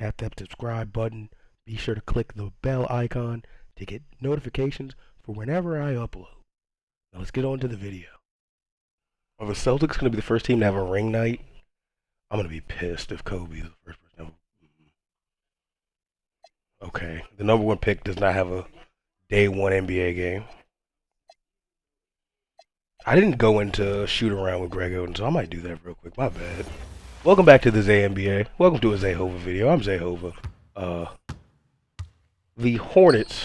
Tap that subscribe button. Be sure to click the bell icon to get notifications for whenever I upload. Now let's get on to the video. Are the Celtics going to be the first team to have a ring night? I'm going to be pissed if Kobe is the first person to have a... Okay, the number one pick does not have a day one NBA game. I didn't go into shoot around with Greg Oden, so I might do that real quick. My bad. Welcome back to the ZNBA. Welcome to a Zayhovah video. I'm Zayhovah. The Hornets,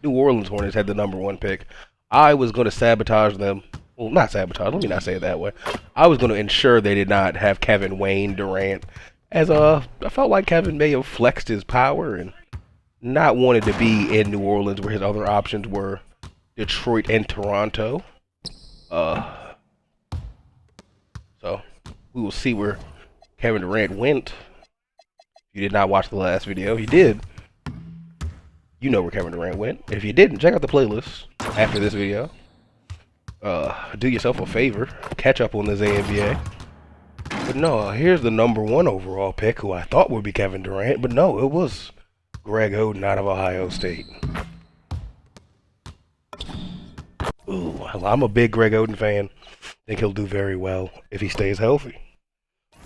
New Orleans Hornets, had the number one pick. I was going to sabotage them. Well, not sabotage. Let me not say it that way. I was going to ensure they did not have Kevin Wayne Durant, as I felt like Kevin may have flexed his power and not wanted to be in New Orleans, where his other options were Detroit and Toronto. So we will see where Kevin Durant went. If you did not watch the last video, if you did, you know where Kevin Durant went. If you didn't, check out the playlist after this video. Do yourself a favor, catch up on the NBA. But no, here's the number one overall pick, who I thought would be Kevin Durant, but no, it was Greg Oden out of Ohio State. Ooh, I'm a big Greg Oden fan. Think he'll do very well if he stays healthy.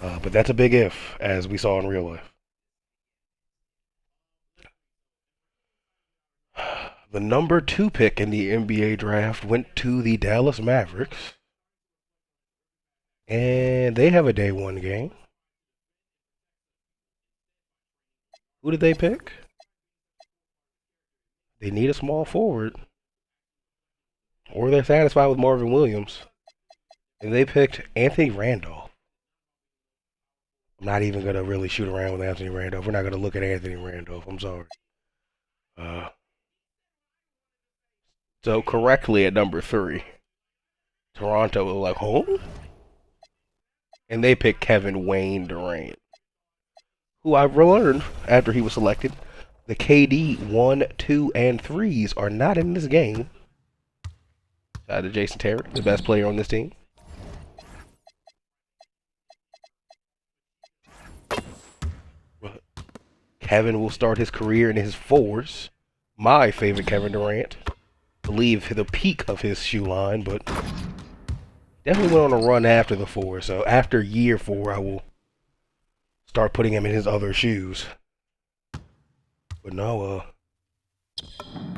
But that's a big if, as we saw in real life. The number two pick in the NBA draft went to the Dallas Mavericks. And they have a day one game. Who did they pick? They need a small forward. Or they're satisfied with Marvin Williams. And they picked Anthony Randolph. I'm not even going to really shoot around with Anthony Randolph. We're not going to look at Anthony Randolph. I'm sorry. So correctly at number 3, Toronto was like, home? And they picked Kevin Wayne Durant, who I've learned after he was selected, the KD 1, 2, and 3s are not in this game. Shout out to Jason Terry, the best player on this team. Kevin will start his career in his 4s. My favorite Kevin Durant. Believe the peak of his shoe line, but definitely went on a run after the 4. So after year 4, I will start putting him in his other shoes. But no,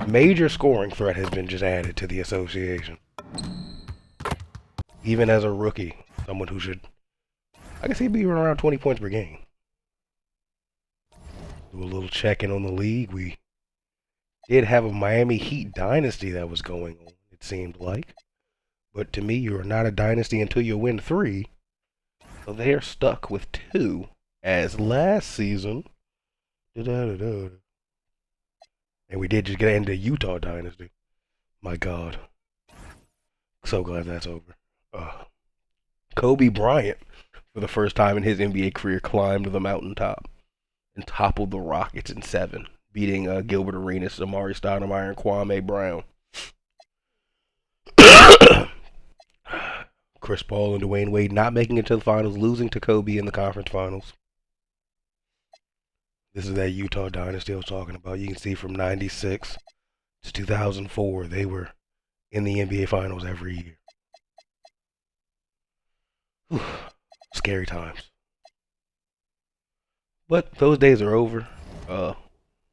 major scoring threat has been just added to the association. Even as a rookie, someone who should, I guess he'd be around 20 points per game. Do a little check-in on the league. We did have a Miami Heat dynasty that was going on, it seemed like. But to me, you are not a dynasty until you win 3. So they are stuck with 2, as last season. And we did just get into Utah dynasty. My God. So glad that's over. Kobe Bryant, for the first time in his NBA career, climbed the mountaintop and toppled the Rockets in 7. Beating Gilbert Arenas, Amari Stoudemire, and Kwame Brown. Chris Paul and Dwayne Wade not making it to the finals, losing to Kobe in the conference finals. This is that Utah dynasty I was talking about. You can see from 96 to 2004, they were in the NBA finals every year. Whew. Scary times. But those days are over.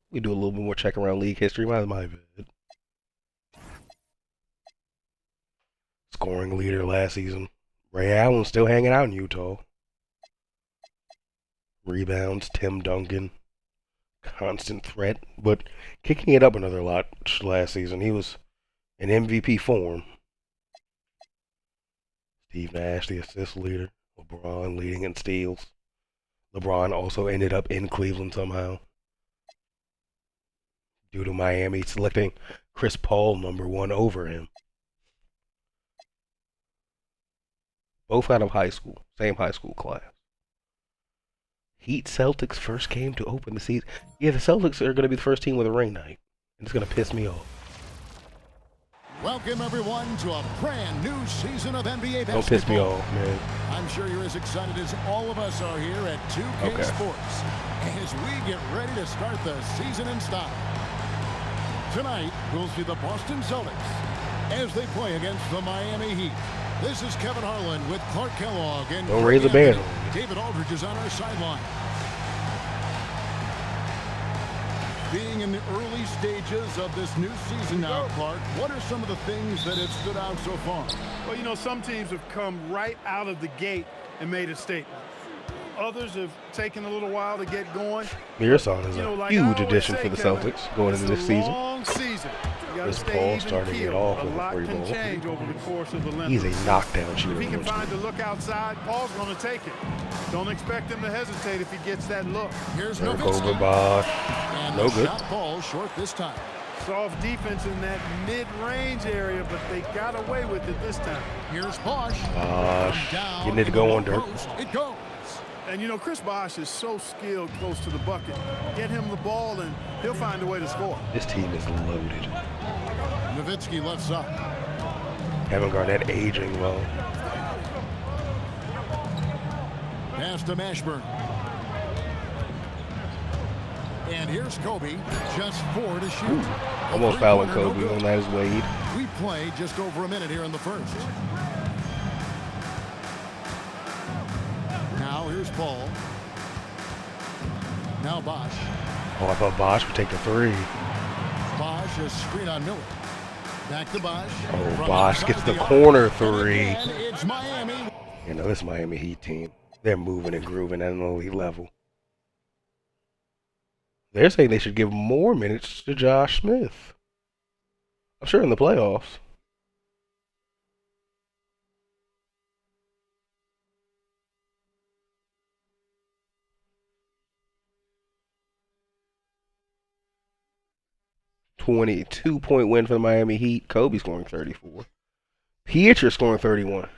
We do a little bit more check around league history. My bad. Scoring leader last season. Ray Allen still hanging out in Utah. Rebounds, Tim Duncan. Constant threat, but kicking it up another lot last season. He was in MVP form. Steve Nash, the assist leader. LeBron leading in steals. LeBron also ended up in Cleveland somehow, due to Miami selecting Chris Paul number 1 over him. Both out of high school, same high school class. Heat Celtics first game to open the season. Yeah, the Celtics are going to be the first team with a ring night, and it's going to piss me off. Welcome, everyone, to a brand new season of NBA basketball. Don't piss me off, man. I'm sure you're as excited as all of us are here at 2K Sports. as we get ready to start the season in style. Tonight, we'll see the Boston Celtics as they play against the Miami Heat. This is Kevin Harlan with Clark Kellogg and Don't raise the band. David Aldridge is on our sideline. Being in the early stages of this new season now, Clark, what are some of the things that have stood out so far? Well, you know, some teams have come right out of the gate and made a statement. Others have taken a little while to get going. Mearson is a huge addition for the Celtics going into this season. Long season. This Paul starting it off with a free ball. Change over the course of the He's a knockdown shooter. If he can find the look outside, Paul's going to take it. Don't expect him to hesitate if he gets that look. Here's over Bosch. No good. Shot ball short this time. Soft defense in that mid-range area, but they got away with it this time. Here's Bosch. Getting it to go on Dirk. It goes. And, you know, Chris Bosh is so skilled close to the bucket. Get him the ball, and he'll find a way to score. This team is loaded. Nowitzki left side. Kevin Garnett aging well. Pass to Mashburn. And here's Kobe. Just 4 to shoot. Almost fouling Kobe on that is Wade. We play just over a minute here in the first. Now here's Paul. Now Bosch. Oh, I thought Bosch would take the three. Bosch is screen on Miller. Back to Bosch. Oh, Bosch gets the corner three. It's Miami. You know, this Miami Heat team, they're moving and grooving at an elite level. They're saying they should give more minutes to Josh Smith. I'm sure in the playoffs. .2 win for the Miami Heat. Kobe scoring 34. Pietrus scoring 31.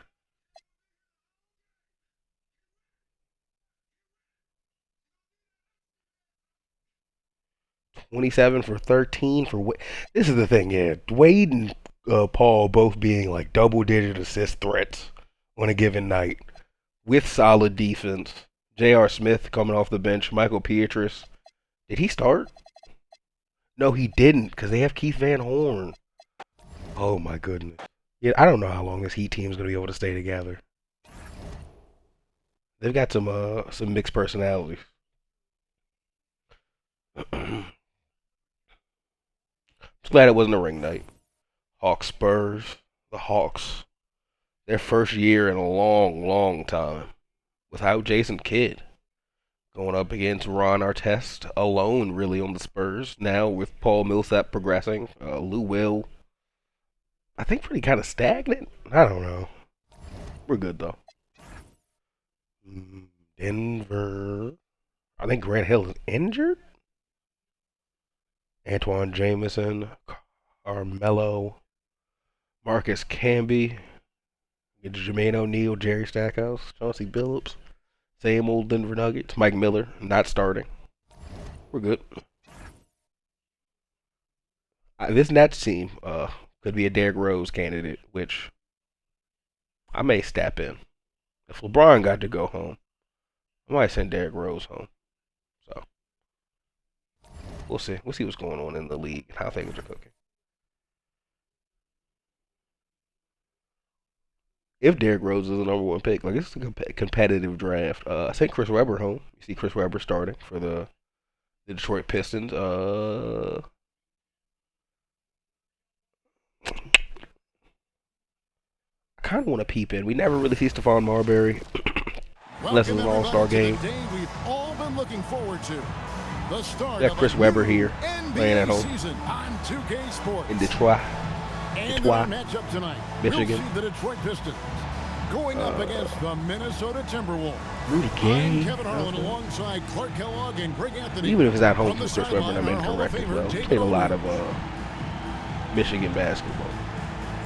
.27 for 13 for Wade. This is the thing, yeah. Wade and Paul both being like double-digit assist threats on a given night with solid defense. J.R. Smith coming off the bench. Michael Pietrus. Did he start? No, he didn't, because they have Keith Van Horn. Oh, my goodness. Yeah, I don't know how long this Heat team is going to be able to stay together. They've got some mixed personalities. Just glad it wasn't a ring night. Hawks Spurs. The Hawks. Their first year in a long, long time. Without Jason Kidd. Going up against Ron Artest alone, really, on the Spurs. Now with Paul Millsap progressing. Lou Will. I think pretty kind of stagnant. I don't know. We're good, though. Denver. I think Grant Hill is injured. Antoine Jameson. Carmelo. Marcus Camby. Jermaine O'Neal. Jerry Stackhouse. Chauncey Billups. Same old Denver Nuggets. Mike Miller, not starting. We're good. This Nets team could be a Derrick Rose candidate, which I may step in. If LeBron got to go home, I might send Derrick Rose home. So, we'll see. We'll see what's going on in the league and how things are cooking. If Derrick Rose is the number one pick, like, it's a competitive draft. I sent Chris Webber home. You see Chris Webber starting for the Detroit Pistons. I kind of want to peep in. We never really see Stephon Marbury unless it's an all-star game. We've all been looking forward to. The start Got Chris Webber here playing at home on 2K Sports. in Detroit. And our matchup tonight, Michigan. we'll see the Detroit Pistons going up against the Minnesota Timberwolves. Rudy I'm Gay. Kevin Harlan alongside Clark Kellogg and Greg Anthony. Even if it's at home From for the Chris Webber, I sideline, mean, our Hall of correctly, Famer, bro. Jake Played a lot Logan. of Michigan basketball.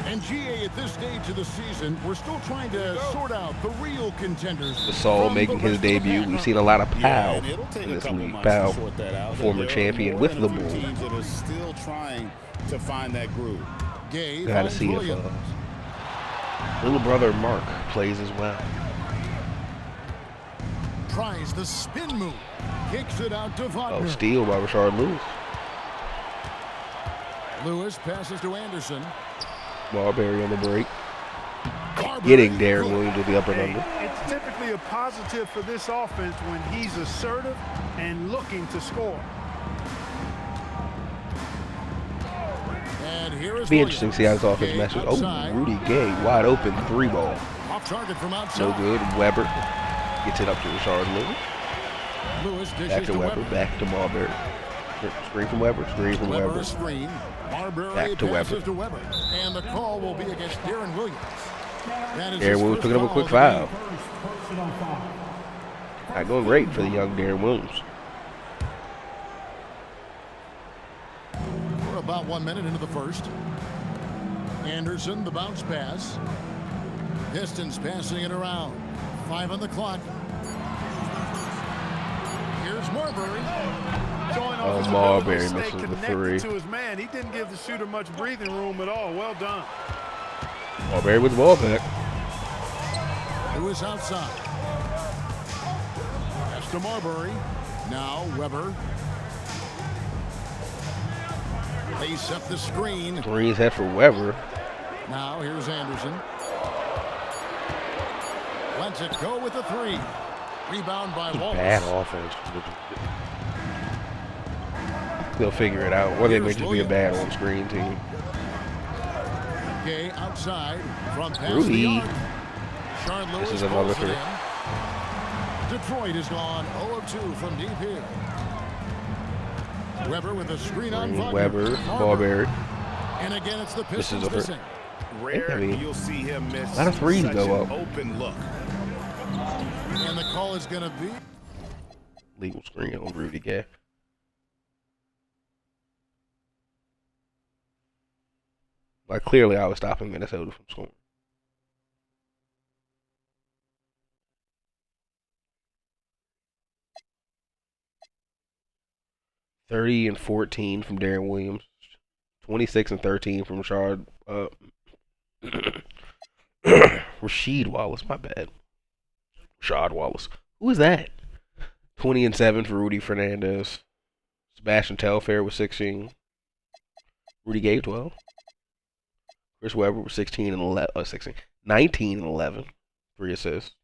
And GA, at this stage of the season, we're still trying to sort out the real contenders. Gasol making his debut. We've seen a lot of Powell and it'll take in a this couple league. months to Powell, sort that out. former There are champion more with than the a few Bulls. teams that are still trying to find that groove. Gay Got to finds see if Williams. little brother Mark plays as well. tries the spin move. Kicks it out to Wagner. Oh, steal by Rashard Lewis. Lewis passes to Anderson. Marbury on the break. Marbury Getting Darren Williams with the upper Hey, number. it's typically a positive for this offense when he's assertive and looking to score. And here is Be interesting to see how this offense Gay meshes. outside. Oh, Rudy Gay, wide open 3-ball. Off target from No outside. good. Weber gets it up to Rashard Lewis. Lewis dishes Back to Weber. Back to Marbury. Screen from Weber. Screen from Weber Weber. screen. Marbury Back to passes Weber. to Weber. And the call will be against Darren Williams. That is Darren his Williams first picking up a quick foul of foul. Not going great for the young Darren Williams. the game. We're about 1 minute into the first. Anderson, the bounce pass. Pistons passing it around. 5 on the clock. Here's Marbury. Showing Oh, off his Marbury ability to misses stay the connected three. to his man. He didn't give the shooter much breathing room at all. Well done. Marbury with the ball back. Lewis outside. Pass to Marbury. Now Weber. They set the screen. Green's head for Weber. Now here's Anderson. Lets it go with the three. Rebound by Wallace. Bad offense. They'll figure it out. Or they may just be a bad on-screen team. Gay outside from past Rudy. the arc. Shard Lewis is another pulls it three. in. Detroit is gone 0 of 2 from deep here. Weber with a screen on Wagner. Weber, Marbury. And again, it's the This is Pistons over. missing. Rare, I mean, you'll see him miss a lot of threes such go an up. open look. And the call is going to be Legal screen on Rudy Gay. Like, clearly I was stopping Minnesota from scoring. "30 and 14 from Darren Williams. 26 and 13 from Rashard. Rasheed Wallace, my bad. Rashad Wallace. Who is that? 20 and 7 for Rudy Fernandez. Sebastian Telfair with 16. Rudy Gay 12. Chris Webber with 16 and 11. 16. 19 and 11. 3 assists.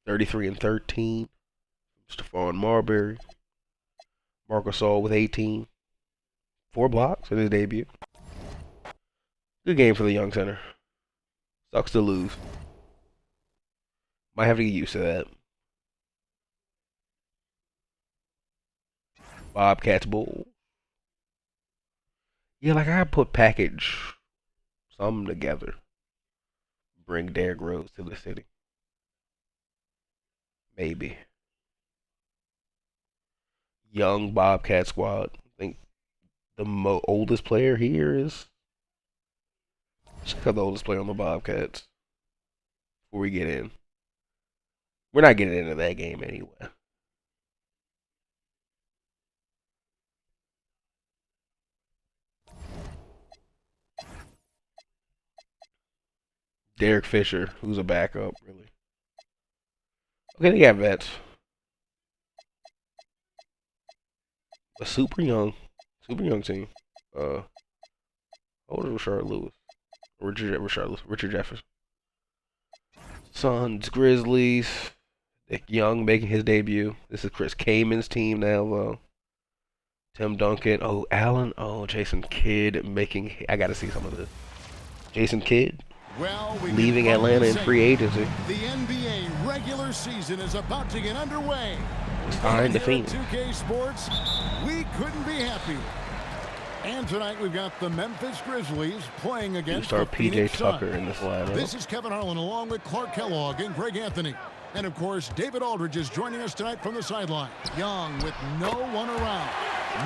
33 and 13. Stephon Marbury. Marcus Gasol with 18. 4 blocks in his debut. Good game for the young center. Sucks to lose. Might have to get used to that. Bobcats Bull. Yeah, like I put package something together. Bring Derrick Rose to the city. Maybe. Young Bobcat squad. I think the oldest player here is. Check out the oldest player on the Bobcats before we get in. We're not getting into that game anyway. Derek Fisher, who's a backup, really. Okay, they got vets. A super young team. How old is Rashard Lewis? Richard Jefferson. Suns, Grizzlies. Nick Young making his debut. This is Chris Kamen's team now, though. Tim Duncan. Oh, Allen. Oh, Jason Kidd making. I got to see some of this. Jason Kidd leaving Atlanta in free agency. The NBA regular season is about to get underway. Signed to Here at Phoenix. 2K Sports, we couldn't be happier. And tonight we've got the Memphis Grizzlies playing You against start the PJ Phoenix Tucker Suns. in this lineup. This is Kevin Harlan along with Clark Kellogg and Greg Anthony. And of course, David Aldridge is joining us tonight from the sideline. Young with no one around.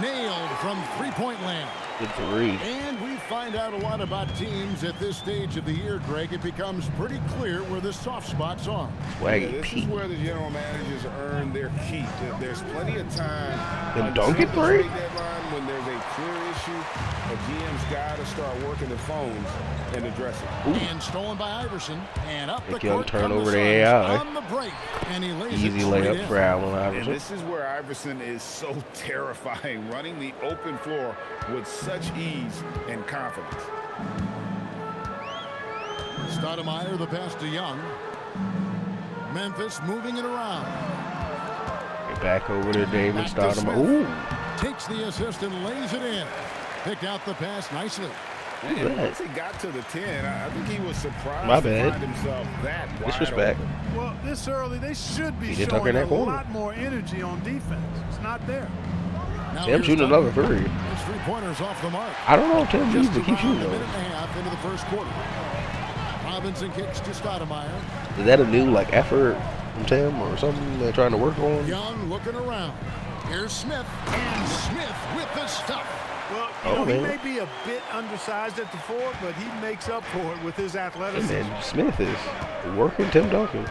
Nailed from three-point land. Good three. And we find out a lot about teams at this stage of the year, Greg. It becomes pretty clear where the soft spots are. Swaggy This Pete. is where the general managers earn their keep. There's plenty of time. Them until Duncan the three? trade deadline when there's a clear issue. A GM's got to start working the phones and address it. And stolen by Iverson. And up the Make young court come turnover the to Suns AI. on the break. And he lays Easy it straight layup in. for Allen And Iverson. this is where Iverson is so terrifying, running the open floor with such ease and confidence. Stoudemire, the pass to Young. Memphis moving it around. Get back over to David Back to Stoudemire. Smith. Ooh. Takes the assist and lays it in. Picked out the pass nicely. And that? once he got to the 10, I think he was surprised My to bad. find himself that wide Disrespect. open. Well, this early, they should be He did tuck in showing that a corner. lot more energy on defense. It's not there. Now Tim here's shooting Duncan. another three. His three-pointers off the mark. I don't know if Tim needs Just to keep around shooting a minute those. and a half into the first quarter. Robinson kicks to Stoudemire. Is that a new like effort from Tim or something they're trying to work on? Young looking around. Here's Smith. And Smith with the stuff. Well, Oh, he man. may be a bit undersized at the four, but he makes up for it with his Hey, athleticism. man, Smith is working Tim Duncan.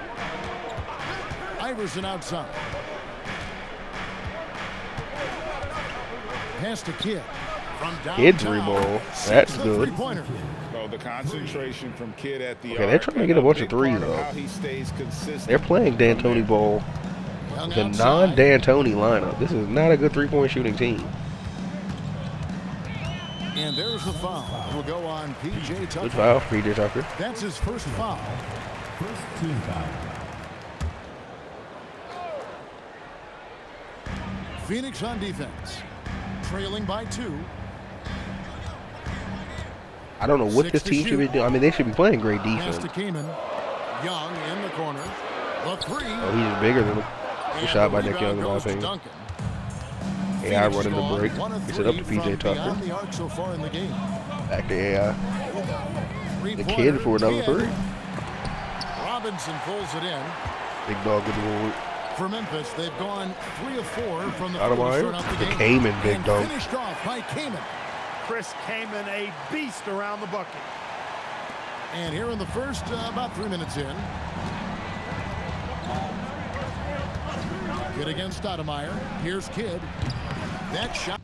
Iverson outside. Pass to Kidd. From downtown. Kid three ball. Sinks That's the good. three-pointer. So the concentration from Kidd at the Okay, they're trying to get a bunch of threes, though. though. How he stays consistent. They're playing D'Antoni ball. Young The outside. non-D'Antoni lineup. This is not a good three-point shooting team. And there's the foul. It will go on P.J. Tucker. Good foul, PJ Tucker. That's his first foul. First team foul. Phoenix on defense. Trailing by 2. I don't know what Six this to team should be shoot. doing. I mean, they should be playing great Pass defense. to Kaman. Young in the corner. The three. Oh, he's just bigger than him. And shot the by Nick rebound Young, in my goes to opinion. Duncan. AI Phoenix running the gone break. 1 of Gets it up to 3 PJ from Tucker. beyond the arc so far in the game. Back to AI. The Three-pointer, kid for another Kidd. three. Robinson pulls it in. Big dog in the board. For Memphis, they've gone 3 of 4 from the Out of field to iron. start out the The game. Kaman big And dog. finished off by Kaman. Chris Kaman, a beast around the bucket. And here in the first, about 3 minutes in. Kidd against Stoudemire. Here's Kidd. That shot.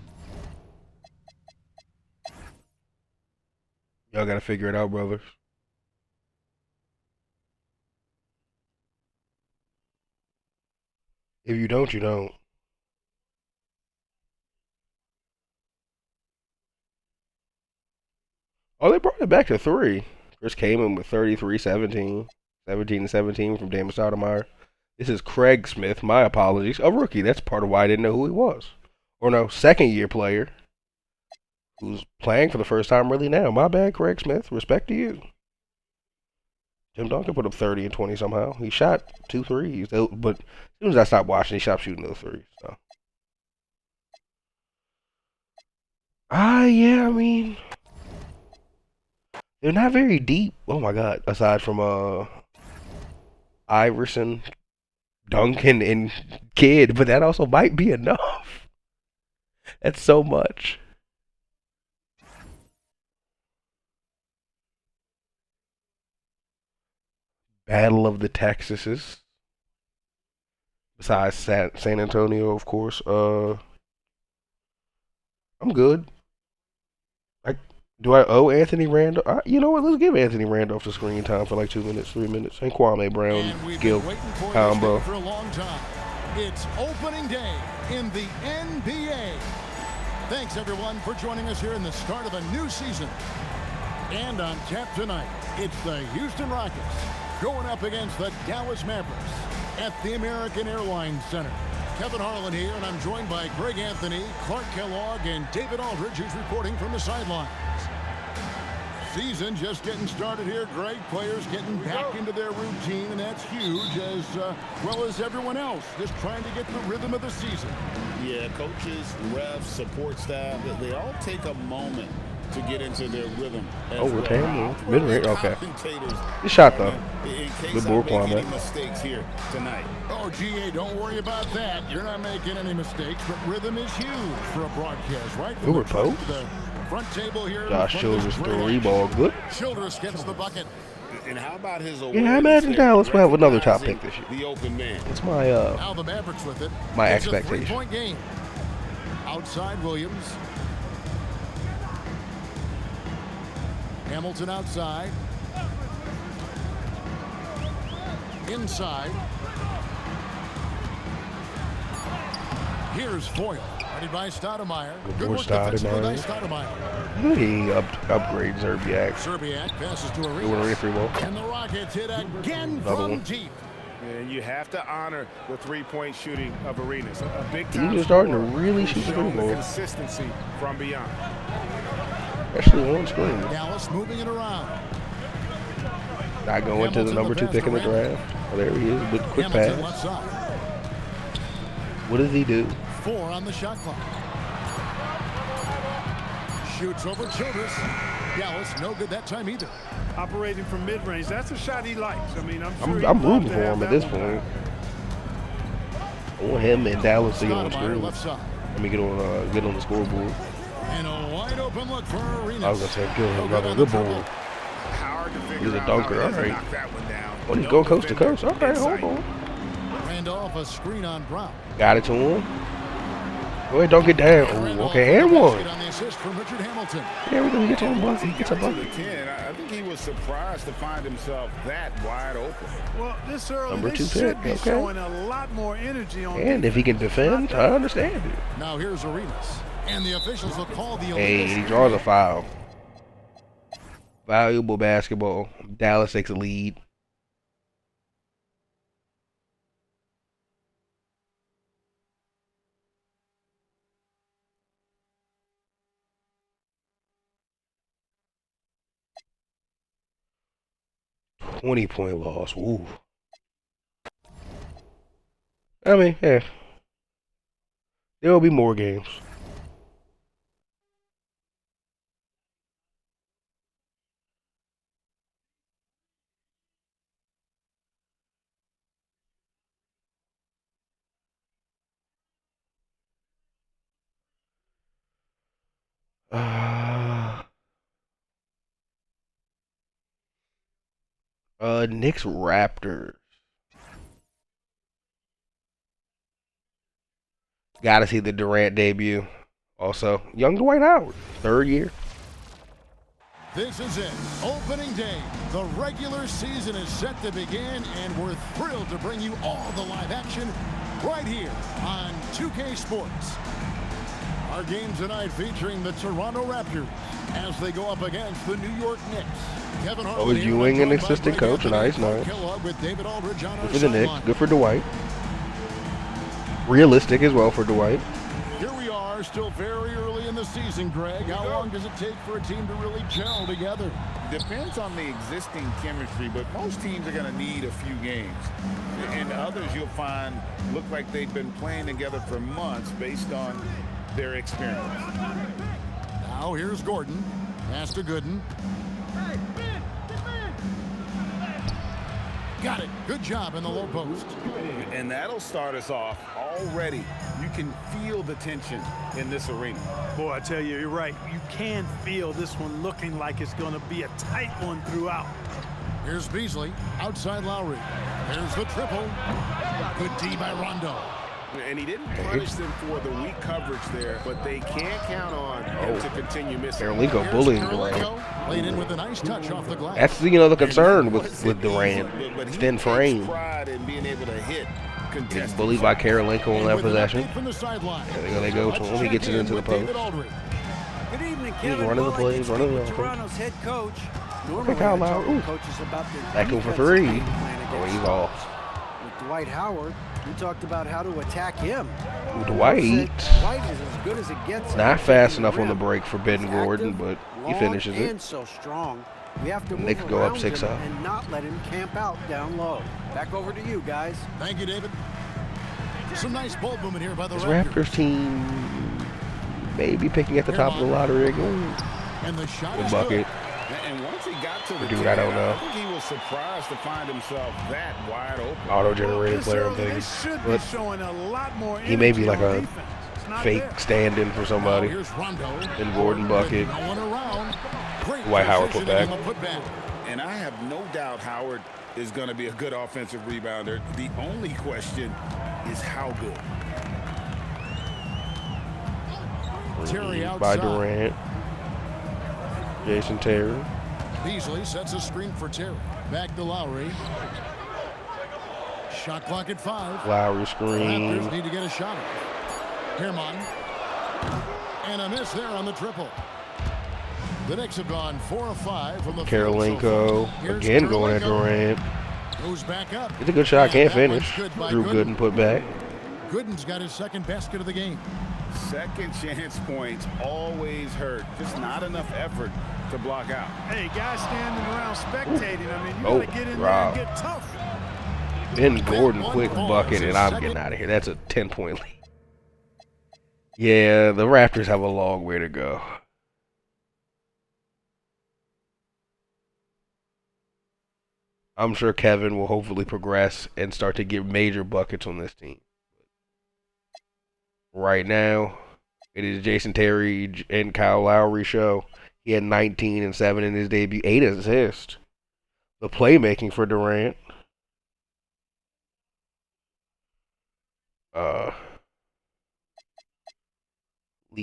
Y'all got to figure it out, brothers. If you don't, you don't. Oh, they brought it back to 3. Chris Kaman with 33, 17. 17 and 17 from Damon Stoudemire. This is Craig Smith. My apologies. A rookie. That's part of why I didn't know who he was. Or no, second-year player who's playing for the first time really now. My bad, Craig Smith. Respect to you. Tim Duncan put up 30 and 20 somehow. He shot 2 threes. But as soon as I stopped watching, he stopped shooting those threes. So. Yeah, I mean, they're not very deep. Oh my God! Aside from Iverson, Duncan, and Kidd, but that also might be enough. That's so much. Battle of the Texases. Besides San Antonio, of course. I'm good. Do I owe Anthony Randolph? You know what? Let's give Anthony Randolph the screen time for like 2 minutes, 3 minutes. And Kwame Brown And we've skill been waiting for combo. this day for a long time. It's opening day in the NBA. Thanks, everyone, for joining us here in the start of a new season. And on tap tonight, it's the Houston Rockets going up against the Dallas Mavericks at the American Airlines Center. Kevin Harlan here, and I'm joined by Greg Anthony, Clark Kellogg, and David Aldridge, who's reporting from the sidelines. Season just getting started here, Greg. Players getting back into their routine, and that's huge, as well as everyone else, just trying to get the rhythm of the season. Yeah, coaches, refs, support staff, they all take a moment to get into their rhythm. Overtime, mid-range, okay. Commentators, Good shot, though. in case Good I ball make any Kwame. mistakes here tonight. Oh, GA, don't worry about that. You're not making any mistakes, but rhythm is huge for a broadcast, right? Who were From the Pope? the front table here. Josh Childress three ball good. Childress gets the bucket. And how about his Yeah, I imagine Dallas will have another top pick this year. The open man. It's my Now the Mavericks with it. my It's expectation. a three-point game. Outside Williams. Hamilton outside. Inside. Here's Foyle. Ready by Stoudemire. Good work defensively by Stoudemire. He upgrade Zerbiak. Serbiak passes to Doing a Arenas. referee ball. And the Rockets hit again Another from one. deep. And you have to honor the three-point shooting of Arenas. A big He's time just starting to scorer really who's shoot the shown three ball. consistency from beyond. Especially on screen. Dallas moving it around. Not going to the number 2 pick in the draft. Oh, there he is with quick Hamilton pass. left side. What does he do? 4 on the shot clock. Shoots over Childress. Dallas no good that time either. Operating from mid-range. That's a shot he likes. I mean, I'm sure I'm he'd love rooting to for have him at that this one point. I want him and Dallas to get on Stoudemire screen. left side. Let me get on the scoreboard. And a wide open look for Arenas. I was gonna say good, No another on the good ball. triple. Hard to figure He's a out dunker, how he doesn't alright. knock that one down. Oh, he's No going coast to defender coast. Okay, in hold sight. on. Randolph a screen on Brown. Got it to him. Go ahead, don't get down. Ooh, Randolph okay, and with the one. basket on the assist from Richard Hamilton. Everything he gets on Once bucket, he he gets got a to the bucket. 10, I think he was surprised to find himself that wide open. Well, this early, Number they 2 should pick, be okay. showing a lot more energy on And if he can defend, I understand it. Now here's Arenas. And the officials will call the Hey, illegal he draws a foul. Valuable basketball. Dallas takes a lead. $20-point loss. Ooh. I mean, yeah. There will be more games. Knicks Raptors. Gotta see the Durant debut. Also, young Dwight Howard, 3rd year. This is it. Opening day. The regular season is set to begin, and we're thrilled to bring you all the live action right here on 2K Sports. Our game tonight featuring the Toronto Raptors as they go up against the New York Knicks. Kevin Harlan Oh, Ewing, an assistant coach. Nice, nice. With David Aldridge on Good our for the Knicks. sideline. Good for Dwight. Realistic as well for Dwight. Here we are, still very early in the season, Greg. How long does it take for a team to really gel together? Depends on the existing chemistry, but most teams are going to need a few games. And others you'll find look like they've been playing together for months based on their experience. Now here's Gordon. Pass to Gooden. Got it. Good job in the low post. And that'll start us off already. You can feel the tension in this arena. Boy, I tell you, you're right. You can feel this one looking like it's going to be a tight one throughout. Here's Beasley. Outside Lowry. There's the triple. Good D by Rondo. And he didn't punish them for the weak coverage there, but they can't count on him to continue missing. Karolinko bullying Durant. Karolinko laid in with a nice touch off the glass. That's the concern with Durant. But he Thin takes frame. pride in being able to hit Getting contested. bullied by Karolinko on And that with an possession. update from the sideline. There they go to him. He Let's gets it check into in the with David post. Aldridge. Good evening, He's Kevin. running the Well, I plays, did running speak the with offense. Toronto's head coach. Normally, Kyle I talk Lowry. to coaches about their Back in for defensive 3. game plan Oh, against he's us. off. With Dwight Howard, we talked about how to attack him. Ooh, Dwight. Dwight is as good as it gets. Not fast enough on the rim. break for Ben He's Gordon, active, but he long, finishes it. And so strong. We have to And move they could go up around 6 him up. and not let him camp out down low. Back over to you guys. Thank you, David. Some nice ball movement here by the This Raptors. Raptors team may be picking at the top of the lottery again. And the shot Good is bucket. And once he got to the Dude, 10, I don't know. I think he was surprised to find himself that wide open. Auto-generated This player, I'm early, they thinking. should be But showing a lot more he may be energy like on a defense. It's not fake there. stand-in for Now somebody. here's Rondo. And Gordon bucket. No one around. Great Dwight Howard put positioning back. on the putback. And I have no doubt Howard is going to be a good offensive rebounder. The only question is how good. Terry By outside. Durant. Jason Terry. Beasley sets a screen for Terry. Back to Lowry. Shot clock at 5. Lowry Raptors screen. need to get a shot off. Herman. And a miss there on the triple. The Knicks have gone 4 of 5 from the field so Karolinko. far. Here's Again going at Karolinko. Durant. Goes back up. It's a good shot. Can't And that one's finish. good by Drew Gooden put back. Gooden's got his second basket of the game. Second chance points always hurt. Just not enough effort to block out. Hey, guys standing around spectating. I mean, you Oh, got to get in there Rob. and get tough. Ben Gordon quick bucket, and I'm getting out of here. That's a 10-point lead. Yeah, the Raptors have a long way to go. I'm sure Kevin will hopefully progress and start to get major buckets on this team. Right now, it is Jason Terry and Kyle Lowry show. He had 19 and 7 in his debut, 8 assists. The playmaking for Durant.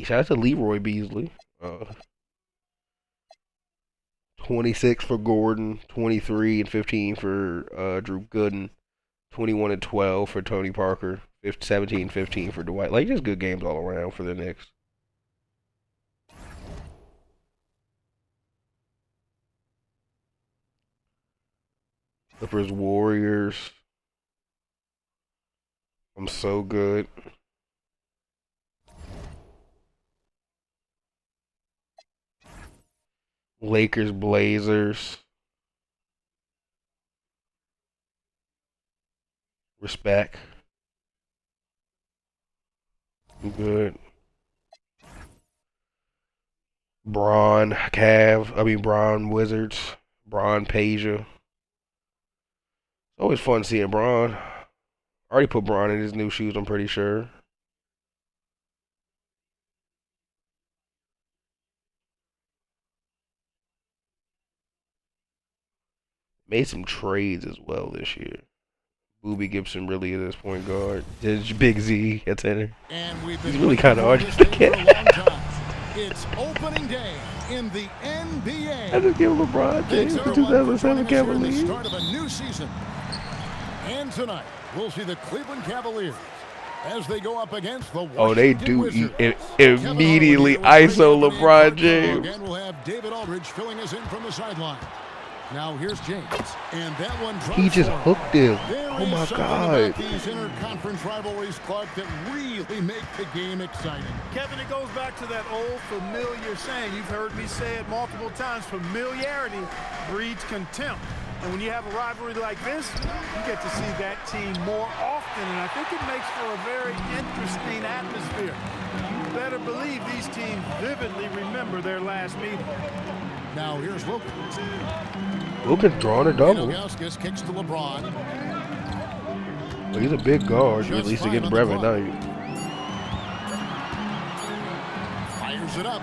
Shout out to Leroy Beasley. 26 for Gordon, 23 and 15 for Drew Gooden, 21 and 12 for Tony Parker, 17 and 15 for Dwight. Like, just good games all around for the Knicks. Clippers Warriors. I'm so good. Lakers Blazers. Respect. Good. Braun Wizards. Braun Peja. It's always fun seeing Braun. Already put Braun in his new shoes, I'm pretty sure. Made some trades as well this year. Booby Gibson really is his point guard. Big Z at center. He's really kind of hard to get. It's opening day in the NBA. I just give LeBron James the 2007 Cavaliers. The start of a new season. And tonight, we'll see the Cleveland Cavaliers as they go up against the Washington Oh, they do Wizards. immediately ISO LeBron James. Again, we'll have David Aldridge filling us in from the sideline. Now here's James, and that one drops. He just hooked him. There Oh is my something God. about these interconference rivalries, Clark, that really make the game exciting. Kevin, it goes back to that old familiar saying. You've heard me say it multiple times. Familiarity breeds contempt. And when you have a rivalry like this, you get to see that team more often. And I think it makes for a very interesting atmosphere. You better believe these teams vividly remember their last meeting. Now here's Wilkins. Wilkins drawing a double. Ilgauskas kicks to LeBron. Well, he's a big guard, at least against Brevin Knight. Fires it up.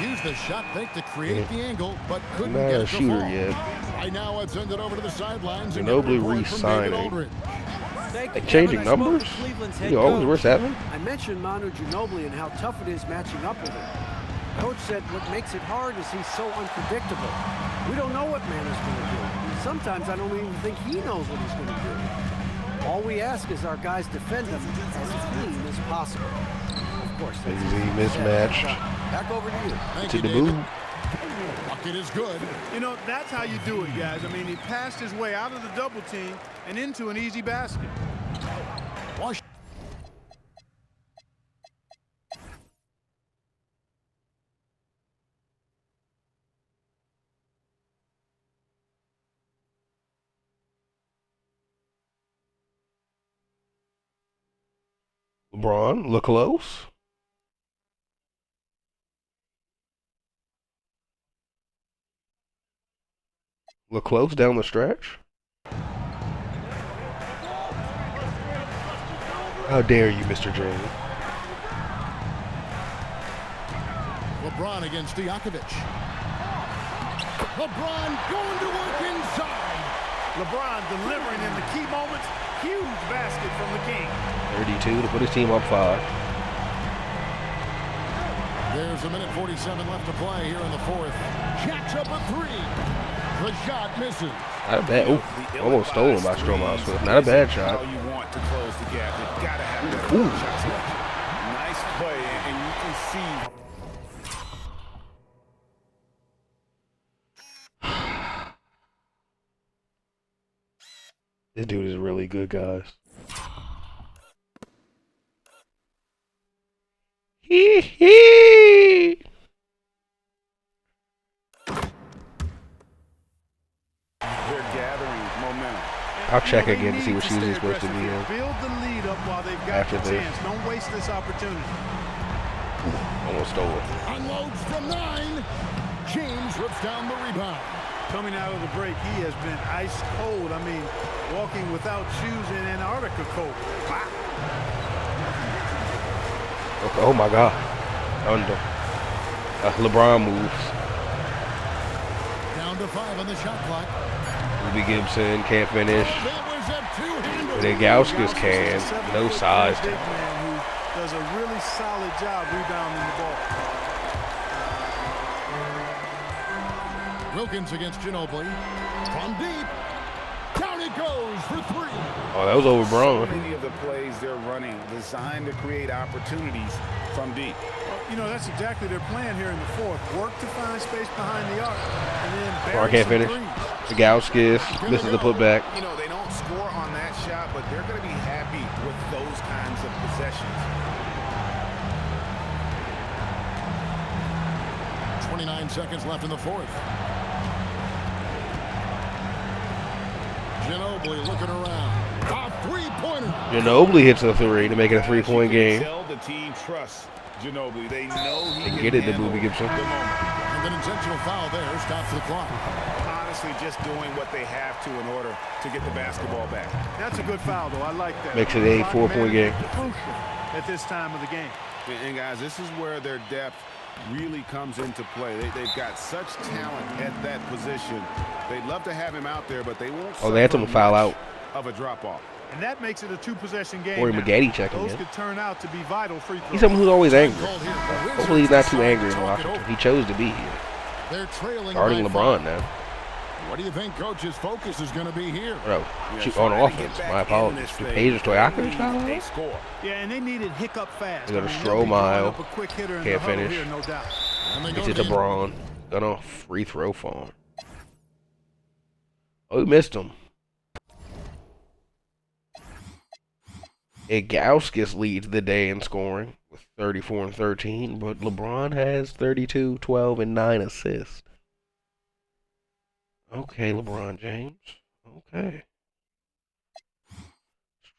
Used the shot fake to create the angle, but couldn't Not get a it to shooter fall. yet. Right now, I've sent it over to the sidelines. and Ginobili get a report from David re-signing. Aldridge. Like changing numbers? You always wear 7? I mentioned Manu Ginobili and how tough it is matching up with him. Coach said what makes it hard is he's so unpredictable. We don't know what Manu's going to do. Sometimes I don't even think he knows what he's going to do. All we ask is our guys defend him as clean as possible. Of course, that's Mismatched. back over to you. Thank To you, the David. boot. Bucket is good. You know, that's how you do it, guys. I mean, he passed his way out of the double team and into an easy basket. Wash. LeBron, look close. Look close down the stretch. How dare you, Mr. James? LeBron against Zayhovah. LeBron going to work inside. LeBron delivering in the key moments. Huge basket from the King. 32 to put his team up 5. There's a minute 47 left to play here in the fourth. Jacks up a 3. The shot misses. Not a bad. Ooh, almost stolen by Stroman Swift. Not a bad shot. You want to close the gap. You've got to have that Ooh. shot selection. Nice play, and you can see. This dude is really good, guys. Hee hee. They're gathering momentum. I'll check again to see what she was supposed to be in. Build the lead up while they've got After the this. chance. Don't waste this opportunity. Almost stole it. Unloads from 9. James rips down the rebound. Coming out of the break, he has been ice cold. I mean, walking without shoes in Antarctica cold. Wow. Okay, oh my God. Under. LeBron moves. Down to 5 on the shot clock. Ruby Gibson can't finish. That was a two-hander. The Gauskas can. No size. Big man who does a really solid job rebounding the ball. Wilkins against Ginobili. From deep. Down it goes for 3. Oh, that was over So Braun. many of the plays they're running designed to create opportunities from deep. You know, that's exactly their plan here in the fourth. Work to find space behind the arc, and then Braun bury can't some finish. threes. The Gauskas misses the putback. You know, they don't score on that shot, but they're going to be happy with those kinds of possessions. 29 seconds left in the fourth. Ginobili looking around. A three-pointer. Ginobili hits a 3 to make it a 3-point game. Tell the team trusts Ginobili. They know he They can get it to handle Boobie Gibson. the moment. And an intentional foul there stops the clock. Honestly, just doing what they have to in order to get the basketball back. That's a good foul, though. I like that. Makes it a 4-point game. Crucial at this time of the game. And guys, this is where their depth really comes into play. They've got such talent at that position. They'd love to have him out there, but they won't. Oh, they had suffer him foul much out. of a drop-off. And that makes it a two-possession game. Corey now. McGaddy checking Those in. could turn out to be vital free throws. He's someone who's always angry. Called here. Hopefully he's not too angry in Washington. He chose to be here. They're trailing Guarding by LeBron 5. now. What do you think Coach's focus is going to be here? No, Yeah, shoot trying on to get offense. back My in apologies. this Do thing. Paige Stoyakovich They foul need a out? score. Yeah, and they needed hiccup fast. They got a they'll be Stroh drawing mile. up a quick hitter in Can't the huddle finish. Here, no doubt. And they Gets go it to the- Braun. Gonna free throw for him. Oh, he missed him. Gauskas leads the day in scoring with 34 and 13, but LeBron has 32, 12, and 9 assists. Okay, LeBron James. Okay.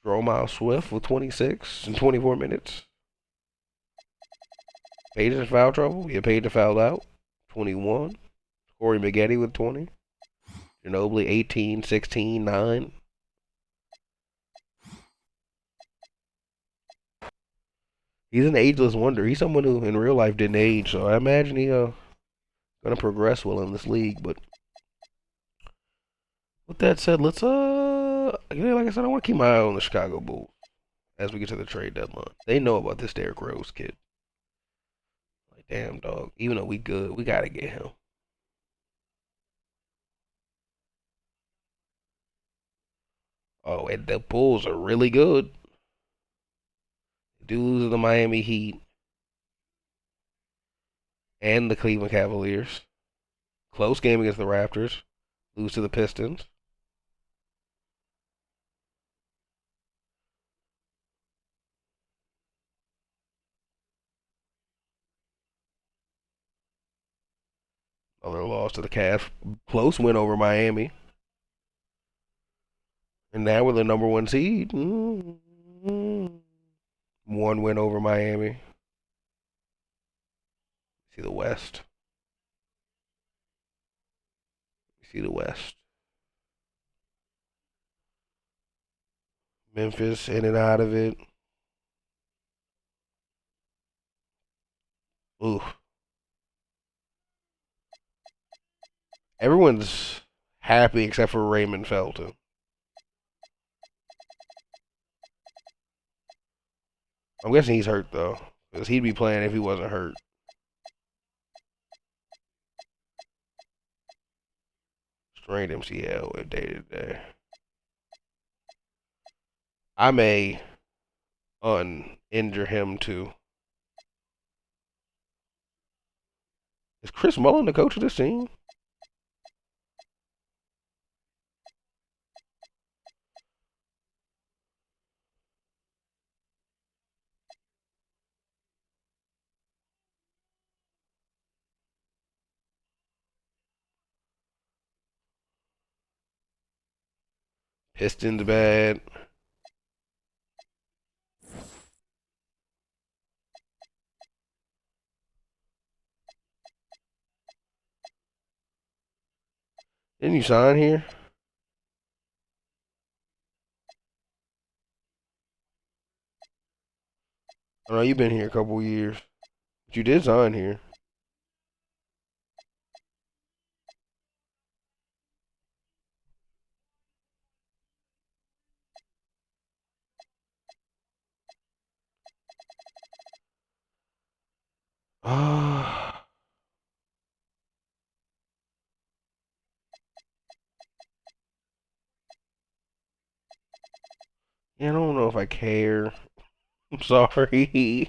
Stromile Swift with 26 in 24 minutes. Page in foul trouble. Yeah, Page fouled out. 21. Corey McGaddy with 20. Ginobili 18, 16, 9. He's an ageless wonder. He's someone who in real life didn't age, so I imagine he gonna progress well in this league. But with that said, let's like I said, I want to keep my eye on the Chicago Bulls as we get to the trade deadline. They know about this Derrick Rose kid. Like, damn dog. Even though we good, we gotta get him. Oh, and the Bulls are really good. Do lose to the Miami Heat and the Cleveland Cavaliers. Close game against the Raptors. Lose to the Pistons. Another loss to the Cavs. Close win over Miami. And now we're the number 1 seed. One win over Miami. See the West. See the West. Memphis in and out of it. Ooh. Everyone's happy except for Raymond Felton. I'm guessing he's hurt though, because he'd be playing if he wasn't hurt. Strained MCL day to day. I may uninjure him too. Is Chris Mullen the coach of this team? Pistons bad. Didn't you sign here? I know you've been here a couple years. But you did sign here. Ah, yeah, I don't know if I care. I'm sorry.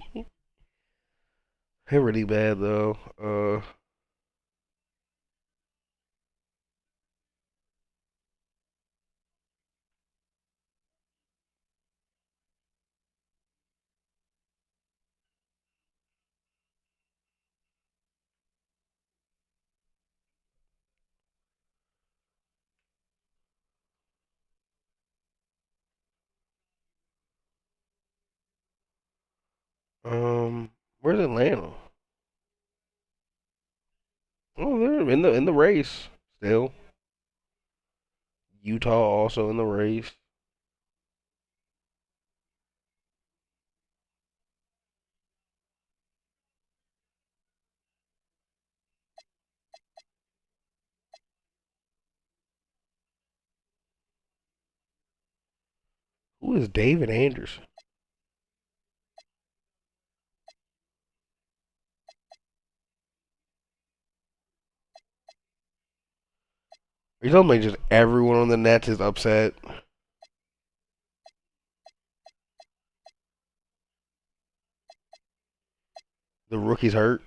They're really bad though. Where's Atlanta? Oh, they're in the race still. Utah also in the race. Who is David Anderson? Are you telling me just everyone on the Nets is upset? The rookie's hurt.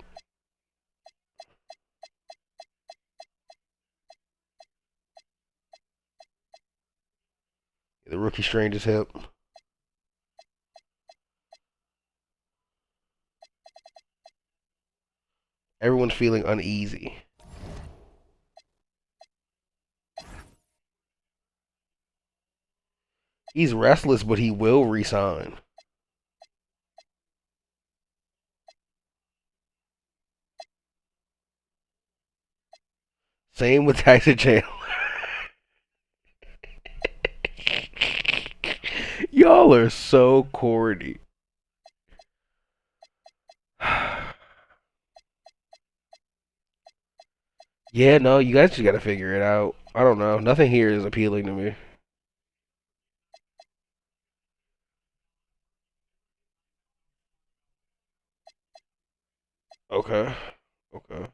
The rookie strained his hip. Everyone's feeling uneasy. He's restless, but he will resign. Same with Tyson Chandler. Y'all are so corny. Yeah, no, you guys just gotta figure it out. I don't know. Nothing here is appealing to me. Okay. Okay.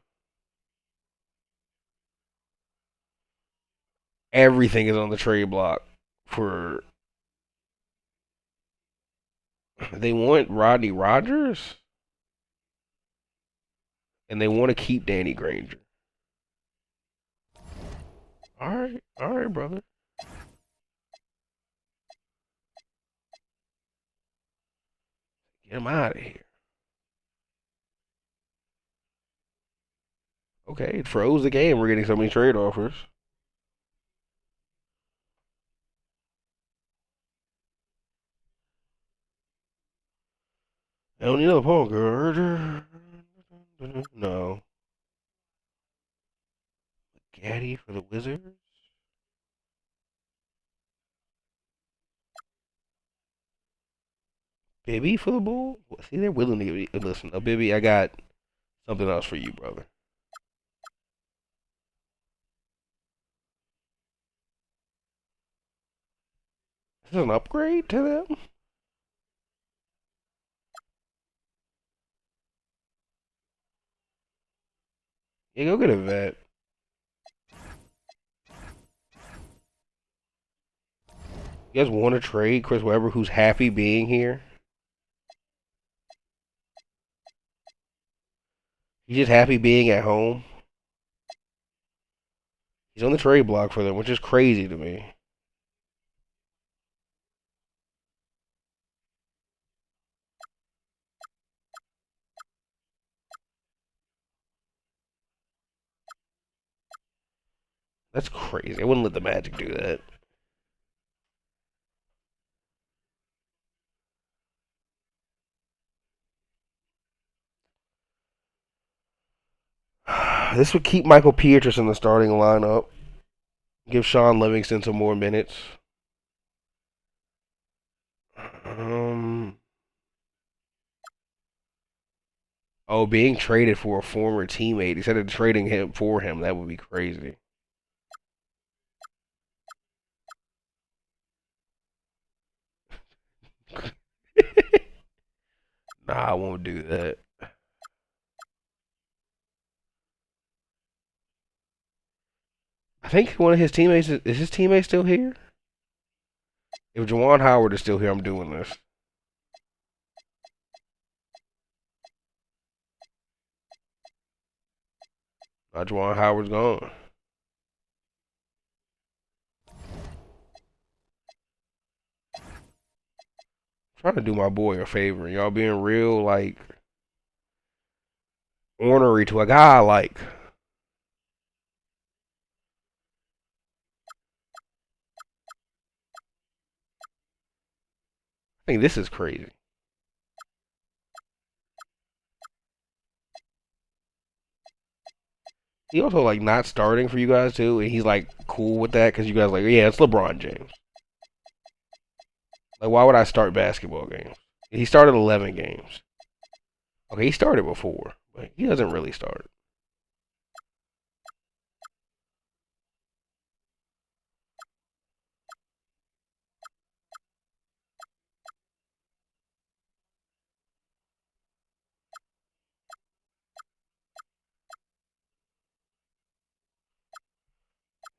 Everything is on the trade block for. They want Rodney Rogers and they want to keep Danny Granger. All right, brother. Get him out of here. Okay, it froze the game. We're getting so many trade offers. I don't need another point guard. No. Gaddy for the Wizards. Bibby for the Bulls. See, they're willing to give me. Listen, Bibby, I got something else for you, brother. This is an upgrade to them? Yeah, go get a vet. You guys want to trade Chris Webber, who's happy being here? He's just happy being at home. He's on the trade block for them, which is crazy to me. That's crazy. I wouldn't let the Magic do that. This would keep Michael Pietrus in the starting lineup. Give Sean Livingston some more minutes. Oh, being traded for a former teammate instead of trading him for him, that would be crazy. Nah, I won't do that. I think one of his teammates is his teammate still here? If Juwan Howard is still here, I'm doing this. Juwan Howard's gone. Trying to do my boy a favor. Y'all being real, like, ornery to a guy I like. I think this is crazy. He also, like, not starting for you guys, too, and he's, like, cool with that because you guys like, yeah, it's LeBron James. Like, why would I start basketball games? He started 11 games. Okay, he started before, but he doesn't really start.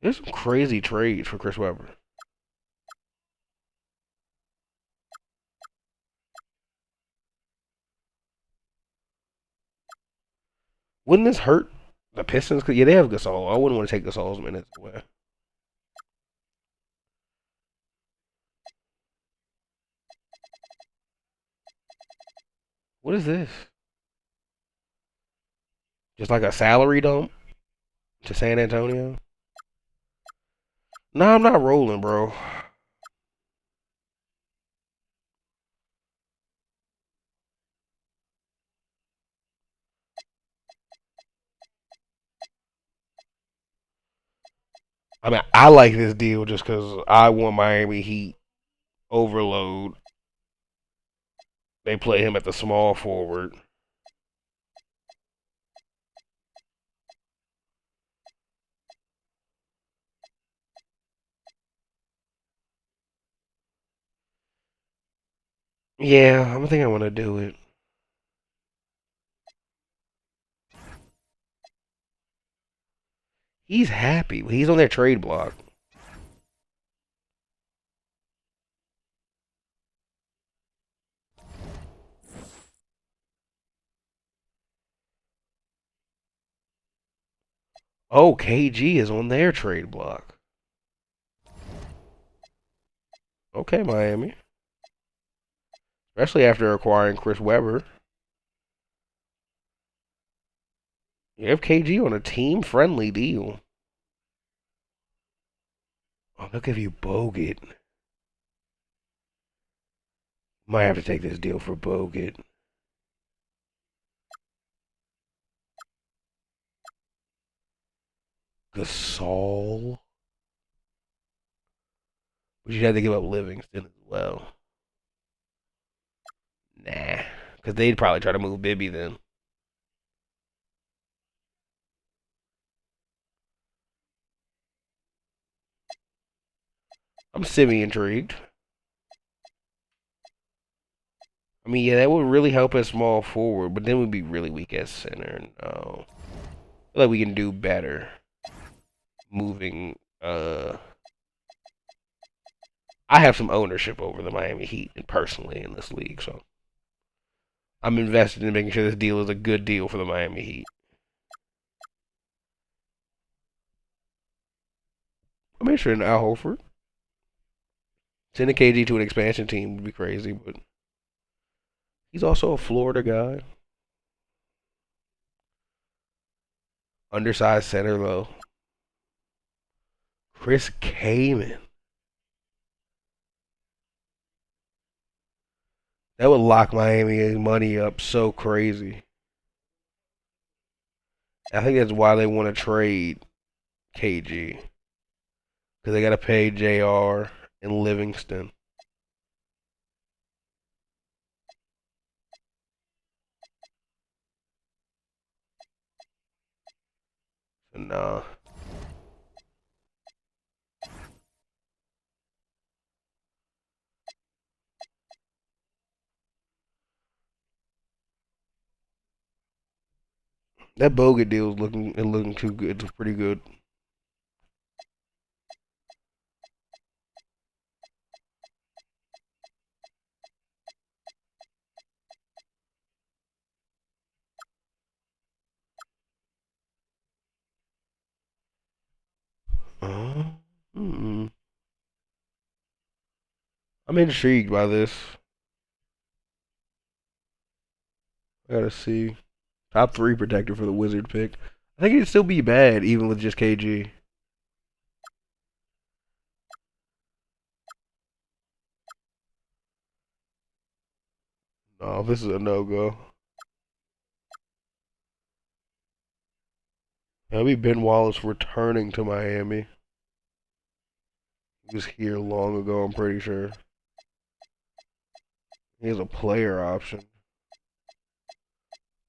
There's some crazy trades for Chris Webber. Wouldn't this hurt the Pistons? Yeah, they have Gasol. I wouldn't want to take Gasol's minutes away. What is this? Just like a salary dump to San Antonio? Nah, I'm not rolling, bro. I mean, I like this deal just because I want Miami Heat overload. They play him at the small forward. Yeah, I think I want to do it. He's happy. He's on their trade block. Oh, KG is on their trade block. Okay, Miami. Especially after acquiring Chris Webber. You have KG on a team-friendly deal. Oh, they'll give you Bogut. Might have to take this deal for Bogut. Gasol. But you'd have to give up Livingston as well. Nah. Because they'd probably try to move Bibby then. I'm semi-intrigued. I mean, yeah, that would really help us small forward, but then we'd be really weak at center. No. I feel like we can do better moving. I have some ownership over the Miami Heat personally in this league, so I'm invested in making sure this deal is a good deal for the Miami Heat. I'm interested in Al Horford. Sending KG to an expansion team would be crazy, but he's also a Florida guy. Undersized center, though. Chris Kaman. That would lock Miami's money up so crazy. I think that's why they want to trade KG. Because they got to pay JR and Livingston. So, nah. That Bogut deal is looking too good. It's pretty good. Uh, mm I'm intrigued by this. I gotta see. Top 3 protector for the Wizard pick. I think it'd still be bad even with just KG. No, this is a no-go. That'll be Ben Wallace returning to Miami. He was here long ago, I'm pretty sure. He has a player option.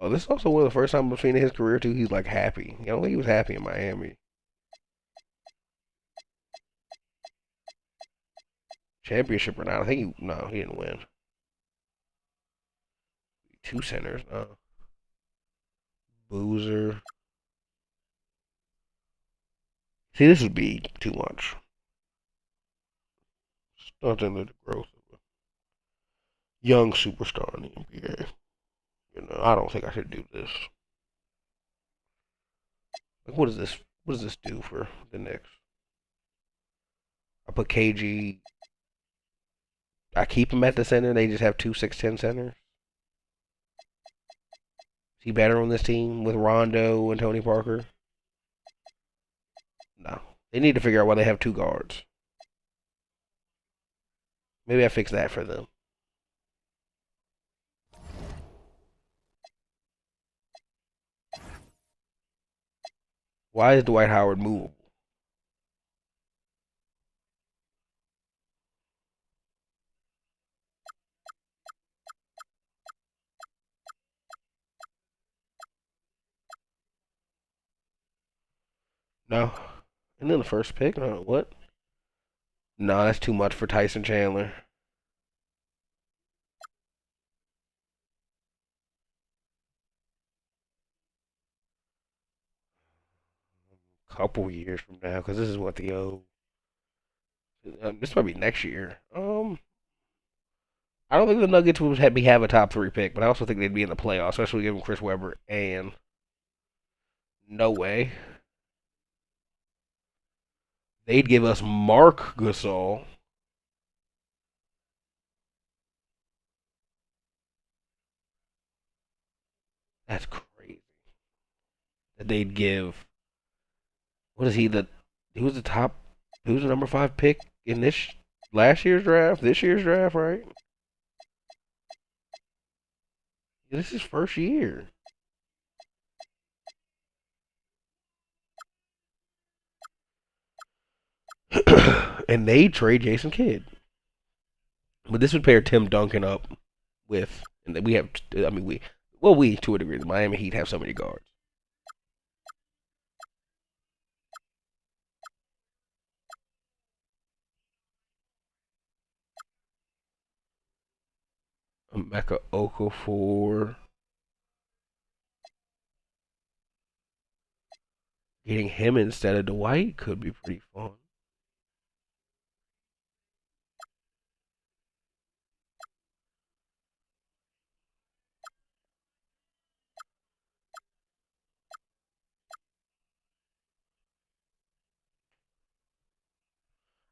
Oh, this is also one of the first times I've seen in his career, too, he's, like, happy. I don't think he was happy in Miami. Championship or not, I think no, he didn't win. 2 centers, no. Boozer. See, this would be too much. Stunting the growth of a young superstar in the NBA. You know, I don't think I should do this. Like, what is this? What does this do for the Knicks? I put KG. I keep him at the center. They just have 2 6'10" centers. Is he better on this team with Rondo and Tony Parker? No. They need to figure out why they have 2 guards. Maybe I fix that for them. Why is Dwight Howard movable? No. And then the first pick? No, what? No, that's too much for Tyson Chandler. Couple years from now, because this is what the this might be next year. I don't think the Nuggets would have a top 3 pick, but I also think they'd be in the playoffs, especially given Chris Webber and no way they'd give us Mark Gasol. That's crazy. That they'd give. What is he? He was the top. He was the number 5 pick in this last year's draft. This year's draft, right? This is his first year. And they trade Jason Kidd. But this would pair Tim Duncan up with, and we have. I mean, we to a degree, the Miami Heat have so many guards. Emeka Okafor. Getting him instead of Dwight could be pretty fun.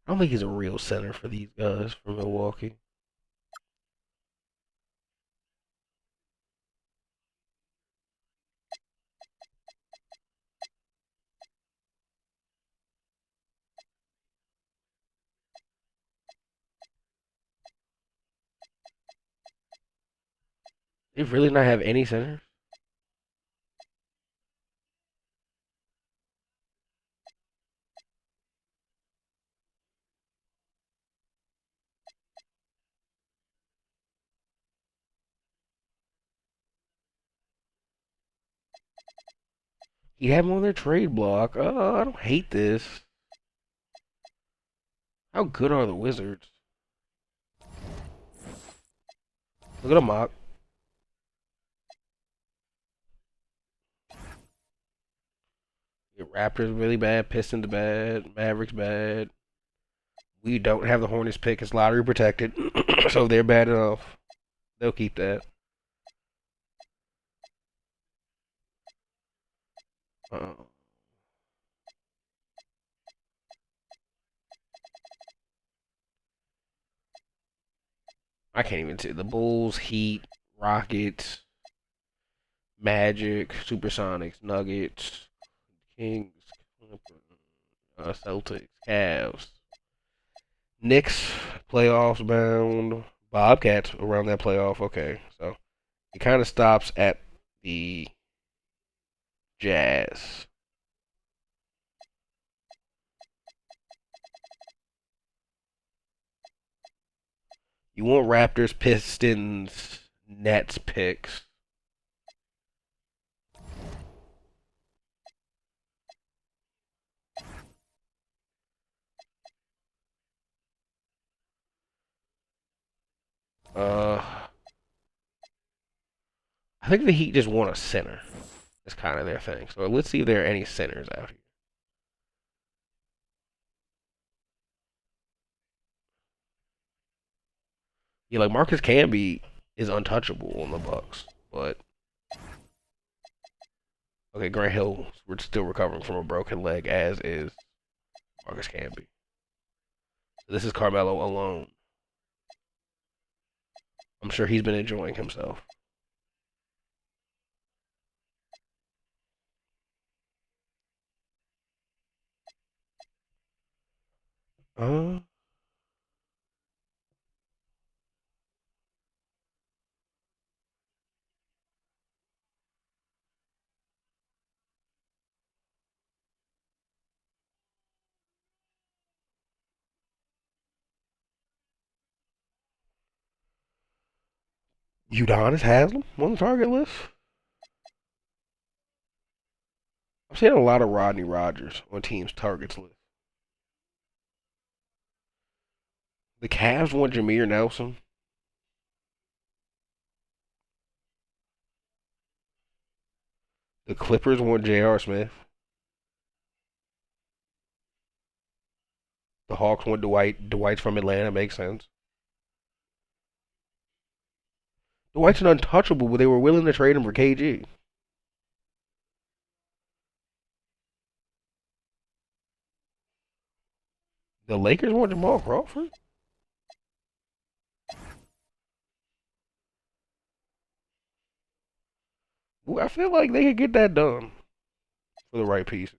I don't think he's a real center for these guys from Milwaukee. They really not have any centers? You have him on their trade block. Oh, I don't hate this. How good are the Wizards? Look at them mock. Yeah, Raptors really bad, Pistons bad, Mavericks bad. We don't have the Hornets pick. It's lottery protected, so they're bad enough. They'll keep that. Uh, I can't even see the Bulls, Heat, Rockets, Magic, Supersonics, Nuggets, Kings, Celtics, Cavs, Knicks, playoffs bound, Bobcats around that playoff. Okay, so it kind of stops at the Jazz. You want Raptors, Pistons, Nets picks. Uh, I think the Heat just want a center. That's kind of their thing. So let's see if there are any centers out here. Yeah, like Marcus Camby is untouchable on the Bucks, but okay, Grant Hill, we're still recovering from a broken leg, as is Marcus Camby. This is Carmelo alone. I'm sure he's been enjoying himself. Uh, Udonis Haslam on the target list. I'm seeing a lot of Rodney Rogers on teams' targets list. The Cavs want Jameer Nelson. The Clippers want J.R. Smith. The Hawks want Dwight. Dwight's from Atlanta. Makes sense. Dwight's an untouchable, but they were willing to trade him for KG. The Lakers want Jamal Crawford. Ooh, I feel like they could get that done for the right pieces.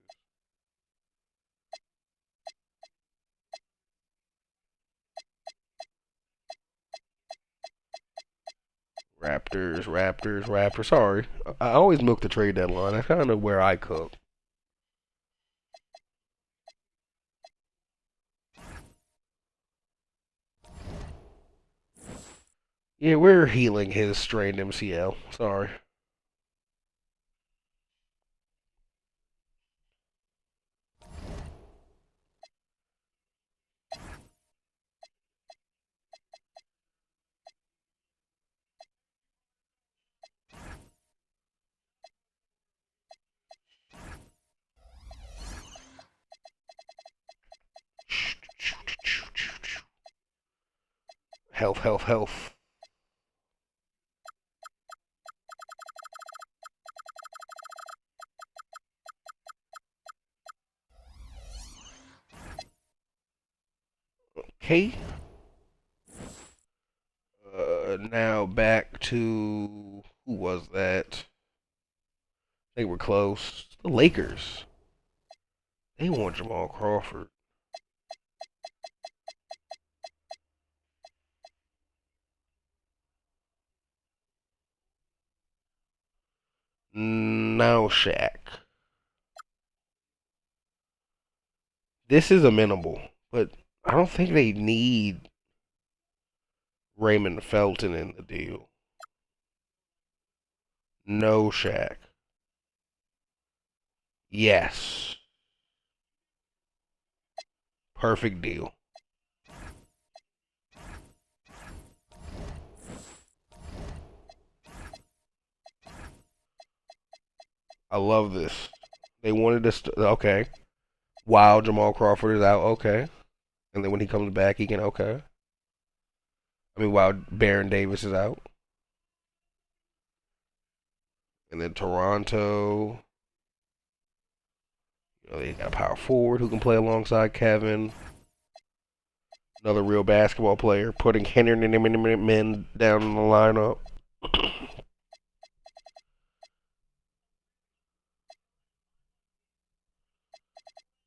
Raptors. Sorry, I always milk the trade deadline. That's kind of where I cook. Yeah, we're healing his strained MCL. Sorry. Health, health, health. Okay. Now back to who was that? They were close. The Lakers. They want Jamal Crawford. No, Shaq. This is amenable, but I don't think they need Raymond Felton in the deal. No, Shaq. Yes. Perfect deal. I love this. They wanted us to, okay. While Jamal Crawford is out, okay. And then when he comes back, he can, okay. I mean, while Baron Davis is out. And then Toronto, they got a power forward who can play alongside Kevin. Another real basketball player, putting Henry men down in the lineup.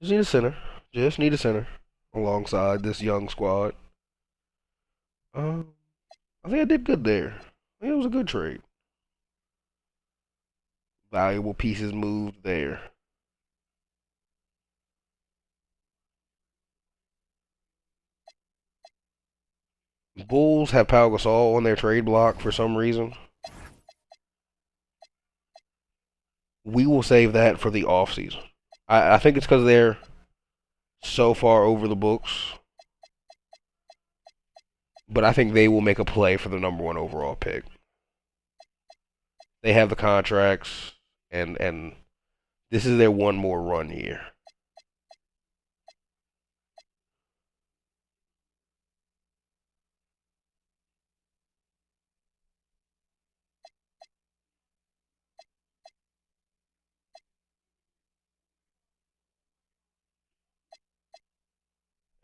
Just need a center. Just need a center alongside this young squad. I think I did good there. I think it was a good trade. Valuable pieces moved there. Bulls have Pau Gasol on their trade block for some reason. We will save that for the offseason. I think it's because they're so far over the books. But I think they will make a play for the #1 overall pick. They have the contracts, and this is their one more run year.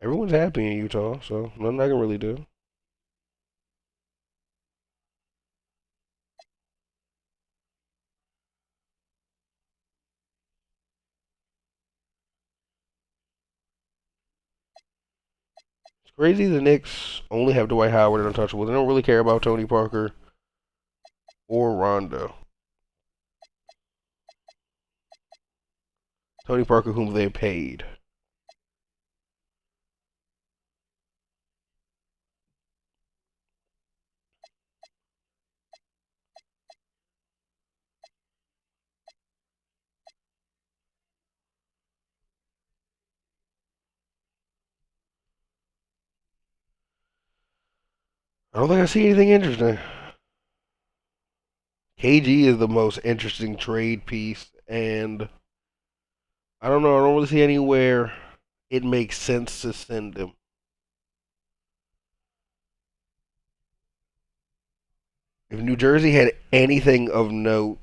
Everyone's happy in Utah, so nothing I can really do. It's crazy the Knicks only have Dwight Howard and untouchable. They don't really care about Tony Parker or Rondo. Tony Parker, whom they paid. I don't think I see anything interesting. KG is the most interesting trade piece, and I don't know. I don't really see anywhere it makes sense to send him. If New Jersey had anything of note,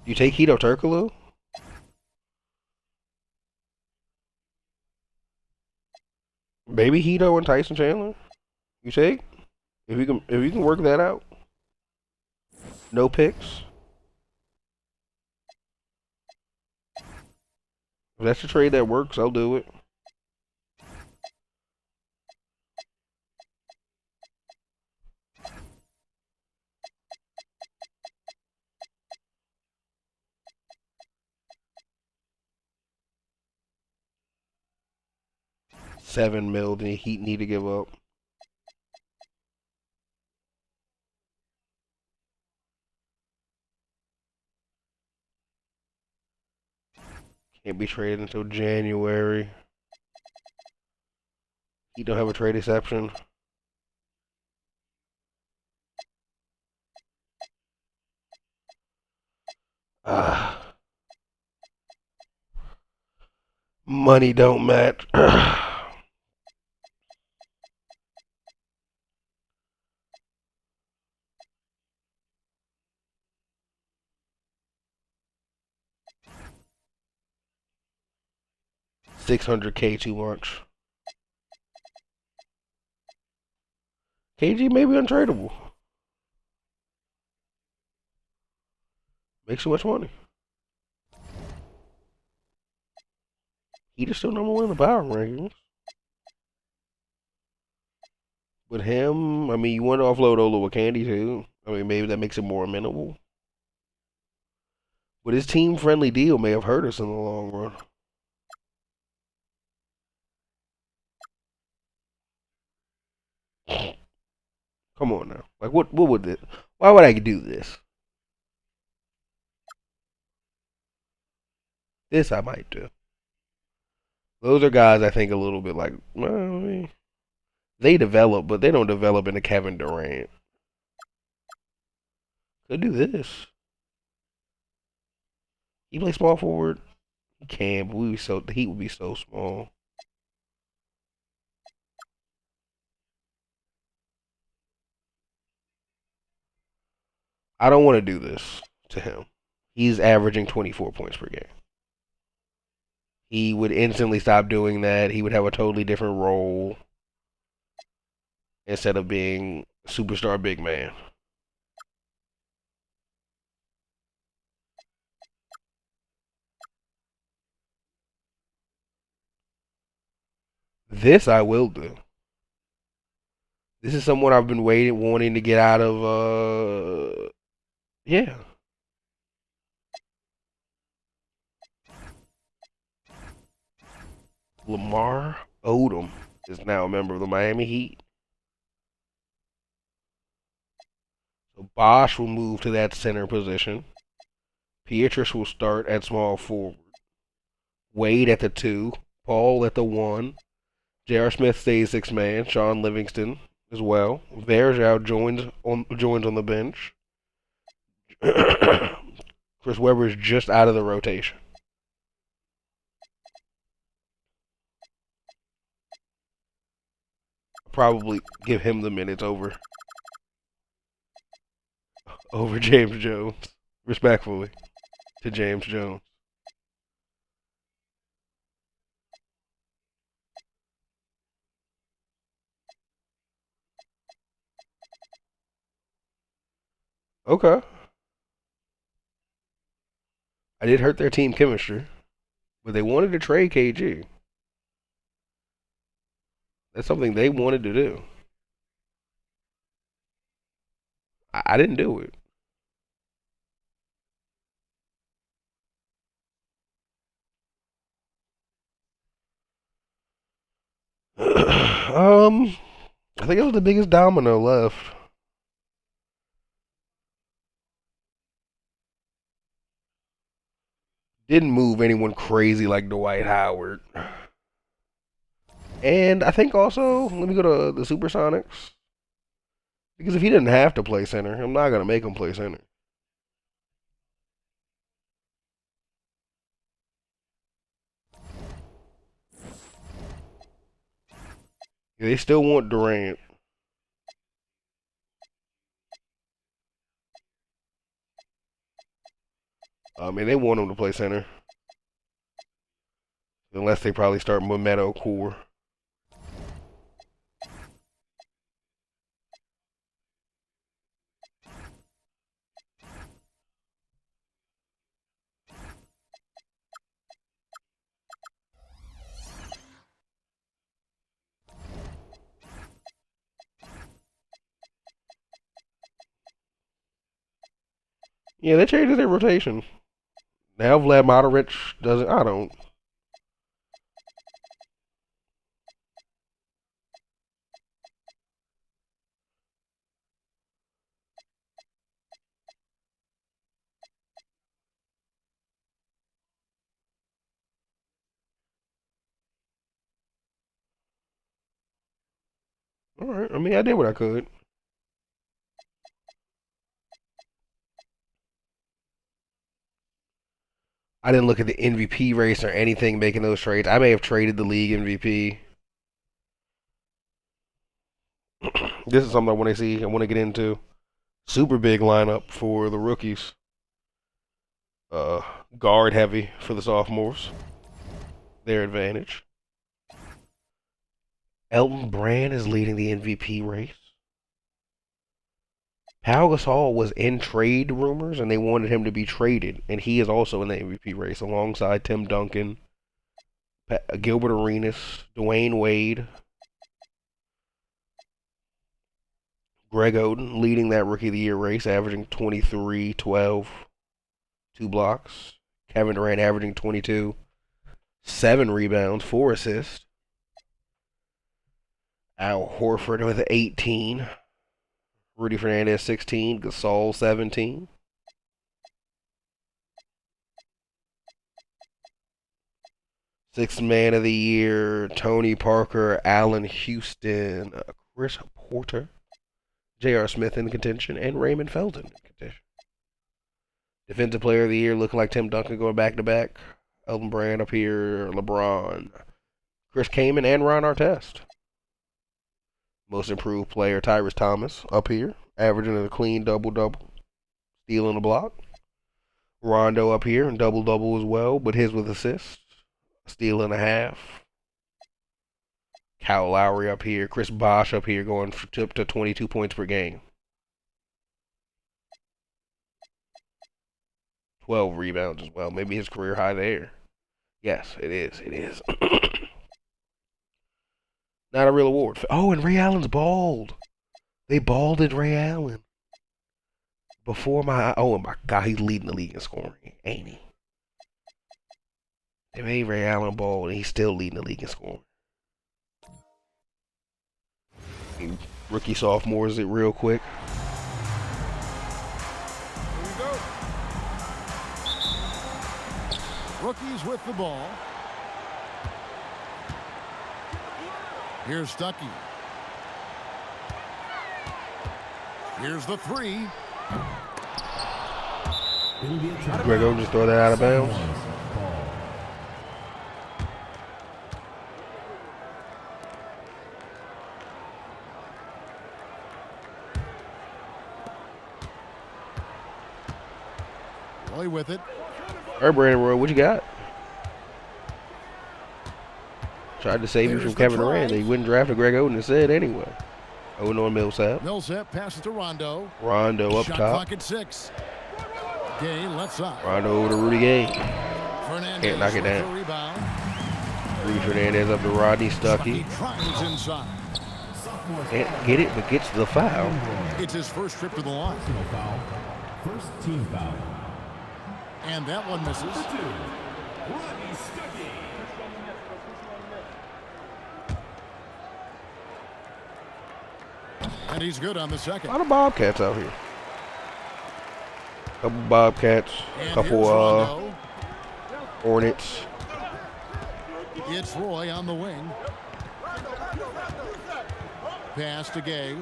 you take Hito Turkoglu? Maybe Hito and Tyson Chandler? You take? If you can work that out. No picks. If that's a trade that works, I'll do it. $7 million the Heat need to give up. Can't be traded until January. Heat don't have a trade exception. Money don't match. 600K too much. KG may be untradeable. Makes too much money. Heat is still number one in the power rankings. With him, I mean, you want to offload Olo Candy too. I mean, maybe that makes it more amenable. But his team-friendly deal may have hurt us in the long run. Come on now. Like, what would this? Why would I do this? This I might do. Those are guys I think a little bit like, well, I mean, they develop, but they don't develop into Kevin Durant. Could do this. He play small forward. He can, but the Heat would be so small. I don't want to do this to him. He's averaging 24 points per game. He would instantly stop doing that. He would have a totally different role instead of being superstar big man. This I will do. This is someone I've been wanting to get out of, yeah. Lamar Odom is now a member of the Miami Heat. So Bosch will move to that center position. Pietrus will start at small forward. Wade at the 2. Paul at the 1. J.R. Smith stays 6 man. Sean Livingston as well. Verjao joins on the bench. Chris Webber is just out of the rotation. I'll probably give him the minutes over James Jones, respectfully, to James Jones. Okay. I did hurt their team chemistry, but they wanted to trade KG. That's something they wanted to do. I didn't do it. I think it was the biggest domino left. Didn't move anyone crazy like Dwight Howard. And I think also, let me go to the Supersonics. Because if he didn't have to play center, I'm not going to make him play center. They still want Durant. And they want him to play center. Unless they probably start Memeto core. Yeah, they changed their rotation. Now Vlad Modric doesn't. I don't. All right. I mean, I did what I could. I didn't look at the MVP race or anything making those trades. I may have traded the league MVP. This is something I want to see. I want to get into. Super big lineup for the rookies. Guard heavy for the sophomores. their advantage. Elton Brand is leading the MVP race. Pau Gasol was in trade rumors, and they wanted him to be traded, and he is also in the MVP race alongside Tim Duncan, Gilbert Arenas, Dwayne Wade, Greg Oden leading that Rookie of the Year race, averaging 23, 12, 2 blocks. Kevin Durant averaging 22, 7 rebounds, 4 assists. Al Horford with 18. Rudy Fernandez 16. Gasol 17. Sixth man of the year, Tony Parker, Allen Houston, Chris Porter, J.R. Smith in contention, and Raymond Felton in contention. Defensive player of the year looking like Tim Duncan going back-to-back. Elton Brand up here, LeBron, Chris Kaman, and Ron Artest. Most improved player, Tyrese Thomas up here, averaging a clean double-double, stealing a block. Rondo up here, and double-double as well, but his with assists, steal and a half. Kyle Lowry up here, Chris Bosh up here going up to 22 points per game. 12 rebounds as well. Maybe his career high there. Yes, it is. It is. Not a real award. Oh, and Ray Allen's bald. They balded Ray Allen. Before my... Oh, my God, he's leading the league in scoring, ain't he? They made Ray Allen bald, and he's still leading the league in scoring. Rookie sophomores it real quick. Here we go. Rookies with the ball. Here's Stuckey. Here's the three. Greg Oden just throw that out of bounds. Roy with it. All right, Brandon Roy, what you got? Tried to save you from Kevin Durant. They wouldn't draft a Greg Oden instead anyway. Oden on Millsap. Millsap passes to Rondo. Rondo up Shot top. clock at 6. Gay left side. Rondo over to Rudy Gay. Fernandez Can't knock it with the down. rebound. Rudy Fernandez up to Rodney Stuckey. Stuckey tries inside. Can't get it, but gets the foul. It's his first trip to the line. First team foul. And that one misses. And he's good on the A second. lot of Bobcats out here. Couple Bobcats, And couple here's Rondo. Hornets. It's Roy on the wing. Pass to Gay.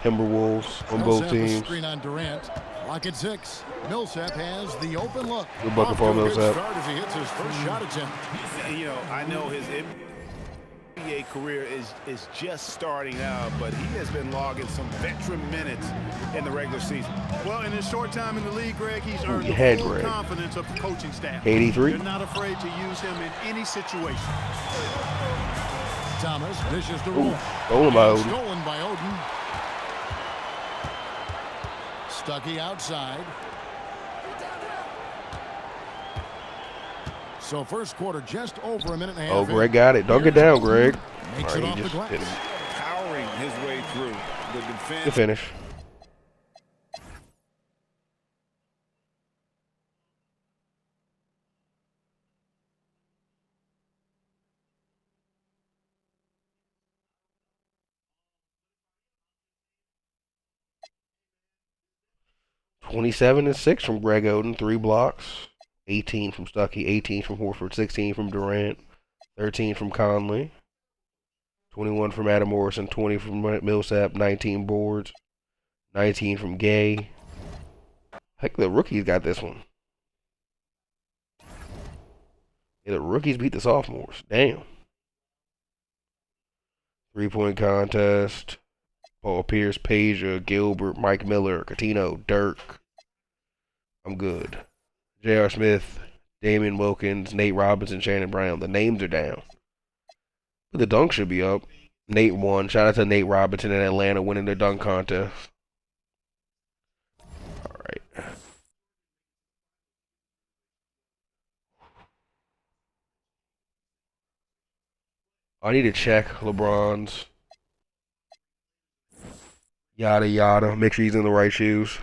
Timberwolves on both Millsap with teams. screen on Durant. Lock at 6. Millsap has the open look. Good bucket Off for to a good Millsap. start as he hits his first shot attempt. You know, I know his NBA career is just starting out, but he has been logging some veteran minutes in the regular season. Well, in his short time in the league, Greg, he's earned you had the full Greg. confidence of the coaching staff. 83. They're not afraid to use him in any situation. Thomas dishes to Ooh, Roy. stolen by Oden. Stolen by Oden. Stuckey outside. So first quarter just over a minute and a half. Oh, Greg got it. Dunk it down, Greg. Makes All it right, off he the just glass. didn't. Powering his way through the defense. Good finish. (27-6) from Greg Oden, 3 blocks. 18 from Stuckey, 18 from Horford, 16 from Durant, 13 from Conley, 21 from Adam Morrison, 20 from Millsap, 19 boards, 19 from Gay. Heck, the rookies got this one. Yeah, the rookies beat the sophomores. Damn. 3-point contest. Paul Pierce, Peja, Gilbert, Mike Miller, Catino, Dirk. I'm good. J.R. Smith, Damian Wilkins, Nate Robinson, Shannon Brown. The names are down. But the dunk should be up. Nate won. Shout out to Nate Robinson in Atlanta winning the dunk contest. All right. I need to check LeBron's. Yada yada. Make sure he's in the right shoes.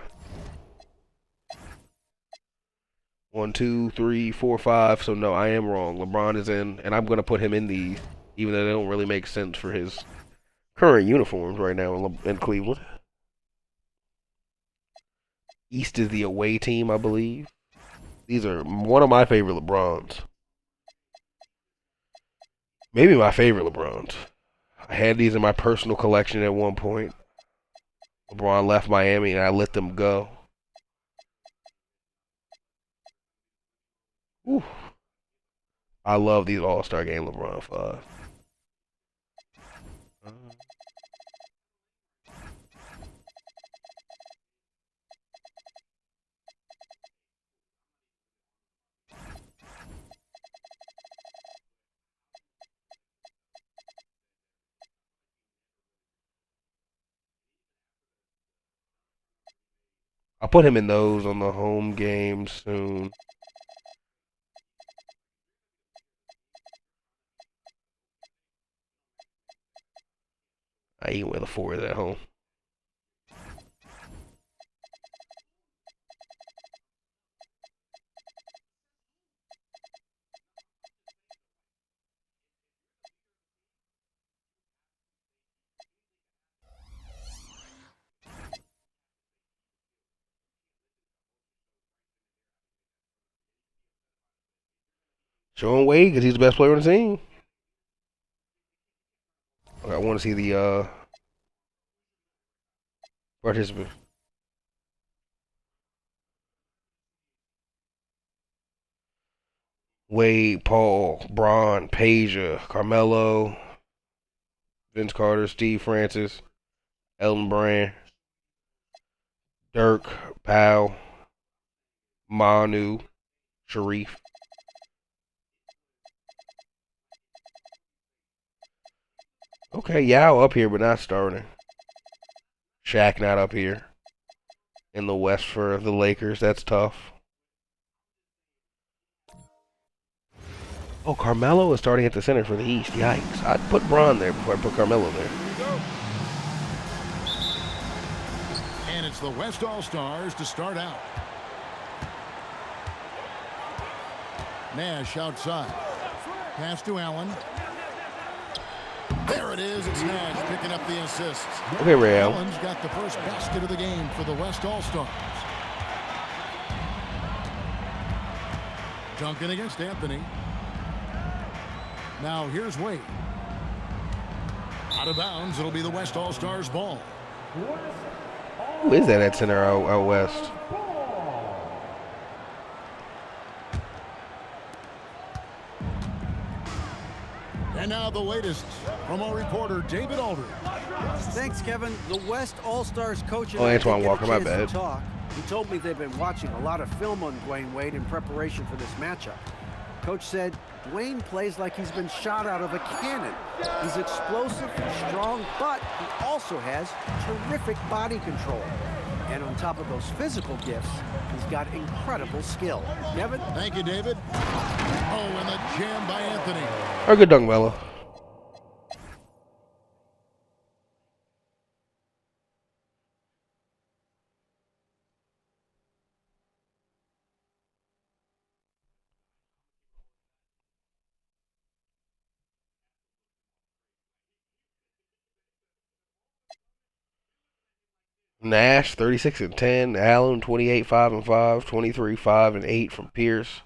1, 2, 3, 4, 5. So no, I am wrong. LeBron is in, and I'm gonna put him in these, even though they don't really make sense for his current uniforms right now in Cleveland. East is the away team, I believe. These are one of my favorite LeBrons. Maybe my favorite LeBrons. I had these in my personal collection at one point. LeBron left Miami and I let them go. Whew. I love these All-Star Game LeBron 5. I'll put him in those on the home games soon. I even wear the 4s at home. Showing Wade because he's the best player on the team. I want to see the participant. Wade, Paul, Bron, Peja, Carmelo, Vince Carter, Steve Francis, Elton Brand, Dirk, Powell, Manu, Sharif. Okay, Yao up here, but not starting. Shaq not up here. In the West for the Lakers, that's tough. Oh, Carmelo is starting at the center for the East. Yikes. I'd put Bron there before I put Carmelo there. And it's the West All-Stars to start out. Nash outside. Pass to Allen. There it is. It's Nash picking up the assist. Okay, Ray Allen. Allen's got the first basket of the game for the West All-Stars. Duncan against Anthony. Now here's Wade. Out of bounds. It'll be the West All-Stars ball. Who is that at center out west? And now the latest from our reporter, David Aldridge. Thanks, Kevin. The West All-Stars coach. Oh, Antoine Walker, my bad. He told me they've been watching a lot of film on Dwayne Wade in preparation for this matchup. Coach said Dwayne plays like he's been shot out of a cannon. He's explosive, strong, but he also has terrific body control. And on top of those physical gifts, he's got incredible skill. Kevin? Thank you, David. Oh, and the jam by Anthony. Or good dunk, Melo. Nash 36 and 10, Allen 28 5 and 5, 23 5 and 8 from Pierce,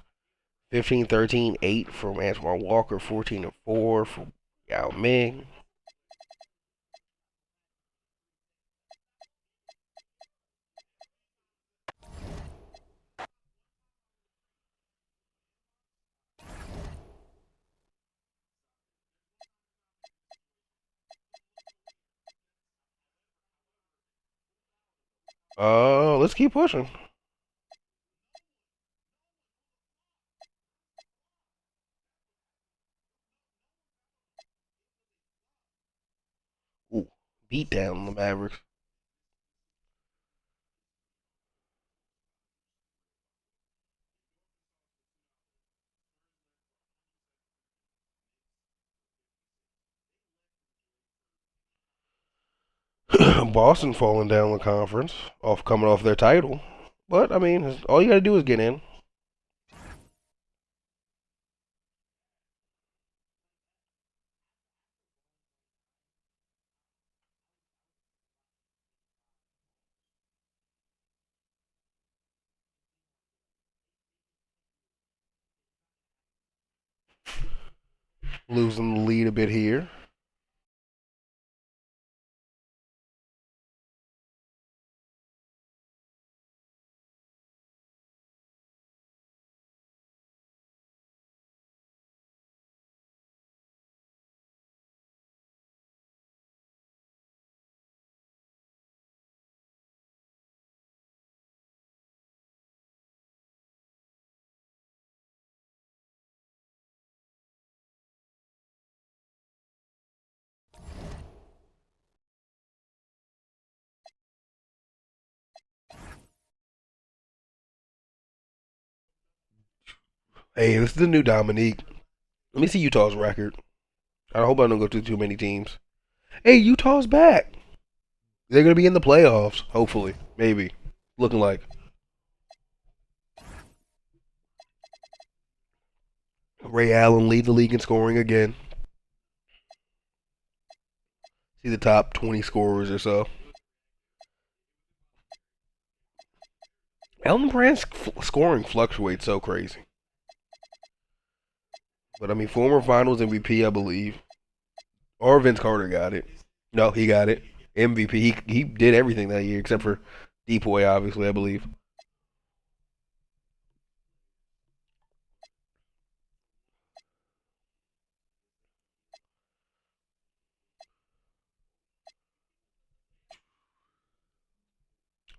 15 13 8 from Antoine Walker, 14 and 4 from Yao Ming. Let's keep pushing. beat down on the Mavericks. Boston falling down the conference, coming off their title. But I mean, all you got to do is get in. Losing the lead a bit here. Hey, this is the new Dominique. Let me see Utah's record. I hope I don't go through too many teams. Hey, Utah's back. They're going to be in the playoffs, hopefully. Maybe. Looking like. Ray Allen lead the league in scoring again. See the top 20 scorers or so. Elton Brand's scoring fluctuates so crazy. But I mean, former Finals MVP, I believe. Or Vince Carter got it. No, he got it. MVP. He did everything that year except for Depoy, obviously, I believe.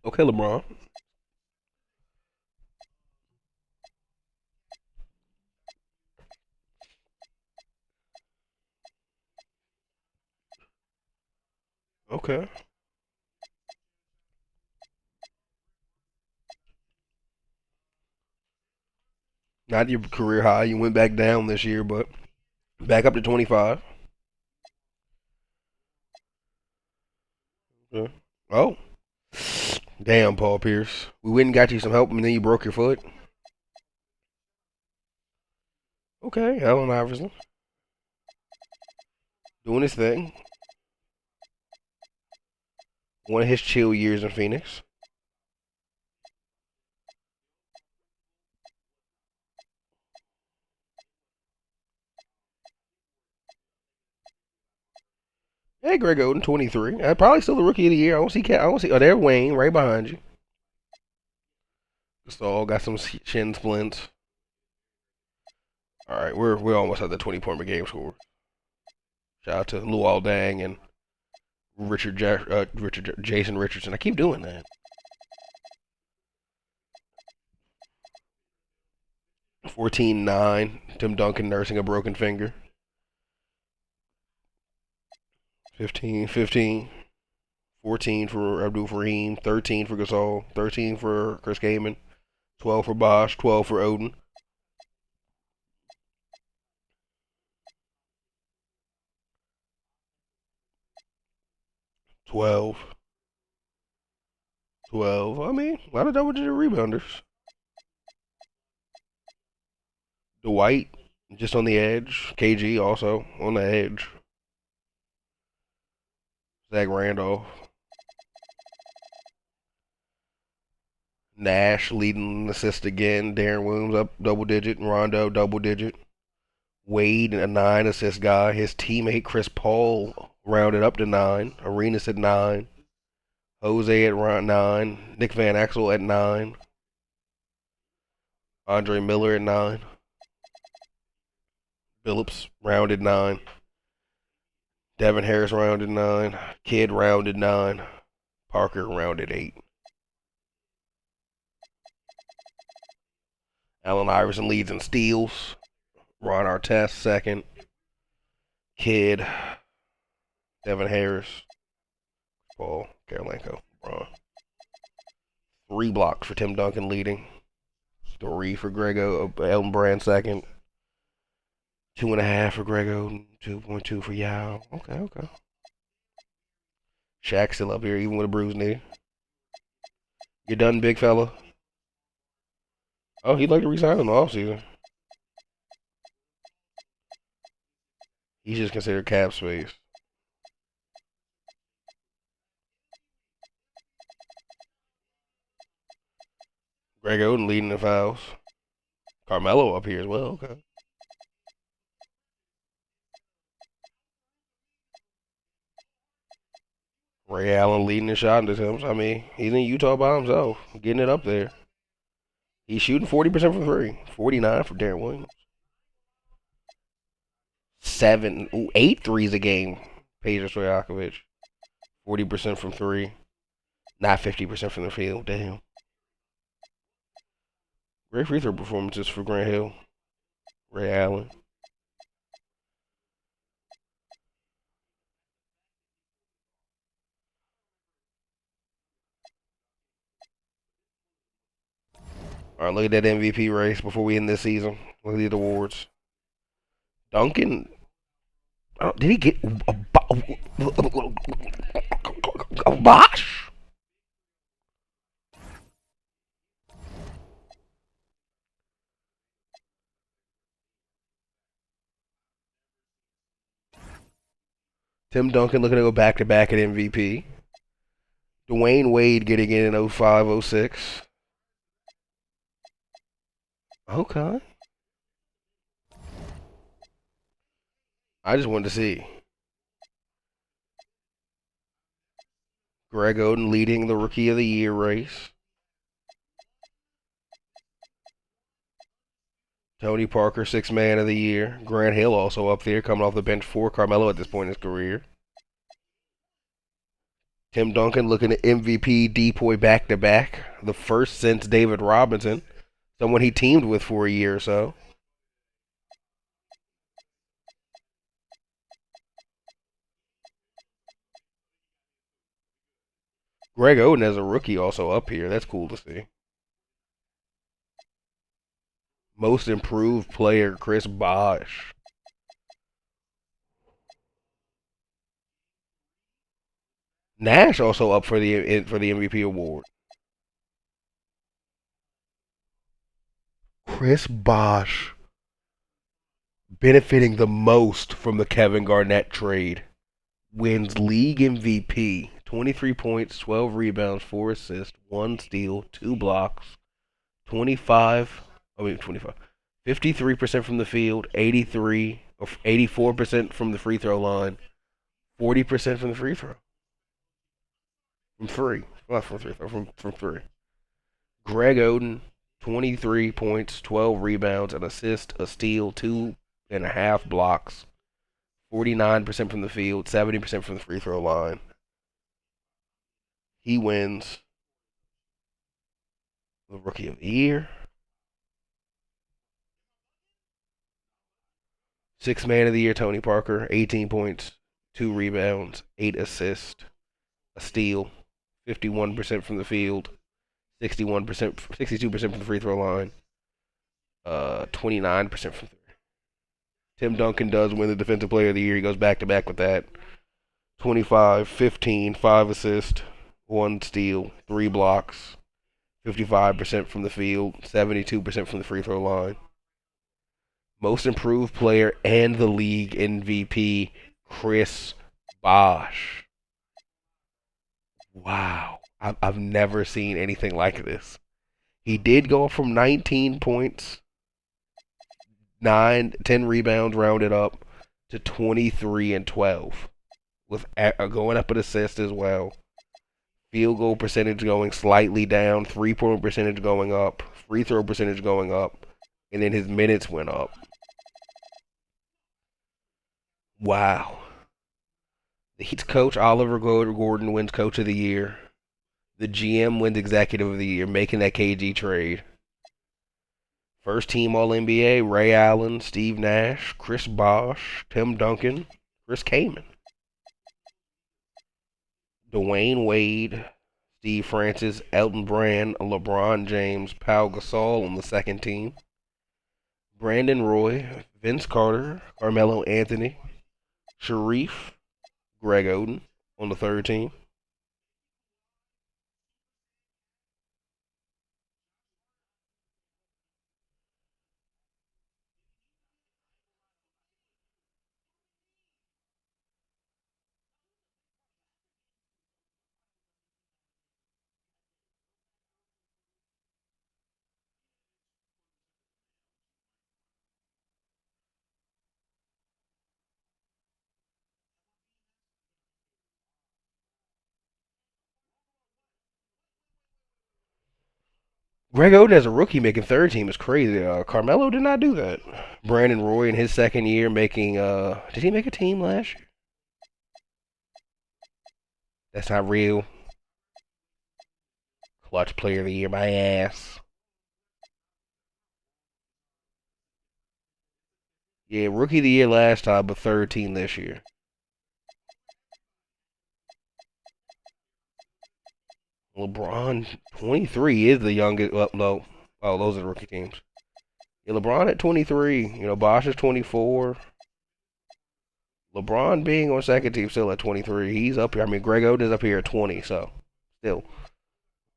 Okay, LeBron. Okay. Not your career high. You went back down this year, but back up to 25. Okay. Oh. Damn, Paul Pierce. We went and got you some help and then you broke your foot. Okay, Allen Iverson. Doing his thing. One of his chill years in Phoenix. Hey, Greg Oden, 23. Probably still the rookie of the year. I don't see. Oh, there, Wayne, right behind you. Gasol got some shin splints. All right, we're almost at the 20-point per game score. Shout out to Luol Deng and Jason Richardson. I keep doing that. 14-9. Tim Duncan nursing a broken finger. 15-15. 14 for Abdul Fareem. 13 for Gasol. 13 for Chris Kaman. 12 for Bosch. 12 for Oden. 12. 12. I mean, a lot of double-digit rebounders. Dwight, just on the edge. KG also on the edge. Zach Randolph. Nash leading assist again. Darren Williams up double-digit. Rondo double-digit. Wade, a 9 assist guy. His teammate Chris Paul rounded up to 9. Arenas at 9. Jose at 9. Nick Van Exel at 9. Andre Miller at 9. Phillips rounded 9. Devin Harris rounded 9. Kidd rounded 9. Parker rounded 8. Allen Iverson leads in steals. Ron Artest second. Kidd. Devin Harris. Paul, Karolinko, LeBron. 3 blocks for Tim Duncan leading. 3 for Grego, Elton Brand second. 2.5 for Grego, 2.2 for Yao. Okay. Shaq still up here, even with a bruised knee. You done, big fella? Oh, he'd like to resign in the offseason. He's just considered cap space. Greg Oden leading the fouls. Carmelo up here as well. Okay. Ray Allen leading the shot attempts. I mean, he's in Utah by himself, getting it up there. He's shooting 40% from 3. 49 for Darren Williams. 8 threes a game. Peja Stojakovic. 40% from 3. Not 50% from the field. Damn. Great free throw performances for Grant Hill. Ray Allen. All right, look at that MVP race before we end this season. Look at the awards. Duncan, did he get a bosh? Tim Duncan looking to go back-to-back at MVP. Dwayne Wade getting in 05-06. Okay. I just wanted to see. Greg Oden leading the Rookie of the Year race. Tony Parker, 6th Man of the Year. Grant Hill also up there, coming off the bench for Carmelo at this point in his career. Tim Duncan looking at MVP Depoy back-to-back. The first since David Robinson. Someone he teamed with for a year or so. Greg Oden as a rookie also up here. That's cool to see. Most improved player, Chris Bosh. Nash also up for the MVP award. Chris Bosh benefiting the most from the Kevin Garnett trade. Wins league MVP. 23 points, 12 rebounds, 4 assists, 1 steal, 2 blocks, 53% from the field, 84% from the free throw line, 40% from the free throw. From 3. Not from 3 throw, from 3. Greg Oden, 23 points, 12 rebounds, an assist, a steal, 2.5 blocks, 49% from the field, 70% from the free throw line. He wins the Rookie of the Year. 6th Man of the Year, Tony Parker, 18 points, 2 rebounds, 8 assists, a steal, 51% from the field, 62% from the free throw line, 29% from 3. Tim Duncan does win the Defensive Player of the Year. He goes back-to-back with that. 25, 15, 5 assists, 1 steal, 3 blocks, 55% from the field, 72% from the free throw line. Most improved player and the league MVP, Chris Bosh. Wow. I've never seen anything like this. He did go from 19 points, 10 rebounds rounded up, to 23 and 12. With going up an assist as well. Field goal percentage going slightly down, 3-point percentage going up, free throw percentage going up, and then his minutes went up. Wow. The Heat's coach, Oliver Gordon, wins Coach of the Year. The GM wins Executive of the Year, making that KG trade. First team All-NBA, Ray Allen, Steve Nash, Chris Bosh, Tim Duncan, Chris Kaman. Dwayne Wade, Steve Francis, Elton Brand, LeBron James, Pau Gasol on the second team. Brandon Roy, Vince Carter, Carmelo Anthony, Sharif, Greg Oden on the third team. Greg Oden as a rookie making third team is crazy. Carmelo did not do that. Brandon Roy in his second year making did he make a team last year? That's not real. Clutch player of the year, my ass. Yeah, rookie of the year last time, but third team this year. LeBron 23 is the youngest. Well, no. Oh, those are the rookie teams. Yeah, LeBron at 23. You know, Bosh is 24. LeBron being on second team still at 23. He's up here. I mean, Greg Oden's up here at 20. So, still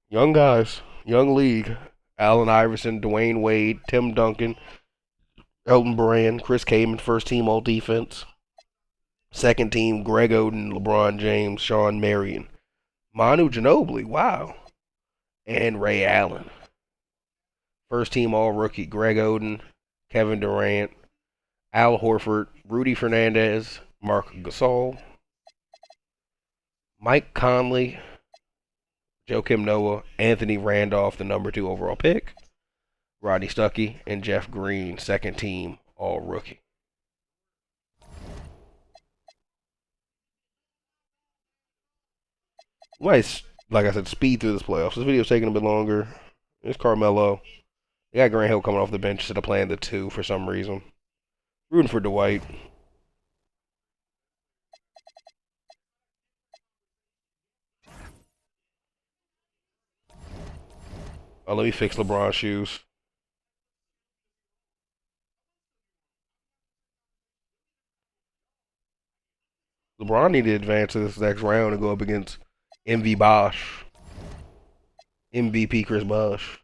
young guys, young league. Allen Iverson, Dwayne Wade, Tim Duncan, Elton Brand, Chris Kaman, first team all defense. Second team, Greg Oden, LeBron James, Sean Marion, Manu Ginobili, wow, and Ray Allen. First team all rookie, Greg Oden, Kevin Durant, Al Horford, Rudy Fernandez, Marc Gasol, Mike Conley, Joakim Noah, Anthony Randolph, the number 2 overall pick, Rodney Stuckey, and Jeff Green, second team all rookie. Nice, like I said, speed through this playoffs. This video's taking a bit longer. It's Carmelo. They got Grant Hill coming off the bench instead of playing the 2 for some reason. Rooting for Dwight. Oh, let me fix LeBron's shoes. LeBron needed to advance to this next round and go up against MV Bosh. MVP Chris Bosh.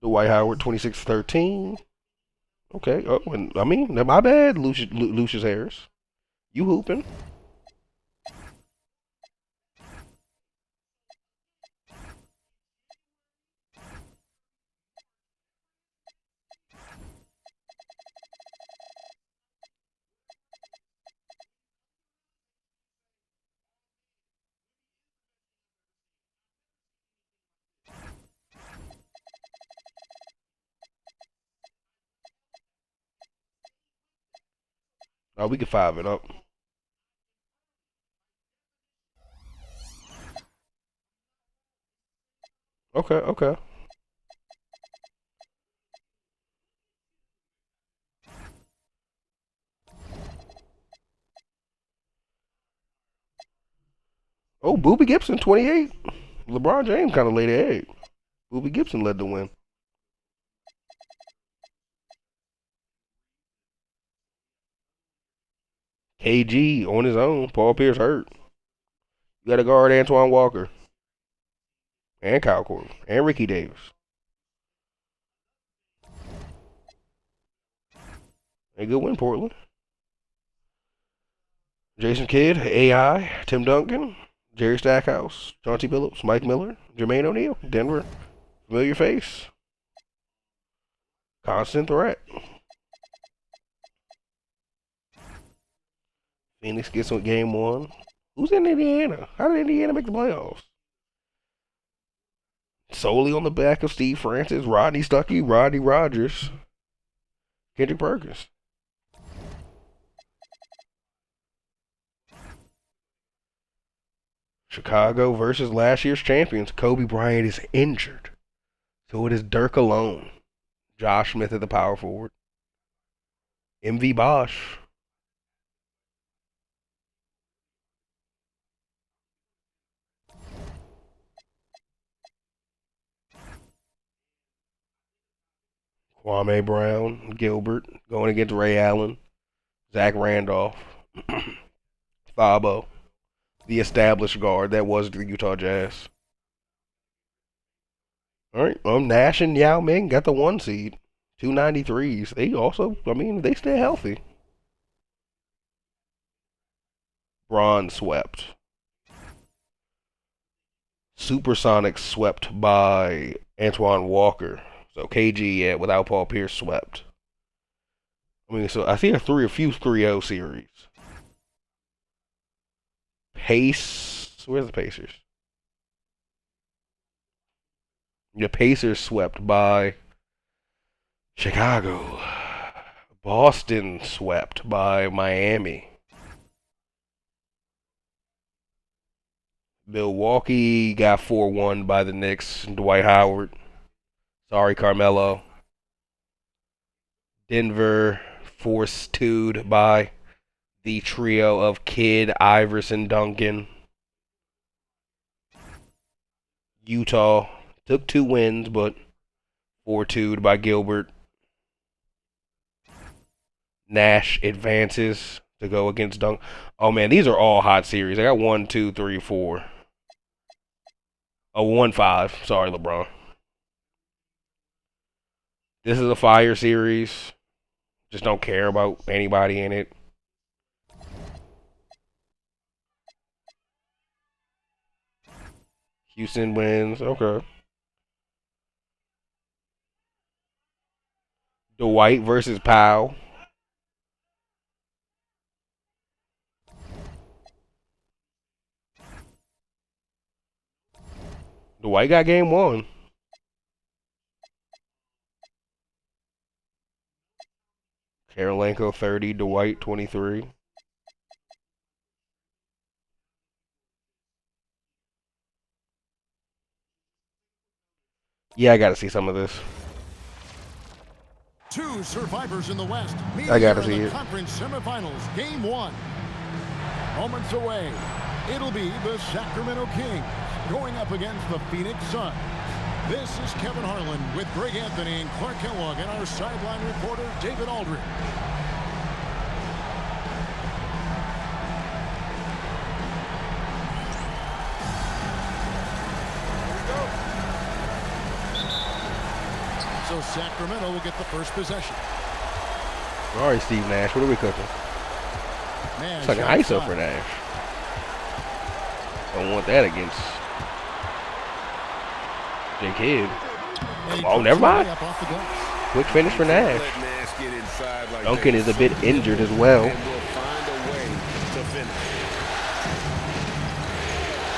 Dwight Howard, 26-13. Okay. Oh, and, I mean, my bad, Lucius Harris. You hooping. Oh, we can 5 it up. Okay, okay. Oh, Boobie Gibson, 28. LeBron James kind of laid an egg. Boobie Gibson led the win. KG on his own. Paul Pierce hurt. You got to guard Antoine Walker. And Kyle Korver. And Ricky Davis. A good win, Portland. Jason Kidd, AI, Tim Duncan, Jerry Stackhouse, Chauncey Billups, Mike Miller, Jermaine O'Neal, Denver. Familiar face. Constant threat. Phoenix gets on game 1. Who's in Indiana? How did Indiana make the playoffs? Solely on the back of Steve Francis, Rodney Stuckey, Rodney Rogers, Kendrick Perkins. Chicago versus last year's champions. Kobe Bryant is injured. So it is Dirk alone. Josh Smith at the power forward. MV Bosh. Kwame Brown, Gilbert, going against Ray Allen, Zach Randolph, Thabo, the established guard that was the Utah Jazz. All right, Nash and Yao Ming got the 1 seed, 293s. They also, I mean, they stay healthy. Bron swept. Supersonics swept by Antoine Walker. So KG, yeah, without Paul Pierce, swept. I mean, so I see a few 3-0 series. Where's the Pacers? The Pacers swept by Chicago. Boston swept by Miami. Milwaukee got 4-1 by the Knicks. Dwight Howard. Sorry, Carmelo. Denver forced 2'd by the trio of Kidd, Iverson, Duncan. Utah took 2 wins, but 4-2'd by Gilbert. Nash advances to go against Dunk. Oh man, these are all hot series. I got 1, 2, 3, 4. Oh, 1-5. Sorry, LeBron. This is a fire series. Just don't care about anybody in it. Houston wins. Okay. Dwight versus Powell. Dwight got game 1. Karolinko 30, Dwight 23. Yeah, I gotta see some of this. 2 survivors in the West. I gotta see it. Conference semifinals, game 1. Moments away, it'll be the Sacramento Kings going up against the Phoenix Suns. This is Kevin Harlan with Greg Anthony and Clark Kellogg and our sideline reporter, David Aldridge. So Sacramento will get the first possession. All right, Steve Nash, what are we cooking? It's like an ISO for Nash. Don't want that against J. Kidd. Oh, never mind. Quick finish for Nash. Duncan is a bit injured as well.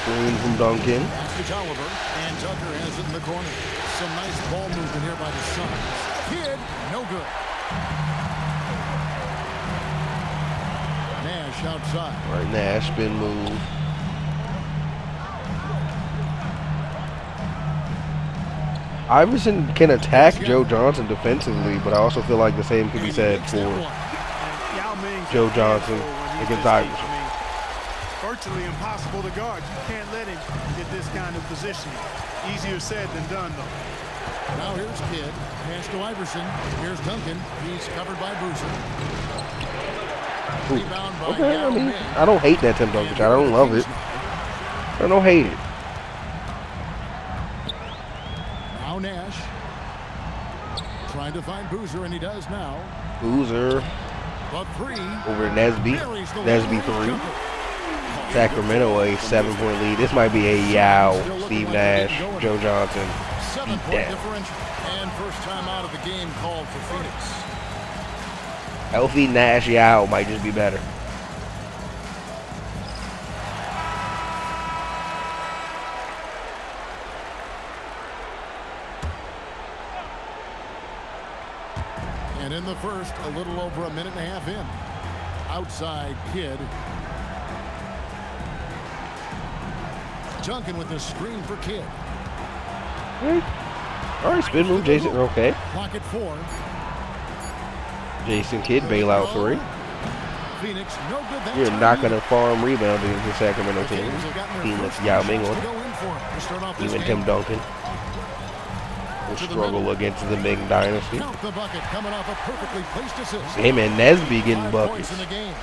Screen from Duncan. And Tucker has it in the corner. Some nice ball movement here by the Suns. Kidd, no good. Nash outside. All right, Nash spin move. Iverson can attack Joe Johnson defensively, but I also feel like the same could be said for Joe Johnson against Iverson. Virtually impossible to guard. You can't let him get this kind of positioning. Easier said than done, though. Now here's Kidd. Pass to Iverson. Here's Duncan. He's covered by Boozer. Rebound by Okay, I mean, I don't hate that Tim Duncan shot. I don't love it. I don't hate it. Now Nash. Trying to find Boozer, and he does now. Boozer But 3. over Nesby. Nesby 3. Sacramento a 7-point lead. This might be a Yao, Steve Nash, Joe Johnson. 7-point differential. And first time out of the game called for Phoenix. Healthy Nash Yao might just be better. And in the first, a little over a minute and a half in. Outside Kidd. Duncan with the screen for Kidd. All right, spin move, Jason. Okay. Clock at 4. Jason Kidd, bailout 3. Phoenix, no good that You're time. not going to farm rebound against the Sacramento team. Kings have gotten their Team first with Yao Ming chance on to it. go in for it to start off this Even game. Tim Duncan. Will struggle against the Ming Dynasty. Count the bucket coming off a perfectly placed assist. Him and Nesby getting 5 buckets. points in the game.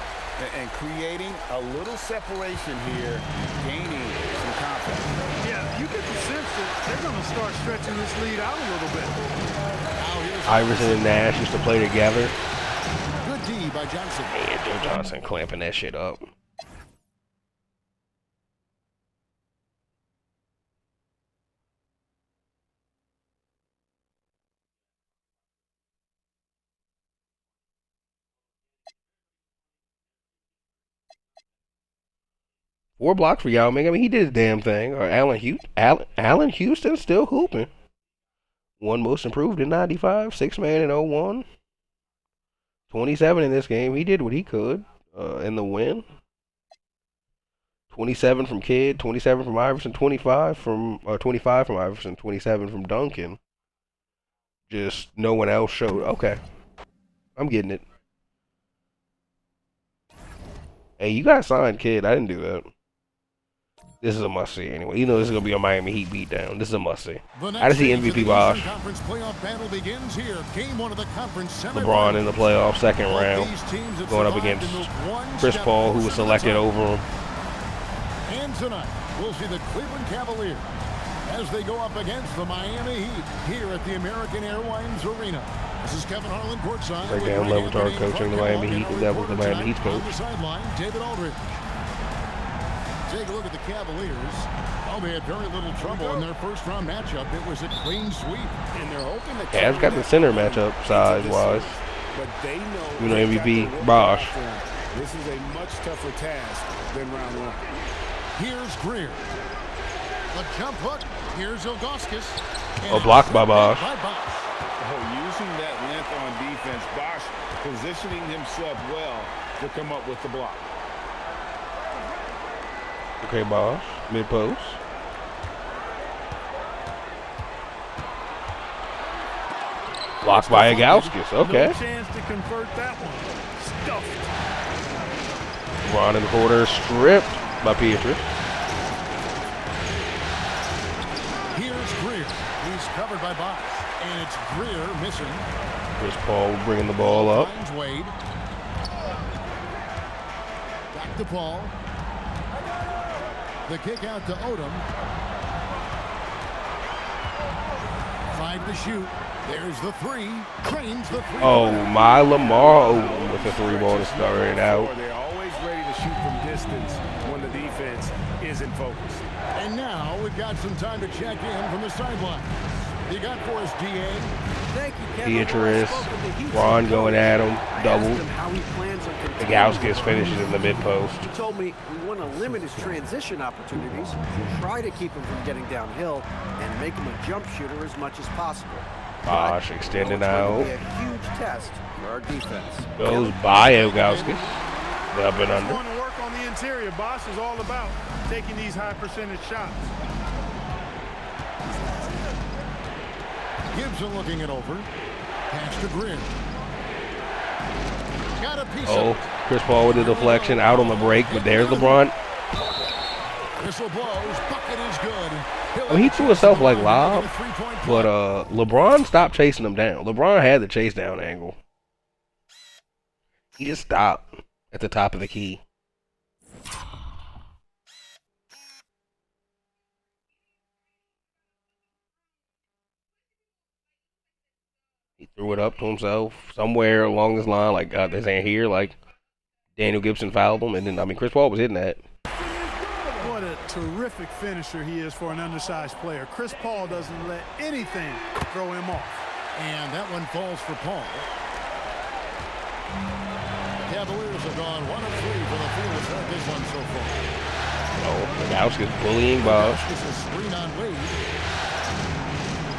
And creating a little separation here, gaining some confidence. Yeah, you get the sense that they're going to start stretching this lead out a little bit. Iverson and Nash used to play together. Good D by Johnson. And Joe Johnson clamping that shit up. Four blocks for Yao Ming. I mean, he did his damn thing. Or Allen Houston still hooping. One most improved in 95. 6-man in 01. 27 in this game. He did what he could in the win. 27 from Kidd. 27 from Iverson. 25 from Iverson. 27 from Duncan. Just no one else showed. Okay. I'm getting it. Hey, you guys signed Kidd. I didn't do that. This is a must-see anyway. You know this is going to be a Miami Heat beatdown. This is a must-see. I just see MVP Bosh. LeBron in the playoff, second round. Going up against Chris Paul, who was selected over him. And tonight, we'll see the Cleveland Cavaliers as they go up against the Miami Heat here at the American Airlines Arena. This is Kevin Harlan courtside. Right down Levitard coaching the Miami Heat. That was the Miami Heat's coach. On the sideline, David Aldridge. Take a look at the Cavaliers. Oh, they had very little trouble in their first-round matchup. It was a clean sweep. And they're hoping to Cavs got the center matchup size-wise. But they know You know, MVP Bosh. This is a much tougher task than round one. Here's Greer. The jump hook. Here's Ilgauskas. Oh, blocked by Bosh. Using that length on defense, Bosh positioning himself well to come up with the block. Okay, Bosh. Mid-post. Blocked by Ilgauskas. Okay. No chance to convert that one. Stuffed. Ron in the quarter, stripped by Pietrus. Here's Greer. He's covered by Bosh. And it's Greer missing. Chris Paul bringing the ball up. Finds Wade. Back to Paul. The kick out to Odom. 5 to shoot. There's the three. Drains the three. Oh, my Lamar Odom with the three-ball to start it out. They're always ready to shoot from distance when the defense isn't focused. And now we've got some time to check in from the sideline. You got for us, DA. Thank you, Kevin. Pietrus, Ron going at him, double. Ilgauskas finishes in the mid-post. He told me we want to limit his transition opportunities, try to keep him from getting downhill, and make him a jump shooter as much as possible. Bosh extending out. It's going to be a huge test for our defense. Goes by Ilgauskas. Up and under. Want to work on the interior. Bosh is all about taking these high percentage shots. Gibson looking it over. Pass to Greer. Got a piece Oh, of it. Chris Paul with the deflection, out on the break, but there's LeBron. Whistle blows. Bucket is good. I mean, he threw himself like lob, but LeBron stopped chasing him down. LeBron had the chase down angle. He just stopped at the top of the key. He threw it up to himself somewhere along this line, like this ain't here, like Daniel Gibson fouled him, and then I mean Chris Paul was hitting that. What a terrific finisher he is for an undersized player. Chris Paul doesn't let anything throw him off. And that one falls for Paul. The Cavaliers have gone 1 of 3 for the field to start this one so far. Oh, Ilgauskas bullying Bosh. This is screen on Wade.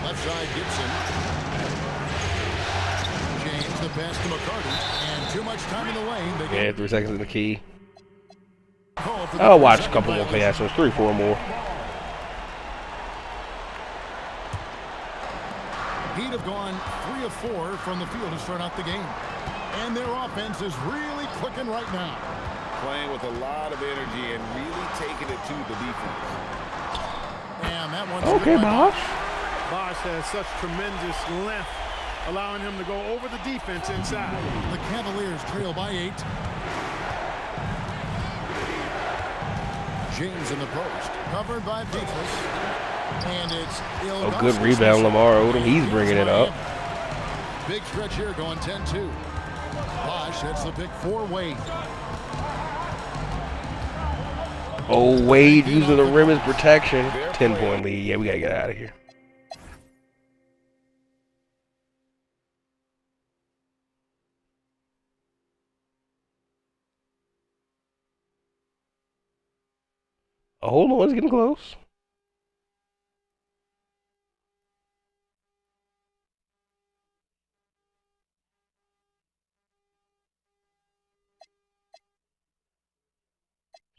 Left side Gibson. James the pass to McCarty. And too much time in the lane. Yeah, 3 seconds in the key. Call for the I'll watch a 3-second couple more violation. passes, 3, 4 more. Heat have gone 3 of 4 from the field to start out the game. And their offense is really clicking right now. Playing with a lot of energy and really taking it to the defense. And that one's Okay, good by Bosh. Bosch has such tremendous length, allowing him to go over the defense inside. The Cavaliers trail by 8. James in the post, covered by Beatrice. And it's Oh, good rebound, Lamar Odom. He's bringing it up. Big stretch here going 10-2. Bosch hits the pick for Wade. Oh, Wade using the rim as protection. 10-point lead. Yeah, we got to get out of here. Oh, hold on, it's getting close.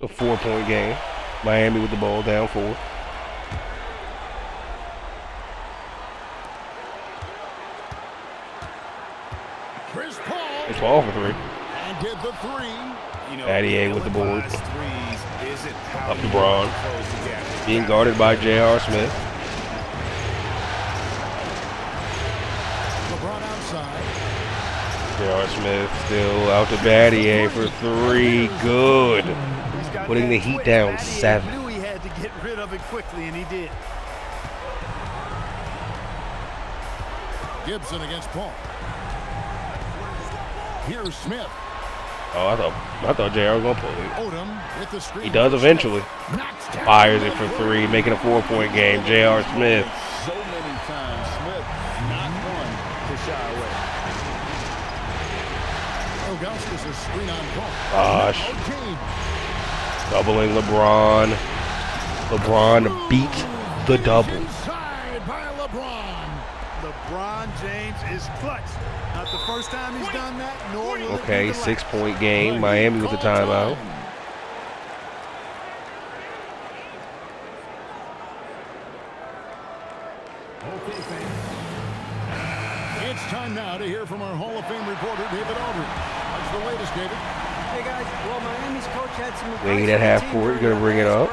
It's a 4-point game. Miami with the ball down 4. Chris Paul. It's Paul for 3. And get the 3. You know, Addy with the board. Up Up to Braun. Being guarded by J.R. Smith. LeBron outside. J.R. Smith still out to Battier for 3. Good. Putting the Heat down 7. Knew he had to get rid of it quickly, and he did. Gibson against Paul. Here's Smith. Oh, I thought J.R. was going to pull it. Odom with the screen. He does eventually. Knocks down. Fires it for 3, making a 4-point game. J.R. Smith. So many times, Smith not one to shy away. Ilgauskas is screen on Paul. Bosh. No, James. Doubling LeBron. LeBron beat the double. Inside by LeBron. LeBron James is clutch. Not the first time he's done that, nor will Okay, it be the last. 6-point game. Miami with the timeout. It's time now to hear from our Hall of Fame reporter, David Aldridge. What's the latest, David? Hey guys, well, Miami's coach had some Wade at half court, gonna bring it up.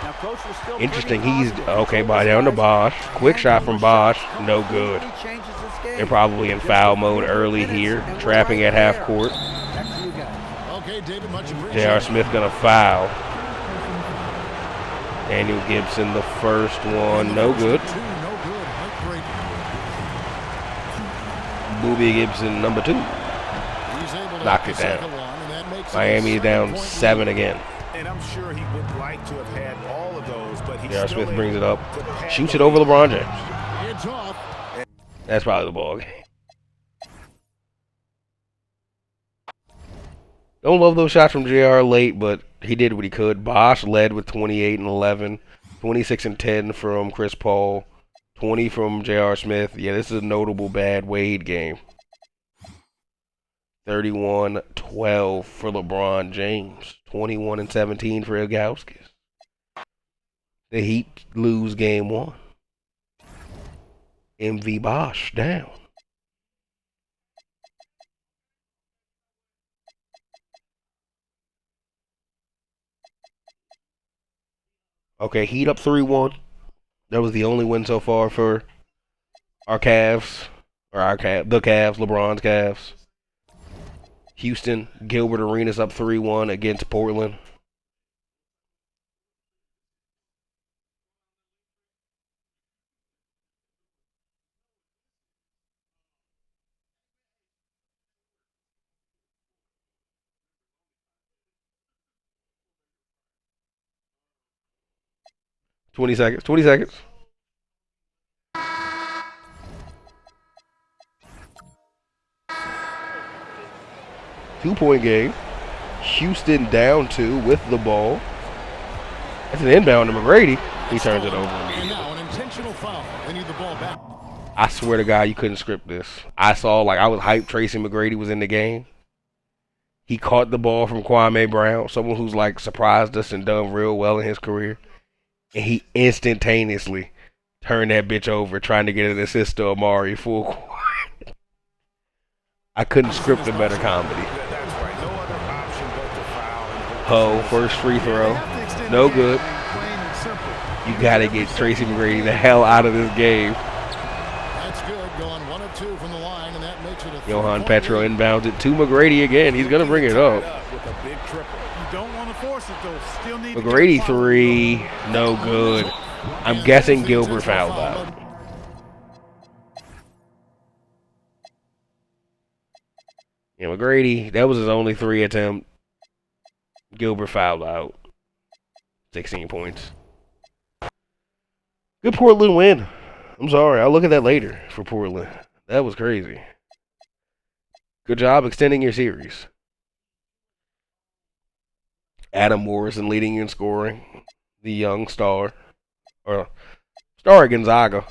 Now, coach was still Interesting, pretty he's positive. okay by down to Bosch. Quick shot from Bosch, no good. Changes this game. They're probably in foul mode early here, trapping at half court. Back to you guys. Okay, David, much appreciated. J.R. Smith gonna foul. Daniel Gibson, the first one, no good. 2, no good. Heartbreak. Boobie Gibson, number 2. He's able to Knocked hit it the down. second one, and that makes it Miami is down 7-point 7 lead. again. And I'm sure he would like to have had all of those, but he's J.R. still Smith brings it able up. to pad Shoots the it over lead. LeBron James. It's off. That's probably the ball game. Don't love those shots from JR late, but he did what he could. Bosch led with 28 and 11, 26 and 10 from Chris Paul, 20 from J.R. Smith. Yeah, this is a notable bad Wade game. 31-12 for LeBron James, 21 and 17 for Ilgauskas. The Heat lose game 1. MV Bosch down. Okay, Heat up 3-1. That was the only win so far for our Cavs. Or the Cavs, LeBron's Cavs. Houston, Gilbert Arenas up 3-1 against Portland. Twenty seconds. 2-point game. Houston down 2 with the ball. That's an inbound to McGrady. He turns it over And immediately. now an intentional foul. They need the ball back. I swear to God, you couldn't script this. I was hyped Tracy McGrady was in the game. He caught the ball from Kwame Brown, someone who's surprised us and done real well in his career. And he instantaneously turned that bitch over trying to get an assist to Amari full court. I couldn't script a better comedy. That's right. No other option but to foul. Ho, first free throw. They have to extend No the game, good. plain and simple. You got to get Tracy McGrady the hell out of this game. of 2 from the line, and that makes it a Johan 3-point Petro lead. inbounds it to McGrady again. He's going to bring it up. With a big triple. You don't want to force it, though. Still need to get McGrady a foul. 3, no good. I'm guessing Gilbert fouled out. Yeah, McGrady, that was his only 3 attempt. Gilbert fouled out. 16 points. Good Portland win. I'm sorry. I'll look at that later for Portland. That was crazy. Good job extending your series. Adam Morrison leading in scoring. The young star. Or star at Gonzaga.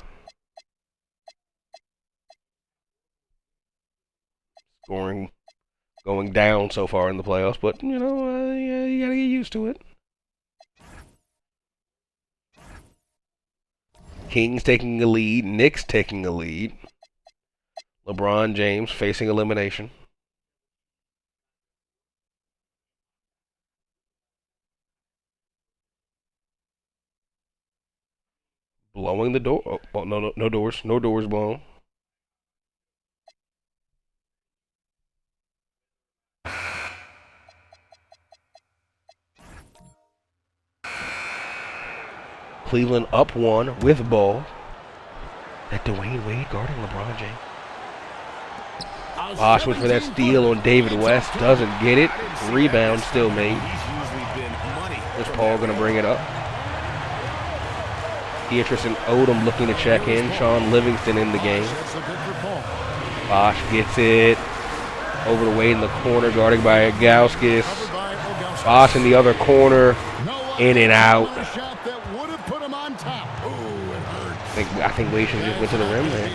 Scoring going down so far in the playoffs, but, you know, yeah, you got to get used to it. Kings taking a lead. Knicks taking a lead. LeBron James facing elimination. Blowing the door. Oh, well, no doors. No doors blown. Cleveland up 1 with ball. That Dwayne Wade guarding LeBron James. Bosh went for that steal on David West. Doesn't get it. Rebound still made. Chris Paul going to bring it up. Beatrice and Odom looking to check in. Sean Livingston in the game. Bosh gets it. Over to Wade in the corner, guarded by Gauskas. Bosh in the other corner. In and out. I think Wade should have just went to the rim there.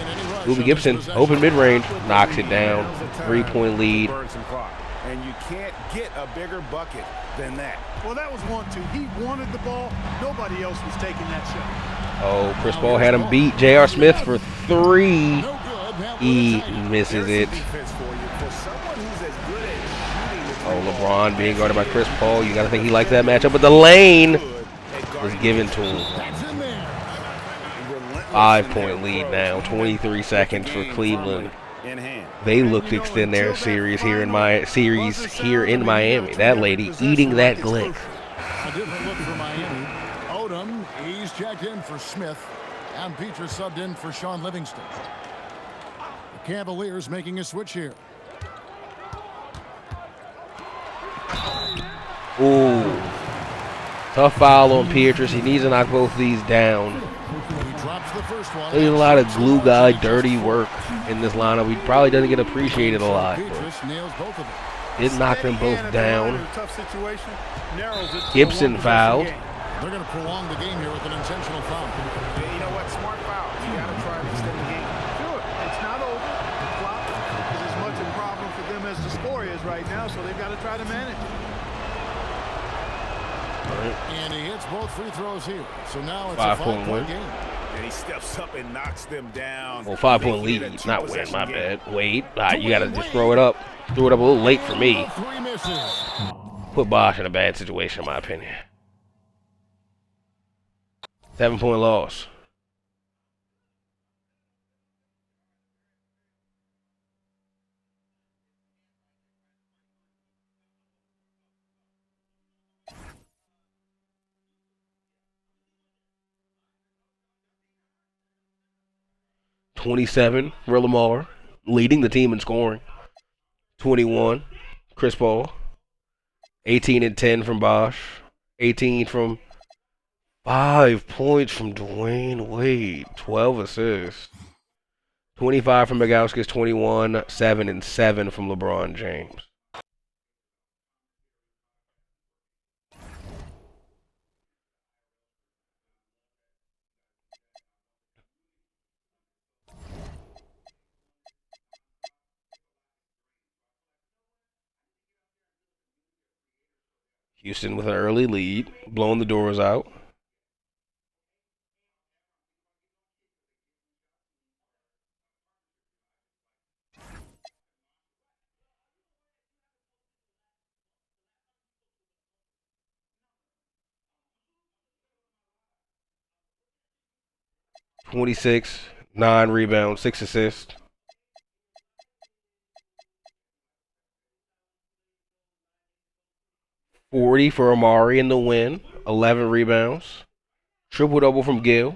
Boobie Gibson, open mid-range, knocks it down. 3-point lead. And you can't get a bigger bucket than that. Well, that was 1-2. He wanted the ball. Nobody else was taking that shot. Oh, Chris Paul had him beat. J.R. Smith for 3. He misses it. Oh, LeBron being guarded by Chris Paul. You got to think he liked that matchup, but the lane was given to him. 5-point lead now, 23 seconds for Cleveland. They look to extend their series here in Miami. That lady eating that glick. A different look for Miami. Odom, he's checked in for Smith, and Peter subbed in for Sean Livingston. The Cavaliers making a switch here. Ooh. Tough foul on Pietrus. He needs to knock both these down. There's a lot of glue guy dirty work in this lineup. He probably doesn't get appreciated a lot. Did knock them both down. Gibson fouled. They're going to prolong the game here with an intentional foul. You know what? Smart foul. You got to try to extend the game. Sure, it's not over. The clock is as much a problem for them as the score is right now, so they've got to try to manage it. And he hits both free throws here. So now it's 5-point a 5-point win. game. And he steps up and knocks them down. Well, 5-point lead, not win, my bad. Wait, you got to just throw it up. Threw it up a little late for me. Put Bosh in a bad situation, in my opinion. 7-point loss. $27 for Lamar, leading the team in scoring. 21, Chris Paul. 18 and 10 from Bosh. 18 from 5 points from Dwayne Wade. 12 assists. 25 from Magauskas. 21, 7 and 7 from LeBron James. Houston with an early lead, blowing the doors out. $26, 9 rebounds, 6 assists. 40 for Amari in the win. 11 rebounds. Triple-double from Gil.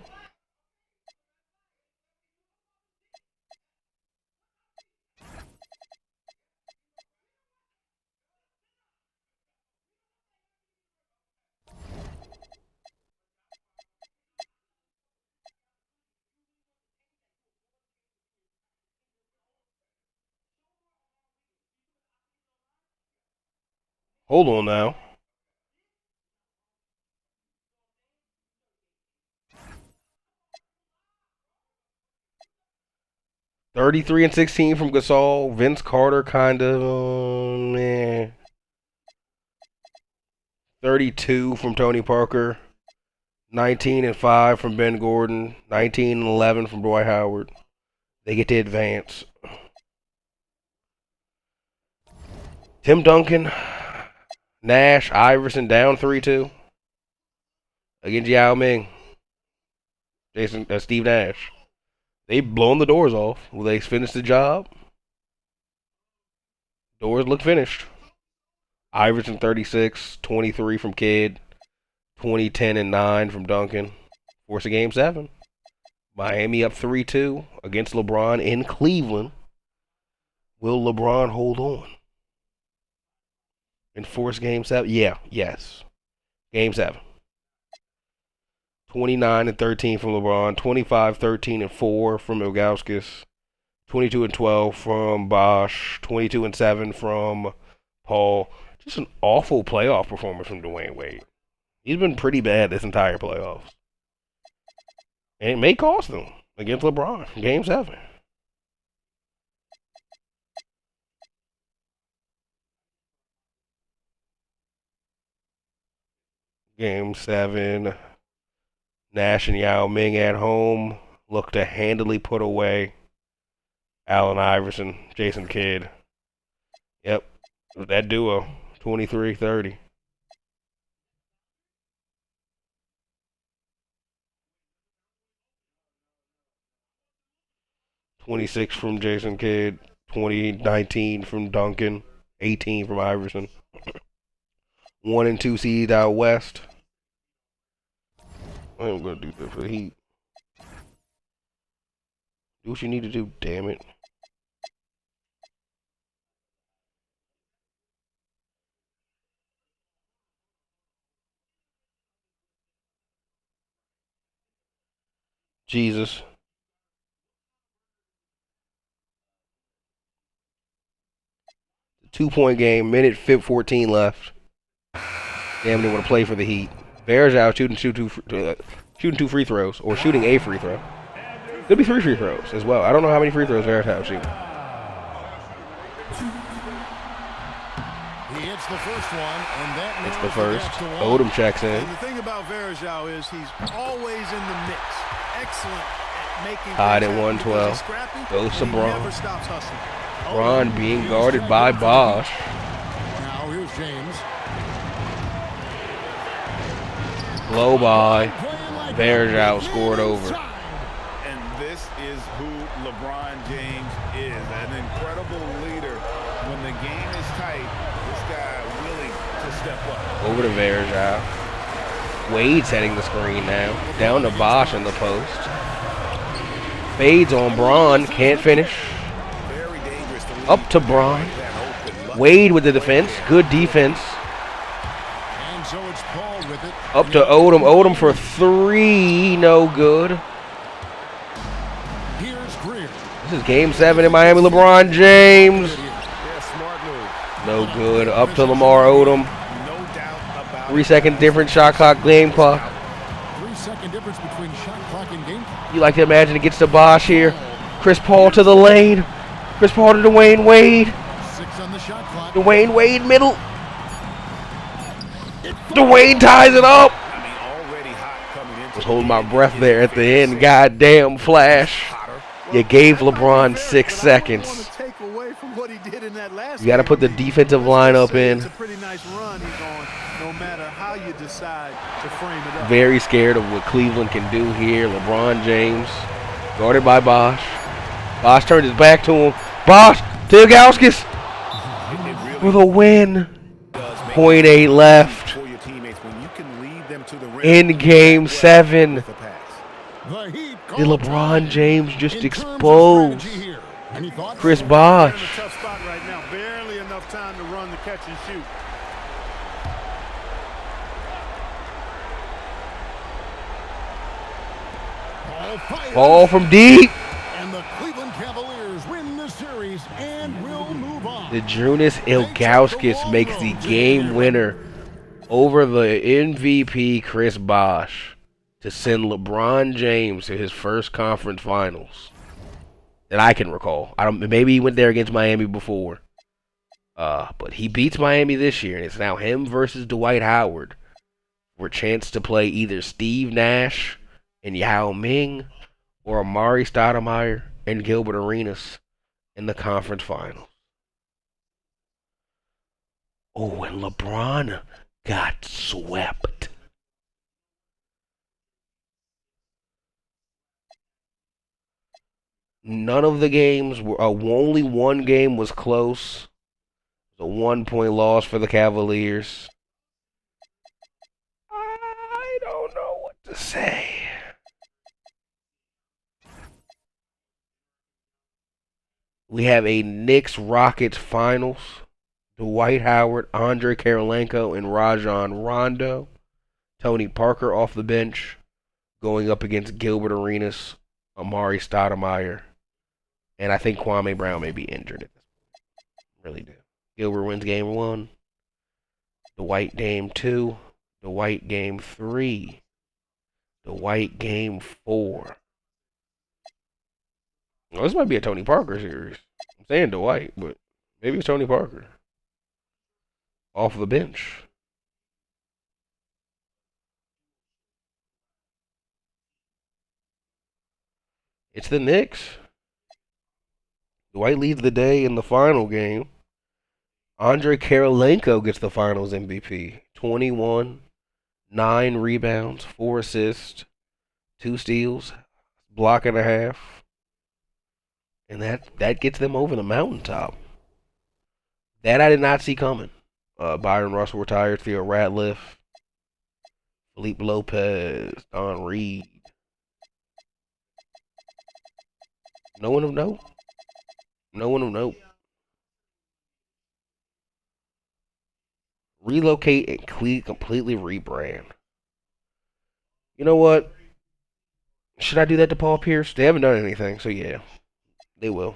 Hold on now. $33 and 16 from Gasol. Vince Carter kind of meh. 32 from Tony Parker. 19 and 5 from Ben Gordon. 19 and 11 from Dwight Howard. They get to advance. Tim Duncan, Nash, Iverson down 3-2 against Yao Ming. Steve Nash. They blown the doors off. Will they finish the job? Doors look finished. Iverson 36, 23 from Kidd, 20, 10, and 9 from Duncan. Force a game 7. Miami up 3-2 against LeBron in Cleveland. Will LeBron hold on? And force game 7? Yeah, yes. Game 7. 29 and 13 from LeBron, 25, 13 and 4 from Ilgauskas, 22 and 12 from Bosch, 22 and 7 from Paul. Just an awful playoff performance from Dwayne Wade. He's been pretty bad this entire playoffs. And it may cost them against LeBron. Game 7. Game 7. Nash and Yao Ming at home look to handily put away Allen Iverson, Jason Kidd. Yep, that duo, 23-30. $26 from Jason Kidd, 19 from Duncan, 18 from Iverson. 1 and 2 seed out west. I am going to do that for the Heat. Do what you need to do, damn it. Jesus. Two-point game, minute 14 left. Damn, they want to play for the Heat. Bears out shooting two free throws, or shooting a free throw. Could be 3 free throws as well. I don't know how many free throws Bears have shooting. He hits the first one, and that It's the first. Odom checks in. And the thing about Varejao is he's always in the mix. Excellent at making Tied at 112. Goes to Braun. Braun being guarded by Bosch. Now here's James. Blow by. Varejao scored over. And this is who LeBron James is, an incredible leader. When the game is tight, this guy willing to step up. Over to Varejao. Wade setting the screen now. Down to Bosch in the post. Fades on Braun. Can't finish. Very dangerous to leave Up to Braun. like that open. Wade with the defense. Good defense. And so it's Paul with it. Up to Odom. Odom for 3. No good. Here's Greer. This is game 7 in Miami. LeBron James. Yeah, smart move. No good. Up to Lamar Odom. No doubt about 3-second difference. Shot clock. Game clock. 3-second difference between shot clock and game clock. You like to imagine it gets to Bosch here. Chris Paul to the lane. Chris Paul to Dwayne Wade. 6 on the shot clock. Dwayne Wade middle. Dwayne ties it up. I mean, already hot coming into Was holding my breath there at the end. Goddamn Flash. You gave LeBron 6 seconds. You got to put the defensive lineup in. It's a pretty nice run he's on, no matter how you decide to frame it up. Very scared of what Cleveland can do here. LeBron James, guarded by Bosch. Bosch turned his back to him. Bosch to Ilgauskas for the win. 1.8 left For your teammates, when you can lead them to the rim in Game 7. with a pass. The Heat Did call LeBron time James just in terms of expose strategy here. Any thoughts? Chris They're in a Bosh? tough spot right now. Barely enough time to run the catch and shoot. Ball from deep. And the Cleveland Cavaliers win the series and will move on. The Junis Ilgauskas makes the game winner over the MVP Chris Bosh to send LeBron James to his first conference finals that I can recall. Maybe he went there against Miami before. But he beats Miami this year, and it's now him versus Dwight Howard for a chance to play either Steve Nash and Yao Ming or Amari Stoudemire and Gilbert Arenas in the conference finals. Oh, and LeBron got swept. None of the games were, only one game was close. A 1-point loss for the Cavaliers. I don't know what to say. We have a Knicks-Rockets finals. Dwight Howard, Andre Kirilenko, and Rajon Rondo. Tony Parker off the bench, going up against Gilbert Arenas, Amari Stoudemire, and I think Kwame Brown may be injured at this point. Really do. Gilbert wins game 1. Dwight game 2. Dwight game 3. Dwight game 4. Well, this might be a Tony Parker series. I'm saying Dwight, but maybe it's Tony Parker. Off the bench. It's the Knicks. Dwight leads the day in the final game. Andre Kirilenko gets the finals MVP. 21, 9 rebounds, 4 assists, 2 steals, block and a half. And that gets them over the mountaintop. That I did not see coming. Byron Russell retired, Theo Ratliff, Felipe Lopez, Don Reed. No one of note. No one of note. Relocate and completely rebrand. You know what? Should I do that to Paul Pierce? They haven't done anything, so yeah. They will.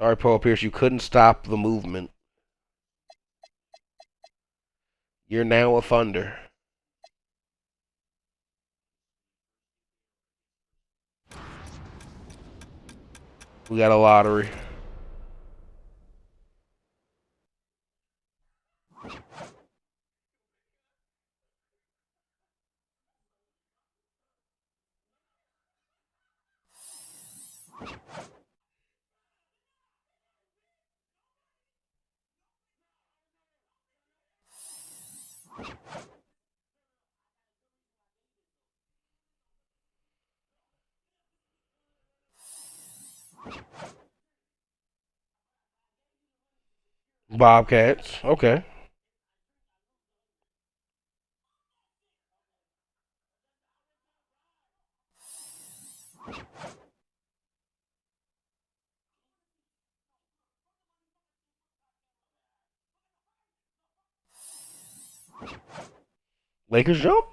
Sorry, Paul Pierce, you couldn't stop the movement. You're now a Thunder. We got a lottery. Bobcats. Okay. Lakers jump?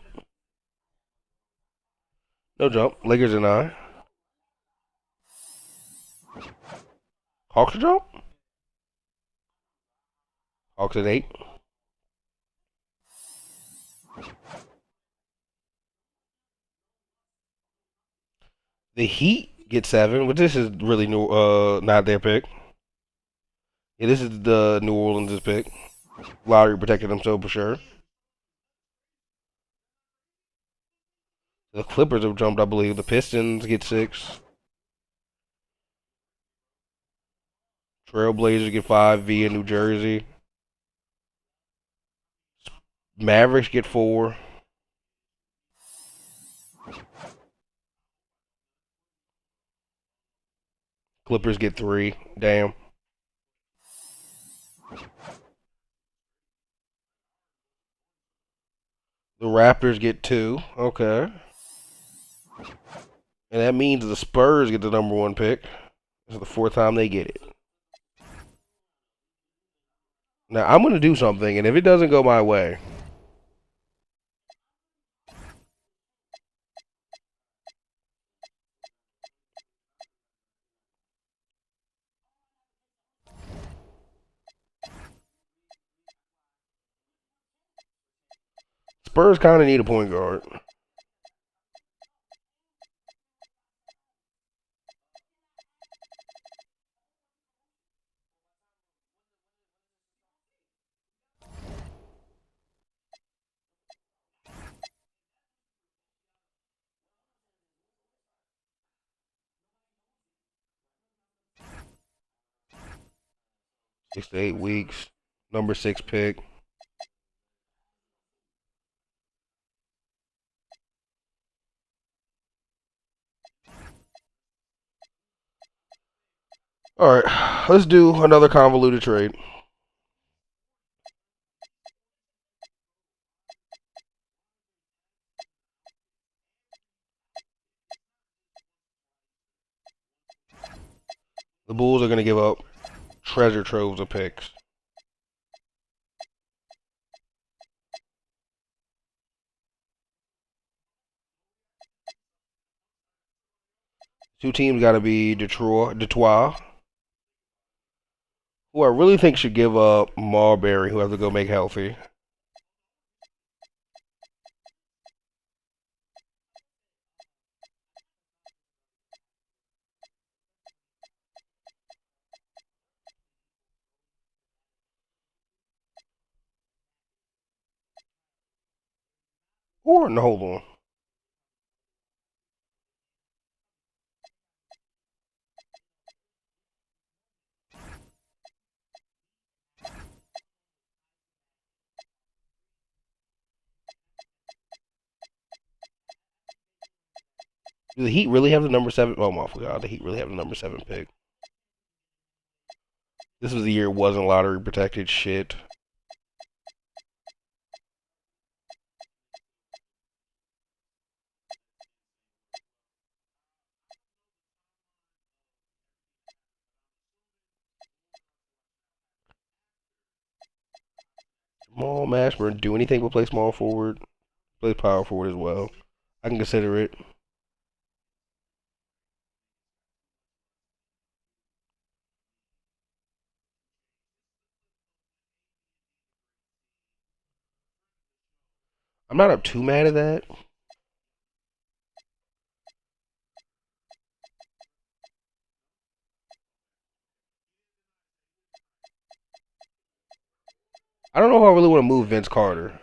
No jump. Lakers and 9. Hawks jump? Hawks at 8. The Heat get 7, but this is really not their pick. Yeah, this is the New Orleans' pick. Lottery protected themselves for sure. The Clippers have jumped, I believe. The Pistons get 6. Trailblazers get 5 via New Jersey. Mavericks get 4. Clippers get 3. Damn. The Raptors get 2. Okay. And that means the Spurs get the number 1 pick. This is the 4th time they get it. Now, I'm going to do something, and if it doesn't go my way, Spurs kind of need a point guard. Six to 8 weeks. Number 6 pick. All right, let's do another convoluted trade. The Bulls are going to give up treasure troves of picks. Two teams got to be Detroit, who I really think should give up Marbury, who has to go make healthy. Or, no, hold on. Do the Heat really have the number 7? Oh, my God. The Heat really have the number 7 pick. This was the year it wasn't lottery protected shit. Jamal Mashburn do anything but play small forward. Play power forward as well. I can consider it. I'm not up too mad at that. I don't know if I really want to move Vince Carter.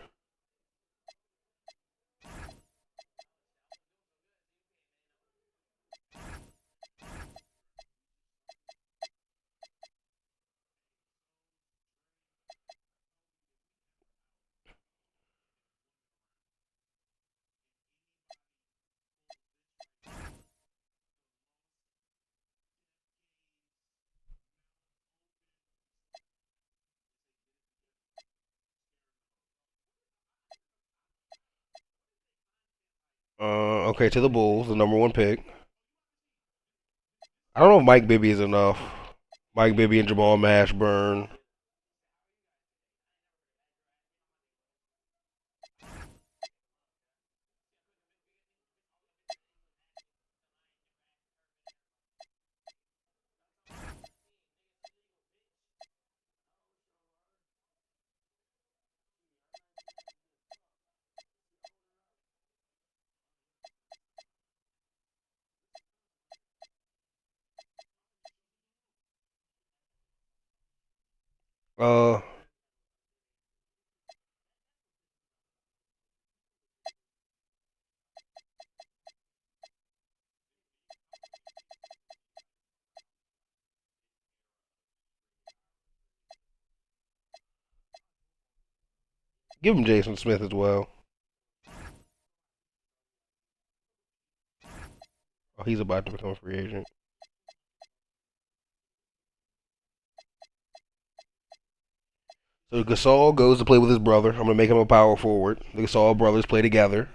Okay, to the Bulls, the number 1 pick. I don't know if Mike Bibby is enough. Mike Bibby and Jamal Mashburn. Uh, give him Jason Smith as well. Oh, he's about to become a free agent. So Gasol goes to play with his brother. I'm gonna make him a power forward. The Gasol brothers play together.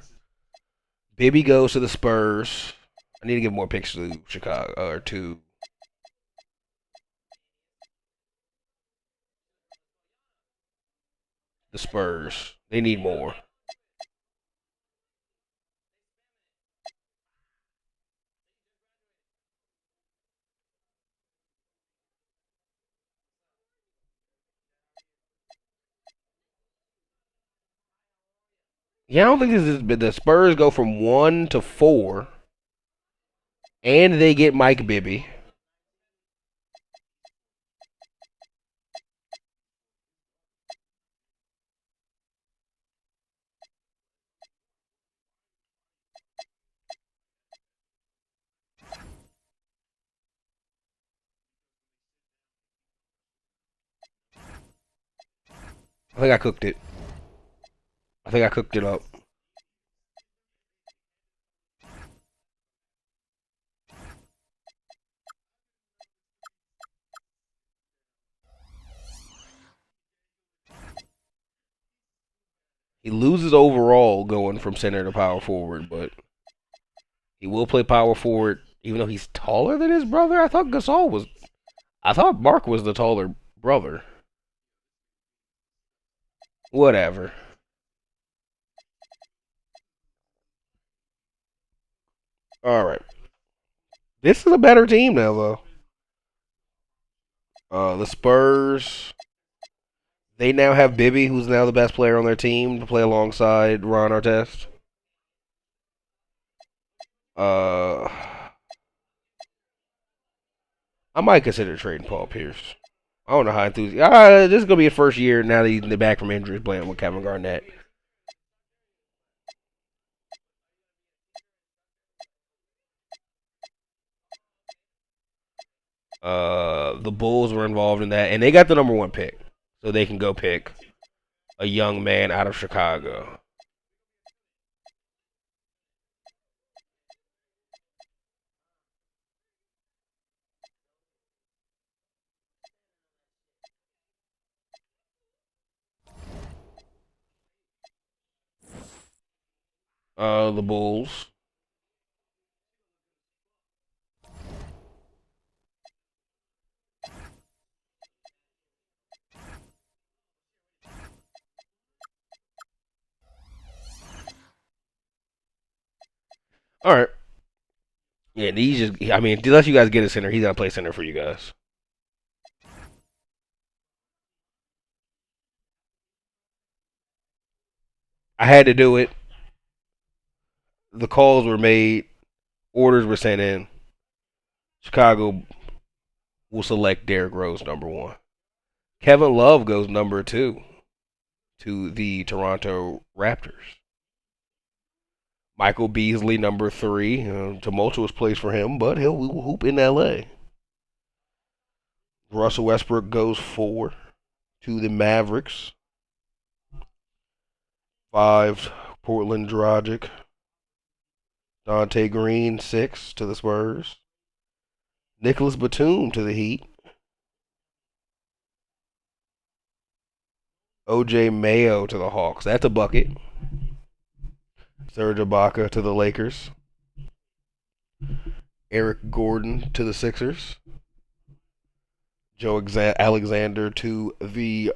Bibby goes to the Spurs. I need to give more picks to Chicago or to the Spurs. They need more. Yeah, I don't think this is. But the Spurs go from 1 to 4, and they get Mike Bibby. I think I cooked it. I think I cooked it up. He loses overall going from center to power forward, but he will play power forward even though he's taller than his brother. I thought Gasol was. I thought Mark was the taller brother. Whatever. All right. This is a better team now, though. The Spurs. They now have Bibby, who's now the best player on their team, to play alongside Ron Artest. Uh, I might consider trading Paul Pierce. I don't know how enthusiastic. This is gonna be his first year now that he's back from injuries playing with Kevin Garnett. The Bulls were involved in that, and they got the #1 pick, so they can go pick a young man out of Chicago. The Bulls. All right. Yeah, these just. I mean, unless you guys get a center, he's gonna play center for you guys. I had to do it. The calls were made. Orders were sent in. Chicago will select Derrick Rose #1. Kevin Love goes #2 to the Toronto Raptors. Michael Beasley #3. Tumultuous place for him, but he will hoop in LA. Russell Westbrook goes 4 to the Mavericks. 5, Portland Dragic. Dante Green 6 to the Spurs. Nicholas Batum to the Heat. OJ Mayo to the Hawks. That's a bucket. Serge Ibaka to the Lakers. Eric Gordon to the Sixers. Joe Alexander to the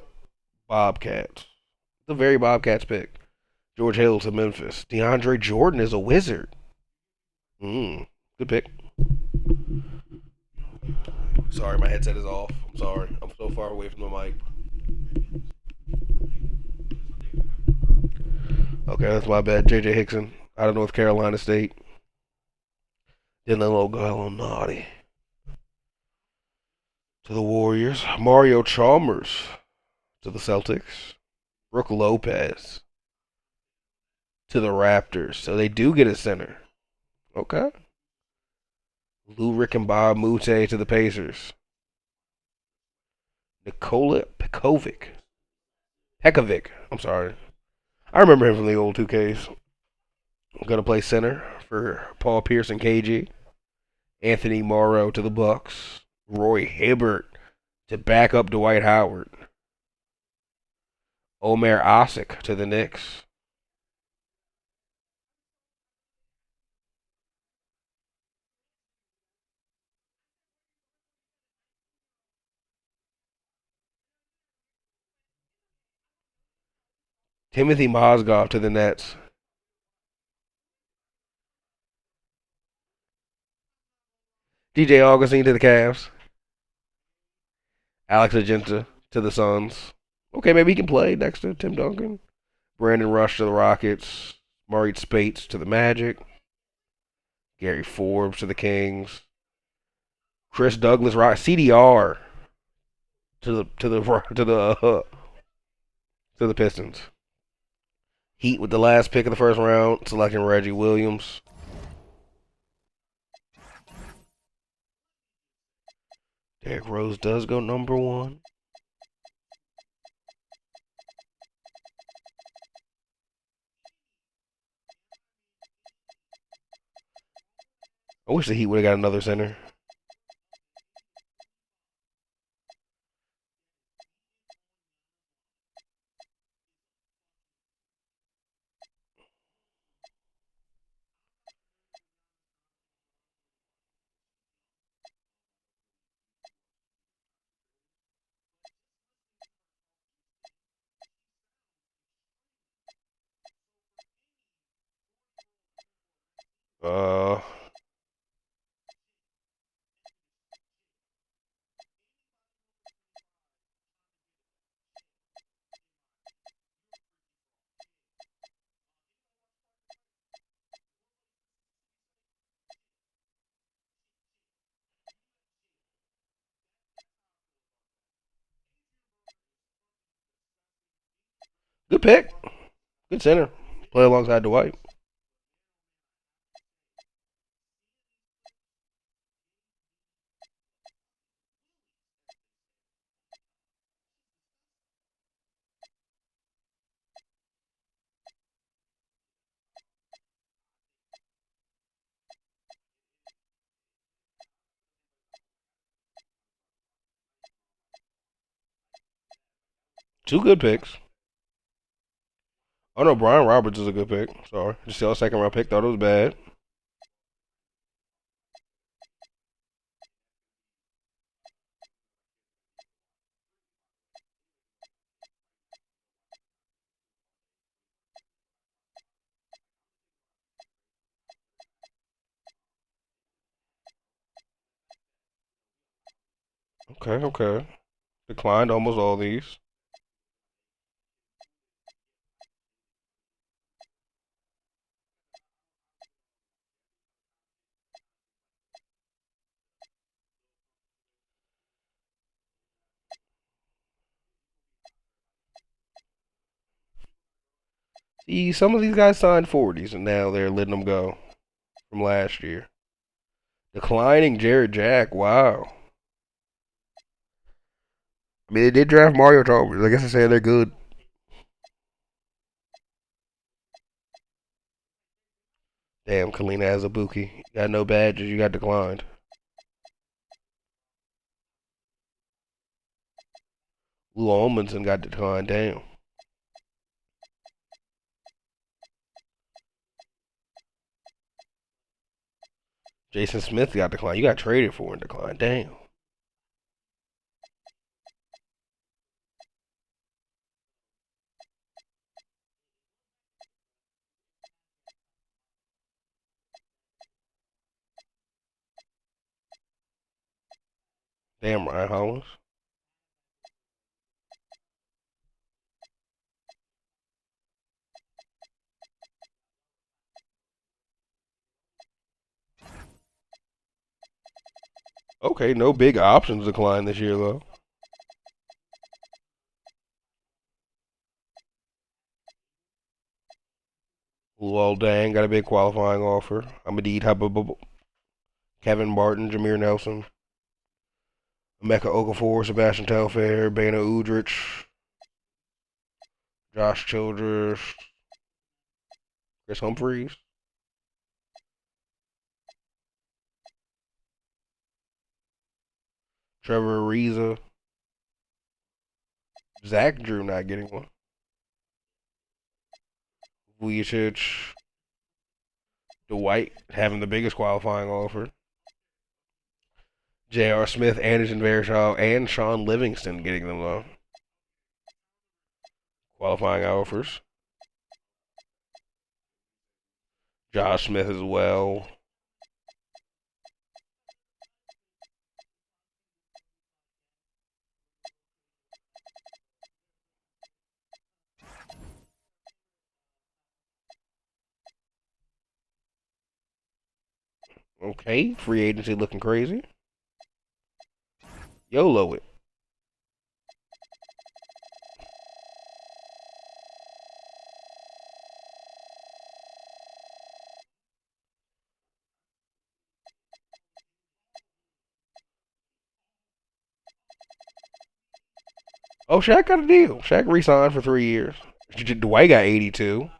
Bobcats. It's a very Bobcats pick. George Hill to Memphis. DeAndre Jordan is a Wizard. Good pick. Sorry, my headset is off. I'm sorry. I'm so far away from the mic. Okay, that's my bad. J.J. Hickson out of North Carolina State. Dylan Gallinari to the Warriors. Mario Chalmers to the Celtics. Brooke Lopez to the Raptors. So they do get a center. Okay. Lou Mute to the Pacers. Nikola Pekovic. I'm sorry. I remember him from the old 2Ks. I'm going to play center for Paul Pierce and KG. Anthony Morrow to the Bucks. Roy Hibbert to back up Dwight Howard. Omer Asik to the Knicks. Timothy Mozgov to the Nets. DJ Augustine to the Cavs. Alex Agenta to the Suns. Okay, maybe he can play next to Tim Duncan. Brandon Rush to the Rockets. Maurice Spates to the Magic. Gary Forbes to the Kings. Chris Douglas, CDR to the Pistons. Heat with the last pick of the first round, selecting Reggie Williams. Derrick Rose does go number 1. I wish the Heat would have got another center. Uh, good pick. Good center. Play alongside Dwight. Two good picks. Oh no, Brian Roberts is a good pick. Sorry. Just saw a second round pick. Thought it was bad. Okay. Declined almost all these. See, some of these guys signed 40s and now they're letting them go from last year. Declining Jared Jack. Wow. I mean, they did draft Mario Chalmers. I guess I say they're good. Damn, Kalina Azubuike. You got no badges. You got declined. Lou Olmanson got declined. Damn. Jason Smith got declined. You got traded for and declined. Damn. Damn, Ryan Hollins. Okay, no big options declined this year, though. Luol Deng got a big qualifying offer. Amadid Habib, Kevin Martin, Jameer Nelson, Emeka Okafor, Sebastian Telfair, Bana Udrich, Josh Childress, Chris Humphries. Trevor Ariza. Zach Drew not getting one. Vujicic, Dwight having the biggest qualifying offer. J.R. Smith, Anderson Varejao, and Sean Livingston getting them though. Qualifying offers. Josh Smith as well. Okay, free agency looking crazy. YOLO it. Oh, Shaq got a deal. Shaq re-signed for 3 years. Dwight got 82.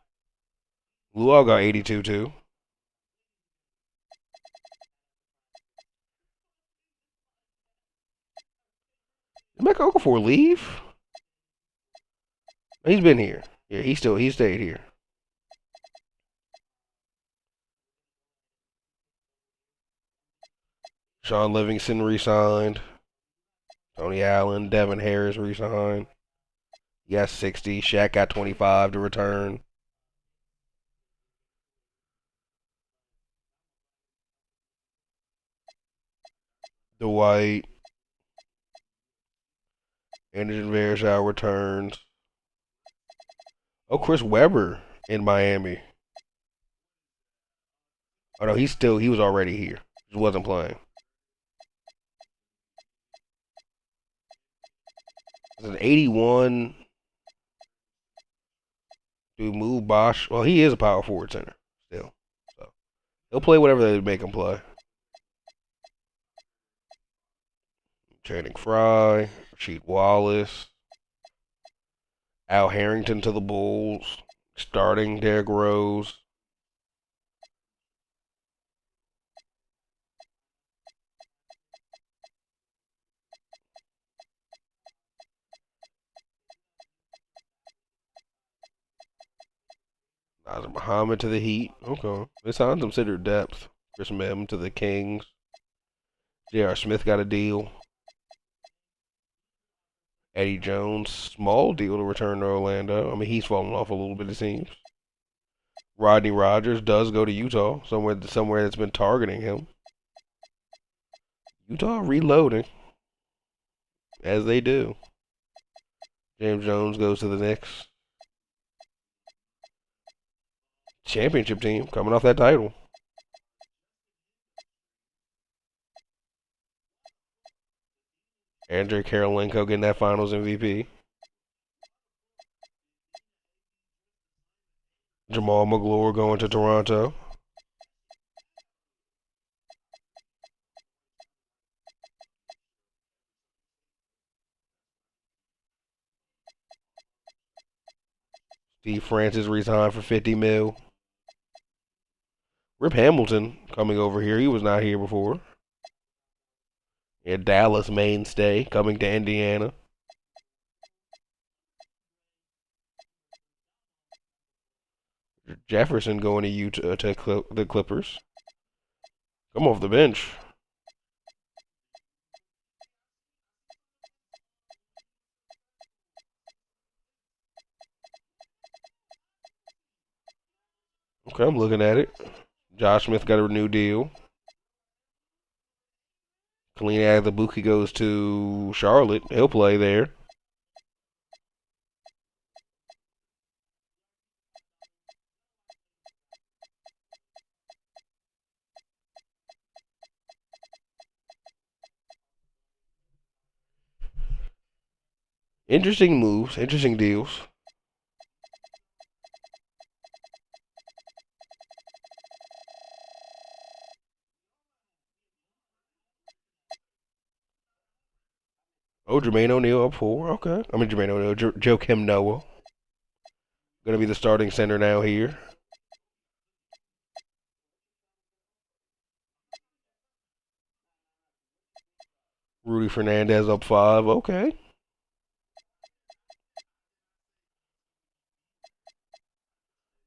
Luau got 82 too. Did Mecca Okafor leave? He's been here. Yeah, he stayed here. Sean Livingston re-signed. Tony Allen, Devin Harris re-signed. He got 60. Shaq got 25 to return. Dwight. Anderson Varejao returns. Oh, Chris Webber in Miami. Oh no, he was already here. Just wasn't playing. It's an 81. Do move Bosch. Well, he is a power forward center still. So he'll play whatever they make him play. Channing Frye, Rasheed Wallace, Al Harrington to the Bulls, starting Derrick Rose. Nazar Muhammad to the Heat. Okay. This sounds considered depth. Chris Mem to the Kings. J.R. Smith got a deal. Eddie Jones, small deal to return to Orlando. I mean, he's fallen off a little bit, it seems. Rodney Rogers does go to Utah, somewhere that's been targeting him. Utah reloading, as they do. James Jones goes to the Knicks. Championship team coming off that title. Andrei Karolinko getting that Finals MVP. Jamal McGlure going to Toronto. Steve Francis resigned for 50 mil. Rip Hamilton coming over here. He was not here before. Yeah, Dallas mainstay coming to Indiana. Jefferson going to Utah to the Clippers. Come off the bench. Okay, I'm looking at it. Josh Smith got a new deal. Kalina Agbabuki goes to Charlotte. He'll play there. Interesting moves, interesting deals. Oh, Jermaine O'Neal up 4. Okay. I mean, Jermaine O'Neal. Joakim Noah. Going to be the starting center now here. Rudy Fernandez up 5. Okay.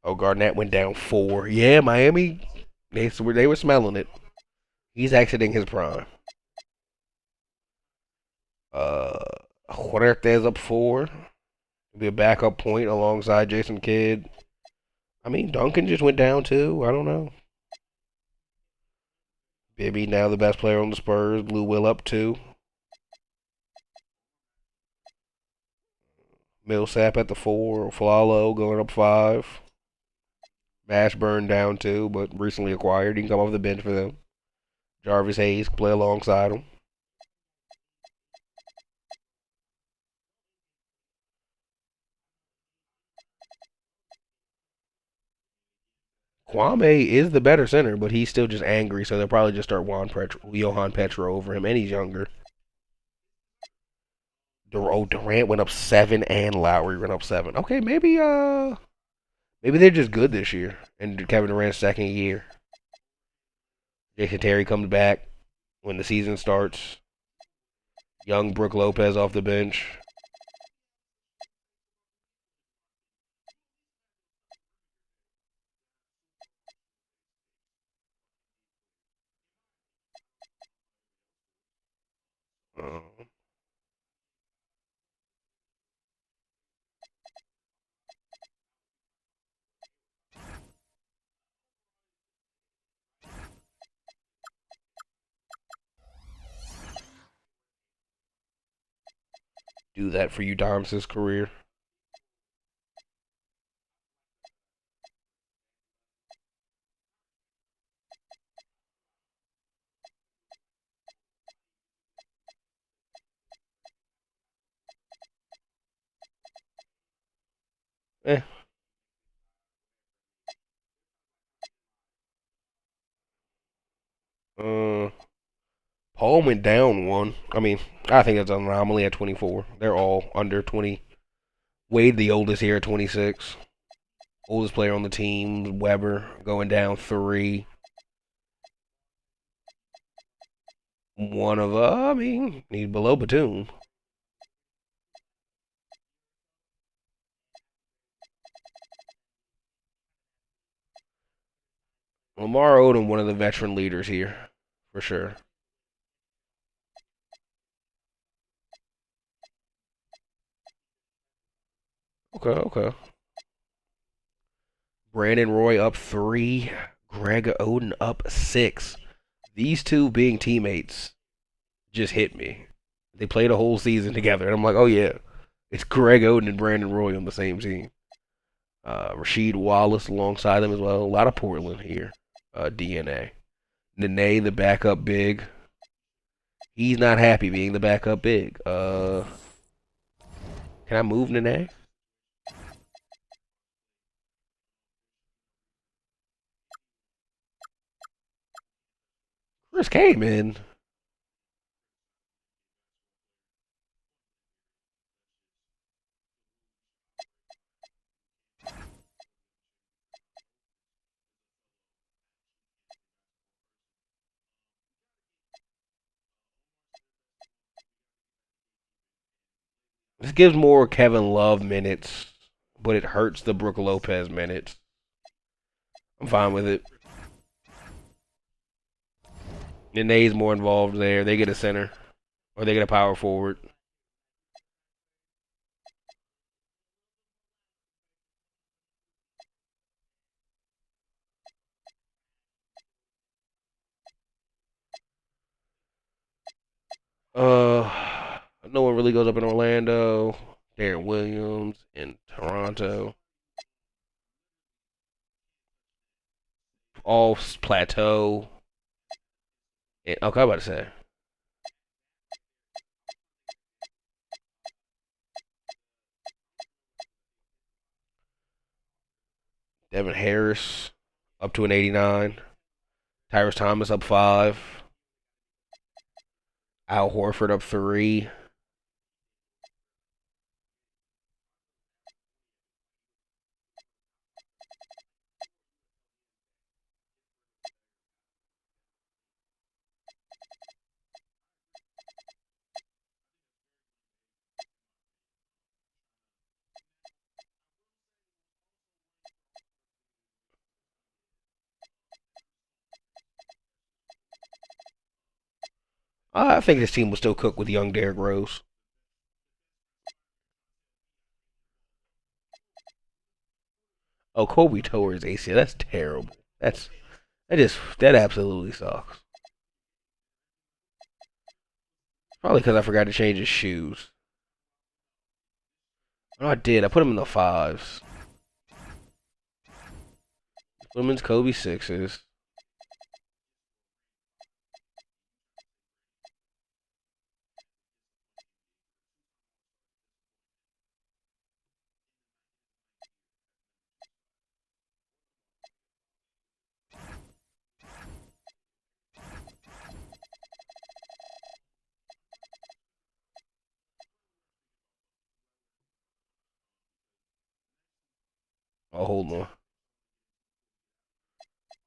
Oh, Garnett went down 4. Yeah, Miami, they were smelling it. He's exiting his prime. Uh, Huerta's up 4. Be a backup point alongside Jason Kidd. I mean, Duncan just went down too. I don't know. Bibby now the best player on the Spurs. Blue Will up 2. Millsap at the 4. Flalo going up 5. Mashburn down 2, but recently acquired. He can come off the bench for them. Jarvis Hayes can play alongside him. Kwame is the better center, but he's still just angry, so they'll probably just start Johan Petro over him, and he's younger. Durant went up 7, and Lowry went up 7. Okay, maybe they're just good this year, and Kevin Durant's second year. Jason Terry comes back when the season starts. Young Brook Lopez off the bench. Uh, do that for Udonis's career. Eh. Uh, Paul went down 1. I mean, I think that's an anomaly at 24. They're all under 20. Wade, the oldest here at 26. Oldest player on the team, Weber, going down 3. One of, I mean, he's below Batum. Lamar Odom, one of the veteran leaders here, for sure. Okay. Brandon Roy up 3. Greg Oden up 6. These two being teammates just hit me. They played a whole season together, and I'm like, oh yeah, it's Greg Oden and Brandon Roy on the same team. Rasheed Wallace alongside them as well. A lot of Portland here. DNA. Nene, the backup big. He's not happy being the backup big. Can I move Nene? Chris came in. This gives more Kevin Love minutes, but it hurts the Brook Lopez minutes. I'm fine with it. Nene's more involved there. They get a center, or they get a power forward. No one really goes up in Orlando. Darren Williams in Toronto. All plateau. And, okay, I'm about to say. Devin Harris up to an 89. Tyrese Thomas up 5. Al Horford up 3. I think this team will still cook with young Derrick Rose. Oh, Kobe tore his ACL. That's terrible. That absolutely sucks. Probably because I forgot to change his shoes. No, I did. I put him in the 5s. Put him in Kobe 6s. Oh, hold on.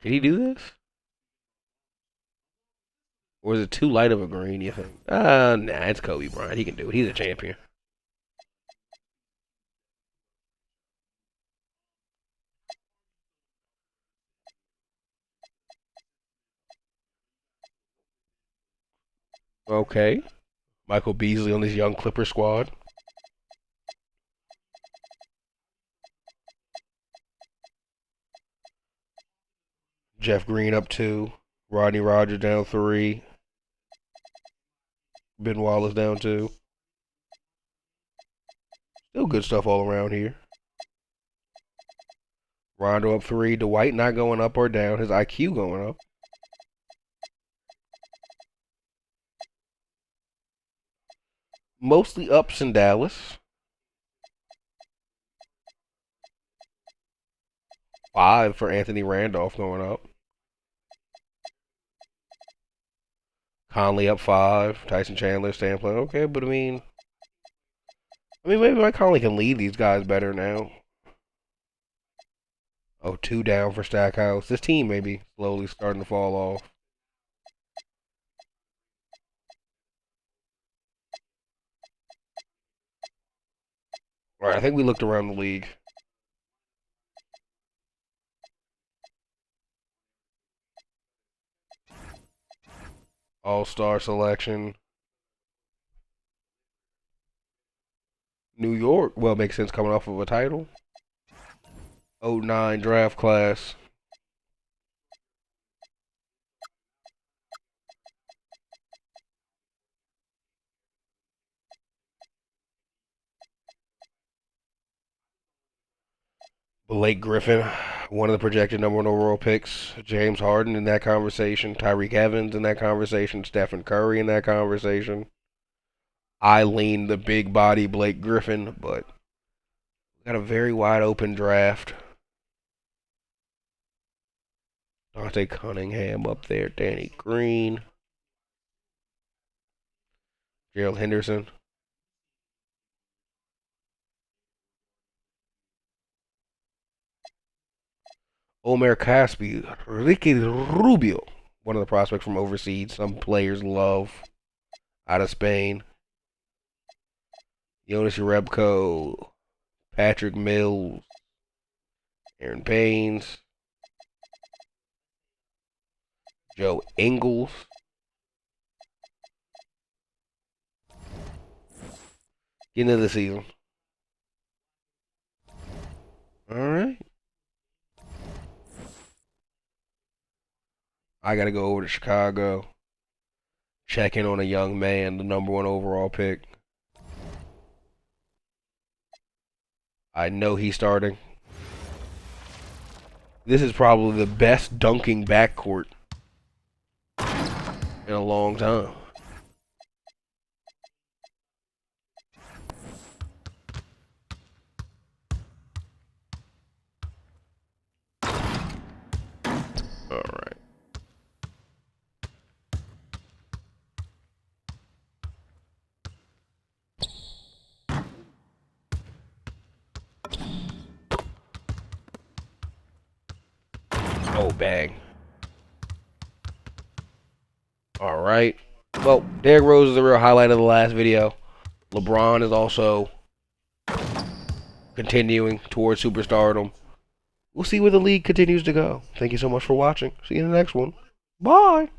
Did he do this? Or is it too light of a green, you think? Nah, it's Kobe Bryant. He can do it. He's a champion. Okay. Michael Beasley on this young Clipper squad. Jeff Green up 2. Rodney Rogers down 3. Ben Wallace down 2. Still good stuff all around here. Rondo up 3. Dwight not going up or down. His IQ going up. Mostly ups in Dallas. 5 for Anthony Randolph going up. Conley up 5. Tyson Chandler staying playing. Okay, but I mean maybe Mike Conley can lead these guys better now. Oh, 2 down for Stackhouse. This team may be slowly starting to fall off. All right, I think we looked around the league. All-star selection. New York. Well, makes sense coming off of a title. 09 draft class. Blake Griffin, one of the projected #1 overall picks. James Harden in that conversation. Tyreek Evans in that conversation. Stephen Curry in that conversation. I lean the big body Blake Griffin, but got a very wide open draft. Dante Cunningham up there. Danny Green. Gerald Henderson. Omer Caspi. Ricky Rubio. One of the prospects from overseas. Some players love. Out of Spain. Jonas Jerebko. Patrick Mills. Aaron Baines. Joe Ingles. End of the season. All right. I got to go over to Chicago. Check in on a young man, the #1 overall pick. I know he's starting. This is probably the best dunking backcourt in a long time. All right. Oh, bang. All right. Well, Derrick Rose is the real highlight of the last video. LeBron is also continuing towards superstardom. We'll see where the league continues to go. Thank you so much for watching. See you in the next one. Bye.